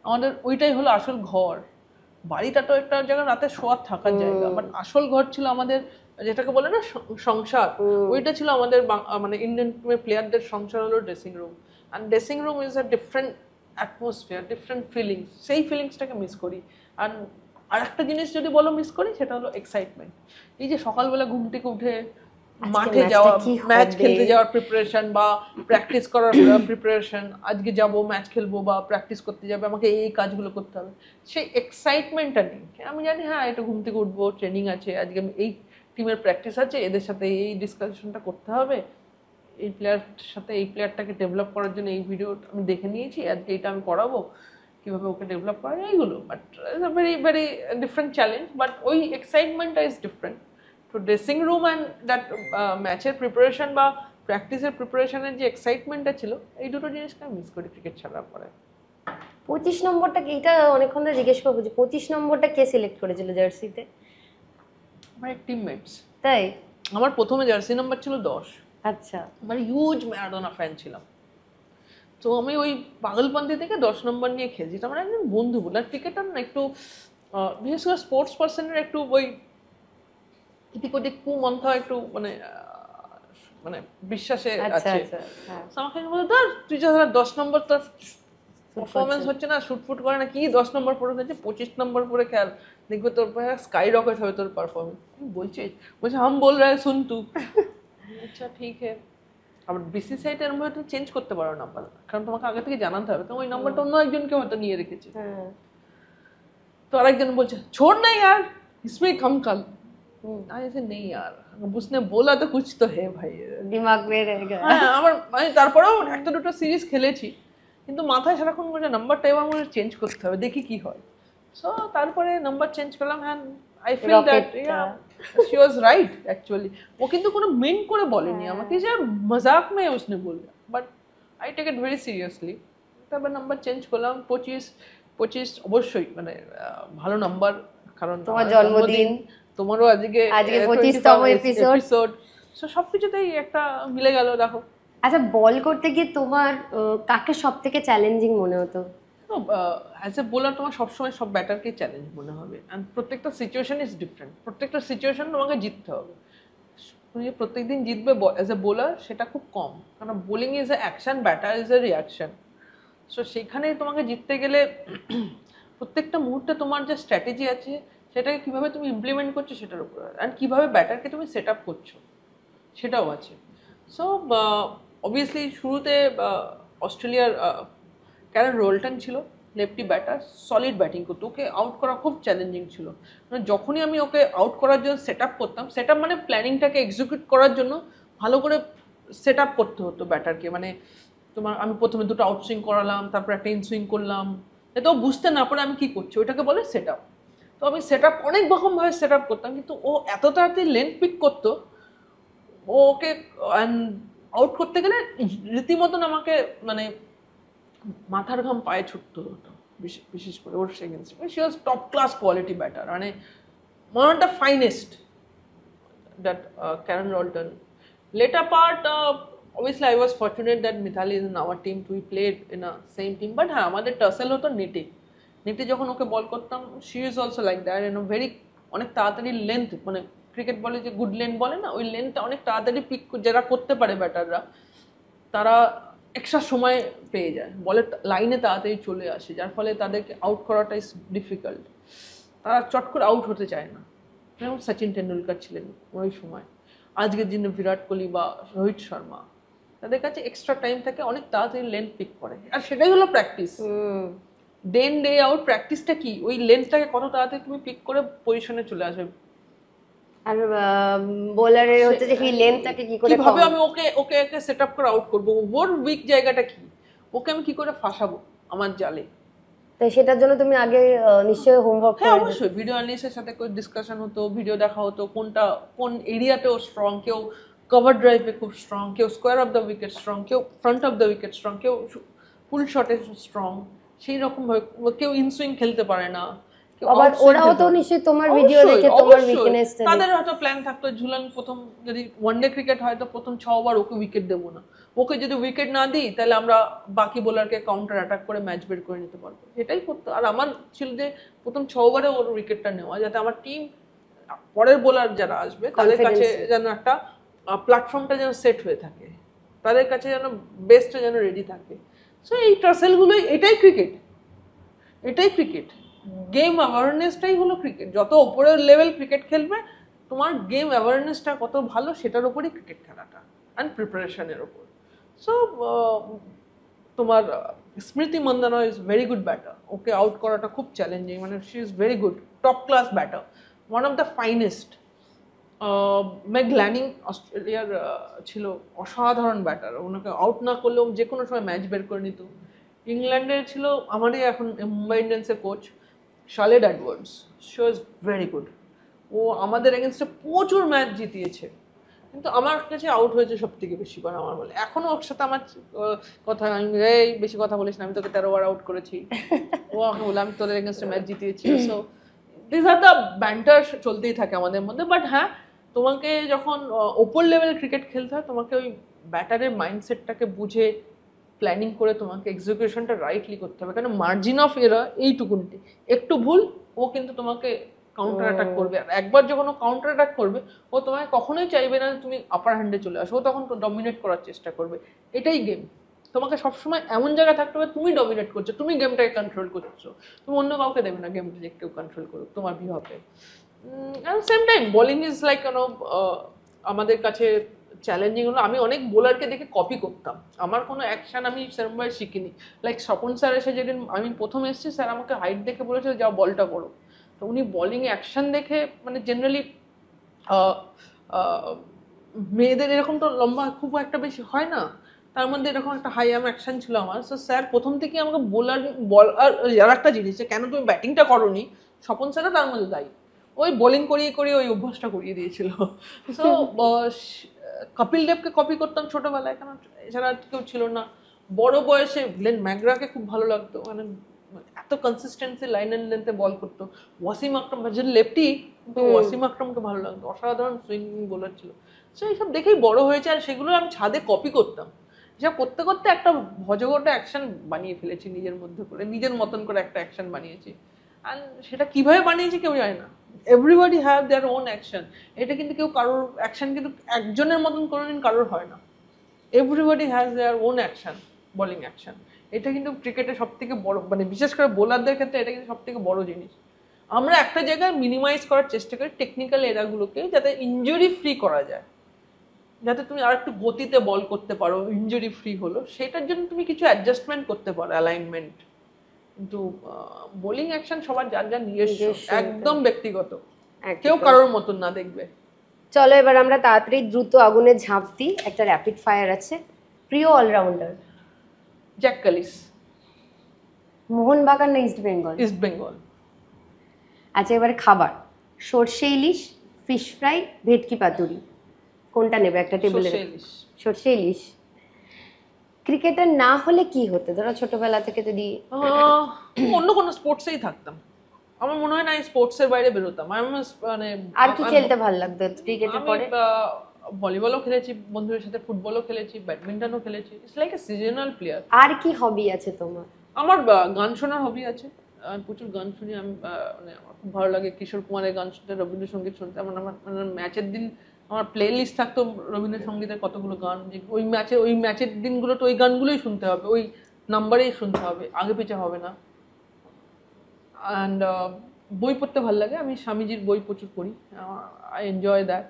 আমাদের ওইটাই হলো আসল ঘর। বাড়িটা তো একটা জায়গা রাতে শোয়ার থাকার জায়গা, বাট আসল ঘর ছিল আমাদের, যেটাকে বলে না সংসার, ওইটা ছিল আমাদের মানে ইন্ডিয়ান প্লেয়ারদের সংসার হলো dressing room. And dressing room is a different atmosphere, different feelings, সেই ফিলিংসটাকে মিস করি। আর একটা জিনিস যদি বলো মিস করি, সেটা হলো এক্সাইটমেন্ট। এই যে সকালবেলা ঘুম থেকে উঠে মাঠে যাওয়া, ম্যাচ খেলতে যাওয়ার প্রিপারেশন বা প্র্যাকটিস করার প্রিপারেশন, আজকে যাব ম্যাচ খেলবো বা প্র্যাকটিস করতে যাবে, আমাকে এই কাজগুলো করতে হবে, সেই এক্সাইটমেন্টটা নেই। আমি জানি হ্যাঁ এটা ঘুম থেকে উঠবো, ট্রেনিং আছে, আজকে এই টিমের প্র্যাকটিস আছে, এদের সাথে এই ডিসকাশনটা করতে হবে, এই প্লেয়ারটার সাথে এই প্লেয়ারটাকে ডেভেলপ করার জন্য এই ভিডিও আমি দেখে নিয়েছি, আজকে এটা আমি করাবো, কীভাবে ওকে ডেভেলপ করা যায়, এইগুলো। But very very different challenge, but ওই এক্সাইটমেন্টটা ইজ ডিফারেন্ট। তো ড্রেসিং রুম অ্যান্ড দ্যাট ম্যাচের প্রিপারেশন বা প্র্যাকটিসের প্রিপারেশনের যে এক্সাইটমেন্টটা ছিল, এই দুটো জিনিসকে আমি মিস করি ক্রিকেট ছাড়ার পরে। 25 নম্বরটা, এইটা অনেকক্ষণ ধরে জিজ্ঞেস করবো যে 25 নম্বরটা কে সিলেক্ট করেছিল জার্সিতে? আমার টিমমেটস। তাই? আমার প্রথমে জার্সি নাম্বার ছিল 10। আচ্ছা, মানে হিউজ ম্যারাডোনা ফ্যান ছিলাম। তো আমি ওই পাগলপন্থী থেকে 10 নম্বর নিয়ে খেলছি। আমার একজন বন্ধু বলে, আর ক্রিকেটার না একটু বিশেষ করে স্পোর্টস পার্সনের একটু ওই এদিক ওদিক কুমন্থা একটু মানে মানে বিশ্বাসে আছে। আমাকে বলে ধর তুই যা 10 নম্বর তোর পারফরমেন্স হচ্ছে না, শুটফুট করে না, কি 10 নম্বর পরে হচ্ছে 25 নম্বর পরে খেল, দেখবে তোর স্কাই রকেট হবে তোর পারফরমেন্স। বলছে হাম বল রা শুন তু। আচ্ছা ঠিক আছে। আবার বিসিসিআইটা এরকম ভাবে তুমি চেঞ্জ করতে পারো নাম্বার, কারণ তোমাকে আগে থেকে জানাতে হবে তো ওই নাম্বারটা অন্য একজনকে হয়তো নিয়ে রেখেছে। তো আরেকজন বলছে छोड़ ना यार इसमें कम कल। ऐसे नहीं यार, उसने बोला तो कुछ तो है भाई, দিমাগ में रह गया। হ্যাঁ আমার মানে তারপরেও একটা দুটো সিরিজ খেলেছি, কিন্তু মাথায় সারাক্ষণ বলছে নাম্বারটা এবার আমাকে চেঞ্জ করতে হবে, দেখি কি হয়। সো তারপরে নাম্বার চেঞ্জ করলাম। হ্যাঁ I feel that she was right actually। ও কিন্তু কোনো মেন করে বলেনি আমাকে, যে মজাক মে उसने बोला, but I take it very seriously. তারপর নাম্বার চেঞ্জ করলাম। 25 অবশ্যই মানে ভালো নাম্বার, কারণ তোমার জন্মদিন, তোমারও আজকে 25তম এপিসোড, সো সবকিছুতেই একটা মিলে গেল। দেখো আচ্ছা, বল করতে গিয়ে তোমার কাকে সব থেকে চ্যালেঞ্জিং মনে হতো? অ্যাজ এ বোলার তোমার সবসময় সব ব্যাটারকে চ্যালেঞ্জ মনে হবে, অ্যান্ড প্রত্যেকটা সিচুয়েশন ইজ ডিফারেন্ট। প্রত্যেকটা সিচুয়েশন তোমাকে জিততে হবে। তুমি যে প্রত্যেকদিন জিতবে অ্যাজ এ বোলার সেটা খুব কম, কারণ bowling is a action, batter is a reaction. So সেখানে তোমাকে জিততে গেলে প্রত্যেকটা মুহূর্তে তোমার যে স্ট্র্যাটেজি আছে সেটাকে কীভাবে তুমি ইমপ্লিমেন্ট করছো সেটার উপর, অ্যান্ড কীভাবে ব্যাটারকে তুমি সেট আপ করছো সেটাও আছে। সো অবভিয়াসলি শুরুতে অস্ট্রেলিয়ার ক্যারেন রোল্টন ছিল লেফটি ব্যাটার, সলিড ব্যাটিং করতো, ওকে আউট করা খুব চ্যালেঞ্জিং ছিল। মানে যখনই আমি ওকে আউট করার জন্য সেট আপ করতাম, সেট আপ মানে প্ল্যানিংটাকে এক্সিকিউট করার জন্য ভালো করে সেট আপ করতে হতো ব্যাটারকে। মানে তোমার আমি প্রথমে দুটো আউট সুইং করালাম, তারপর একটা ইন সুইং করলাম, এতে ও বুঝতে না পারে আমি কী করছি, ওইটাকে বলে সেট আপ। তো আমি সেট আপ অনেক রকমভাবে সেট আপ করতাম, কিন্তু ও এত তাড়াতাড়ি লেন্থ পিক করতো, ওকে আউট করতে গেলে রীতিমতন আমাকে মানে মাথার ঘাম পায়ে ছুটতে হতো, বিশেষ করে ওর seconds. She was top class quality batter, মানে one of the finest that Karen Rolton. Later part obviously I was fortunate that Mithali is in our team, we played in a same team, but হ্যাঁ আমাদের tassel হতো নেটে যখন ওকে বল করতাম, she is also like that, very অনেক তাড়াতাড়ি length, মানে cricket বলে যে গুড লেন্থ বলে না, ওই লেন্থটা অনেক তাড়াতাড়ি পিক যারা করতে পারে ব্যাটাররা, তারা এক্সট্রা সময় পেয়ে যায়, বলের লাইনে তাড়াতাড়ি চলে আসে, যার ফলে তাদেরকে আউট করাটা ইজ ডিফিকাল্ট। তারা চট করে আউট হতে চায় না, যেমন সচিন টেন্ডুলকার ছিলেন ওই সময়, আজকের দিনে বিরাট কোহলি বা রোহিত শর্মা, তাদের কাছে এক্সট্রা টাইম থাকে, অনেক তাড়াতাড়ি লেন্থ পিক করে, আর সেটাই হলো practice. Day in day out প্র্যাকটিসটা কি, ওই লেন্থটাকে কত তাড়াতাড়ি তুমি পিক করে পজিশনে চলে আসবে। আর বোলারের হচ্ছে যে এই লেন্থটাকে কি করে, কিভাবে আমি ওকে সেটআপ করে আউট করব, ওর উইক জায়গাটা কি, ওকে আমি কি করে ফাঁসাবো আমার জালে। তো সেটার জন্য তুমি আগে নিশ্চয়ই হোমওয়ার্ক হ্যাঁ অবশ্যই ভিডিও অ্যানালিস্টের সাথে কোনো ডিসকাশন হতো, ভিডিও দেখা হতো, কোন এরিয়াতে ও স্ট্রং, কেউ কভার ড্রাইভে খুব স্ট্রং, কেউ square off the wicket strong, কেউ front of the wicket strong, কেউ ফুল শটে স্ট্রং, সেই রকম ভাবে কেউ ইনসুইং খেলতে পারে না। আবার ওরাও তো নিশ্চয়ই তোমার ভিডিও দেখে তোমার উইকনেসটা, তাদের হয়তো প্ল্যান থাকতো ঝুলন প্রথম যদি ওয়ানডে ক্রিকেট হয় তো প্রথম 6 ওভার ওকে উইকেট দেবো না, ওকে যদি উইকেট না দিই তাহলে আমরা বাকি বোলারকে কাউন্টার অ্যাটাক করে ম্যাচ বের করে নিতে পারবো, এটাই করতো। আর আমার ছিল যে প্রথম 6 ওভারে ওর উইকেটটা নেওয়া, যাতে আমার টিম পরের বোলার যারা আসবে তাদের কাছে যেন একটা প্ল্যাটফর্মটা যেন সেট হয়ে থাকে, তাদের কাছে যেন বেস্টটা যেন রেডি থাকে। সো এই ট্রাসেলগুলোই, এটাই ক্রিকেট। গেম অ্যাওয়ারনেসটাই হলো ক্রিকেট। যত উপরের লেভেল ক্রিকেট খেলবে, তোমার গেম অ্যাওয়ারনেসটা কত ভালো সেটার উপরই ক্রিকেট খেলাটা, অ্যান্ড প্রিপারেশনের ওপর। সো তোমার Smriti Mandhana is very good batter, ওকে আউট করাটা খুব চ্যালেঞ্জিং, মানে she is very good, top class batter, one of the finest. Meg Lanning অস্ট্রেলিয়ার ছিল, অসাধারণ ব্যাটার, ওনাকে আউট না করলেও যে কোনো সময় ম্যাচ বের করে নিত। ইংল্যান্ডের ছিল আমারই এখন মুম্বাই ইন্ডিয়ান্সের coach Charlotte Edwards, she was very good, ও আমাদের এগেনস্টে প্রচুর ম্যাচ জিতিয়েছে, কিন্তু আমার কাছে আউট হয়েছে সব থেকে বেশিবার আমার বলে। এখনও ওর সাথে আমার কথা, আমি এই বেশি কথা বলিস না, আমি তোকে 13 বার আউট করেছি, ও আমাকে বলে আমি তোদের এগেনস্টে ম্যাচ জিতিয়েছি। So this are the banter চলতেই থাকে আমাদের মধ্যে। বাট হ্যাঁ, তোমাকে যখন ওপর লেভেল ক্রিকেট খেলতে হয় তোমাকে ওই ব্যাটারের মাইন্ডসেটটাকে বুঝে প্ল্যানিং করে তোমাকে এক্সিকিউশনটা রাইটলি করতে হবে, কারণ মার্জিন অফ এরা এইটুকুনটি, একটু ভুল ও কিন্তু তোমাকে কাউন্টার অ্যাটাক করবে। আর একবার যখন ও কাউন্টার অ্যাটাক করবে ও তোমায় কখনোই চাইবে না তুমি আপার হ্যান্ডে চলে আসো, ও তখন ডমিনেট করার চেষ্টা করবে। এটাই গেম। তোমাকে সবসময় এমন জায়গায় থাকতে হবে তুমি ডমিনেট করছো, তুমি গেমটাকে কন্ট্রোল করছো, তুমি অন্য কাউকে দেবে না গেমটা যে কেউ কন্ট্রোল করুক তোমার বিহেভে। Same time bowling is like আমাদের কাছে চ্যালেঞ্জিং হলো, আমি অনেক বোলারকে দেখে কপি করতাম, আমার কোনো অ্যাকশন আমি সেরকমভাবে শিখিনি। লাইক স্বপন স্যার এসে যেদিন আমি প্রথম এসেছি, স্যার আমাকে হাইট দেখে বলেছিল যাও বলটা করো, তো উনি বোলিং অ্যাকশন দেখে মানে জেনারেলি মেয়েদের এরকম তো লম্বা খুব একটা বেশি হয় না, তার মধ্যে এরকম একটা হাই আর্ম অ্যাকশন ছিল আমার। সো স্যার প্রথম থেকেই আমাকে আর একটা জিনিস যে কেন তুমি ব্যাটিংটা করোনি, স্বপন স্যারও তার মধ্যে দায়ী, ওই বোলিং করিয়ে করিয়ে ওই অভ্যাসটা করিয়ে দিয়েছিল। সো কপিল দেবকে কপি করতাম ছোটবেলায়, কারণ এছাড়া কেউ ছিল না। বড় বয়সে গ্লেন ম্যাকগ্রাকে খুব ভালো লাগতো, মানে এত কনসিস্টেন্সি লাইন অ্যান্ড লেন্থে বল করতো। ওয়াসিম আকরাম যে লেফটি, ওয়াসিম আকরামকে ভালো লাগতো, অসাধারণ সুইং বোলার ছিল। সো এইসব দেখেই বড় হয়েছে, আর সেগুলো আমি ছাদে কপি করতাম। এসব করতে করতে একটা ভজগটা অ্যাকশন বানিয়ে ফেলেছি নিজের মধ্যে করে, নিজের মতন করে একটা অ্যাকশন বানিয়েছি। অ্যান্ড সেটা কিভাবে বানিয়েছি কেউ জানে না, everybody have their own action. এটা কিন্তু কেউ কারোর অ্যাকশন কিন্তু একজনের মতন কোনোদিন কারোর হয় না, everybody has their own action, bowling action. এটা কিন্তু ক্রিকেটের সব থেকে বড়, মানে বিশেষ করে বোলারদের ক্ষেত্রে এটা কিন্তু সব থেকে বড় জিনিস। আমরা একটা জায়গায় মিনিমাইজ করার চেষ্টা করি টেকনিক্যাল এরাগুলোকে, যাতে ইনজুরি ফ্রি করা যায়, যাতে তুমি আর একটু গতিতে বল করতে পারো, ইনজুরি ফ্রি হলো, সেটার জন্য তুমি কিছু অ্যাডজাস্টমেন্ট করতে পারো, অ্যালাইনমেন্ট। কিন্তু বোলিং অ্যাকশন সবার যার যার নিজস্ব, একদম ব্যক্তিগত, কেউ কারোর মতন না দেখবে। চলো এবার আমরা তাড়াতাড়ি দ্রুত আগুনে ঝাঁপ দিই, একটা র্যাপিড ফায়ার আছে। প্রিয় অলরাউন্ডার? জ্যাক কালিস। মোহনবাগান না ইস্ট বেঙ্গল? ইস্ট বেঙ্গল। আচ্ছা এবারে খাবার, সর্ষে ইলিশ, ফিশ ফ্রাই, ভেটকি পাতুরি, কোনটা নেবে একটা টেবিলে? সর্ষে ইলিশ। ক্রিকেটার না হলে কি হতে, ধরো ছোটবেলা থেকে যদি অন্য কোনো স্পোর্টসেই থাকতাম, আমার মনে হয় না স্পোর্টসের বাইরে বেরোতাম। মানে আর কি খেলতে ভালো লাগতো ক্রিকেটের পরে? ভলিবলও খেলেছি বন্ধুদের সাথে, ফুটবলও খেলেছি, ব্যাডমিন্টনও খেলেছি। It's like a seasonal player. আর কি হবি আছে তোমার? আমার গান শোনার হবি আছে, আমি প্রচুর গান শুনি। আমি মানে আমার খুব ভালো লাগে কিশোর কুমারের গান শুনতে, রবীন্দ্রসঙ্গীত শুনতে। আমার মানে ম্যাচের দিন আমার প্লে লিস্ট থাকতো রবীন্দ্রসঙ্গীতের কতগুলো গান, যে ওই ম্যাচের দিনগুলো তো ওই গানগুলোই শুনতে হবে, ওই নাম্বারেই শুনতে হবে, আগে পিছে হবে না। অ্যান্ড বই পড়তে ভালো লাগে, আমি স্বামীজির বই প্রচুর পড়ি, আই এনজয় দ্যাট।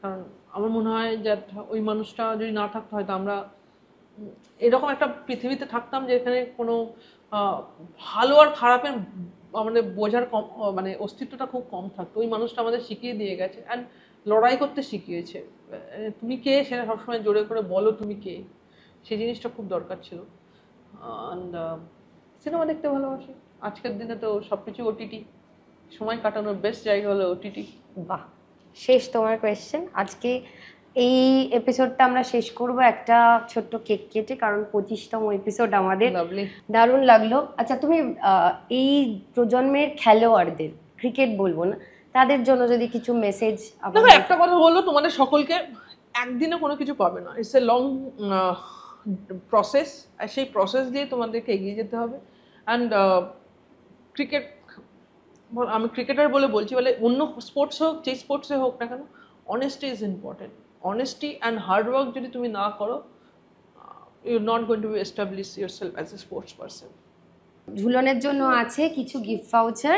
কারণ আমার মনে হয় যে ওই মানুষটা যদি না থাকতো হয়তো আমরা এরকম একটা পৃথিবীতে থাকতাম যেখানে কোনো ভালো আর খারাপের আমাদের বোঝার কম, মানে অস্তিত্বটা খুব কম থাকতো। ওই মানুষটা আমাদের শিখিয়ে দিয়ে গেছে, অ্যান্ড লড়াই করতে শিখিয়েছে। তুমি কে সেটা সবসময় জোরে করে বলো তুমি কে, সেই জিনিসটা খুব দরকার ছিল। অ্যান্ড সিনেমা দেখতে ভালোবাসি। আজকের দিনে তো সব কিছু ওটিটি, সময় কাটানোর বেস্ট জায়গা হলো ওটিটি। বাহ, শেষ তোমার কোয়েশ্চেন। আজকে এই এপিসোডটা আমরা শেষ করব একটা ছোট্ট কেক কেটে, কারণ 25তম এপিসোড আমাদের। দারুণ লাগলো। আচ্ছা তুমি এই প্রজন্মের খেলোয়াড়দের, ক্রিকেট বলবো না, তাদের জন্য যদি কিছু মেসেজ। দেখো একটা কথা বললো তোমাদের সকলকে, একদিনে কোনো কিছু পাবে না, ইটস এ লং প্রসেস, আর সেই প্রসেস দিয়ে তোমাদেরকে এগিয়ে যেতে হবে। অ্যান্ড ক্রিকেট, আমি ক্রিকেটার বলে বলছি বলে অন্য স্পোর্টস হোক, যে স্পোর্টসে হোক না কেন, honesty is important. Honesty and hard work যদি তুমি না করো, you are not going to be establish yourself as a sports person. ঝুলনের জন্য আছে কিছু গিফট ভাউচার,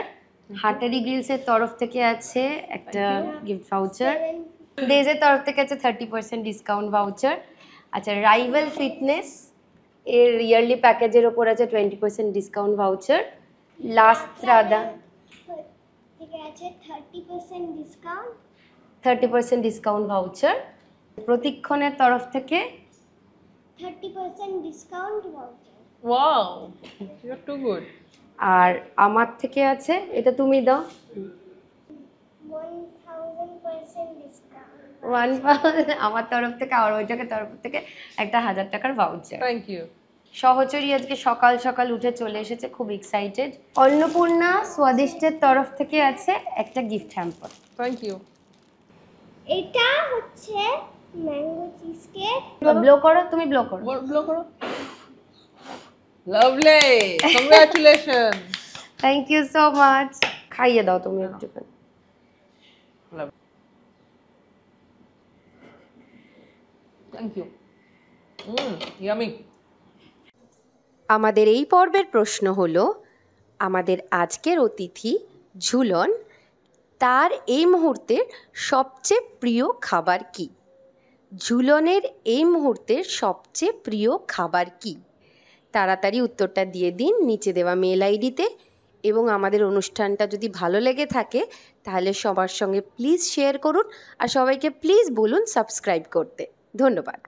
হাটারি গ্রিলসের তরফ থেকে আছে একটা গিফট ভাউচার, ডেজের তরফ থেকে আছে 30% ডিসকাউন্ট ভাউচার। আচ্ছা রাইভাল ফিটনেস এর ইয়ারলি প্যাকেজের ওপর আছে 20% ডিসকাউন্ট ভাউচার। লাস্ট্রাদা ঠিক আছে 30% ডিসকাউন্ট, 30% ডিসকাউন্ট ভাউচার। প্রতিক্ষণের তরফ থেকে 30% discount voucher. Wow, you are too good. আর আমার থেকে আছে, এটা তুমি দাও, 1000% ডিসকাউন্ট। 1000 আমার তরফ থেকে, আর ওইটাকে তরফ থেকে একটা 1000 টাকার ভাউচার। Thank you. সহচরী আজকে সকাল সকাল উঠে চলে এসেছে, খুব এক্সাইটেড। অন্নপূর্ণা স্বাদিষ্টের তরফ থেকে আছে একটা গিফট হ্যাম্পার। Thank you. এটা হচ্ছে ম্যাঙ্গো চিজ কেক। ব্লো করো, তুমি ব্লো করো। ব্লো করো। Lovely, congratulation. Thank you so much. খাইয়ে দাও তুমি একটুখানি। Thank you. ইয়ামি। আমাদের এই পর্বের প্রশ্ন হলো, আমাদের আজকের অতিথি ঝুলন, তার এই মুহূর্তের সবচেয়ে প্রিয় খাবার কি? ঝুলনের এই মুহূর্তের সবচেয়ে প্রিয় খাবার কি? তাড়াতাড়ি উত্তরটা দিয়ে দিন নিচে দেওয়া মেল আইডিতে। এবং আমাদের অনুষ্ঠানটা যদি ভালো লেগে থাকে তাহলে সবার সঙ্গে প্লিজ শেয়ার করুন, আর সবাইকে প্লিজ বলুন সাবস্ক্রাইব করতে। ধন্যবাদ।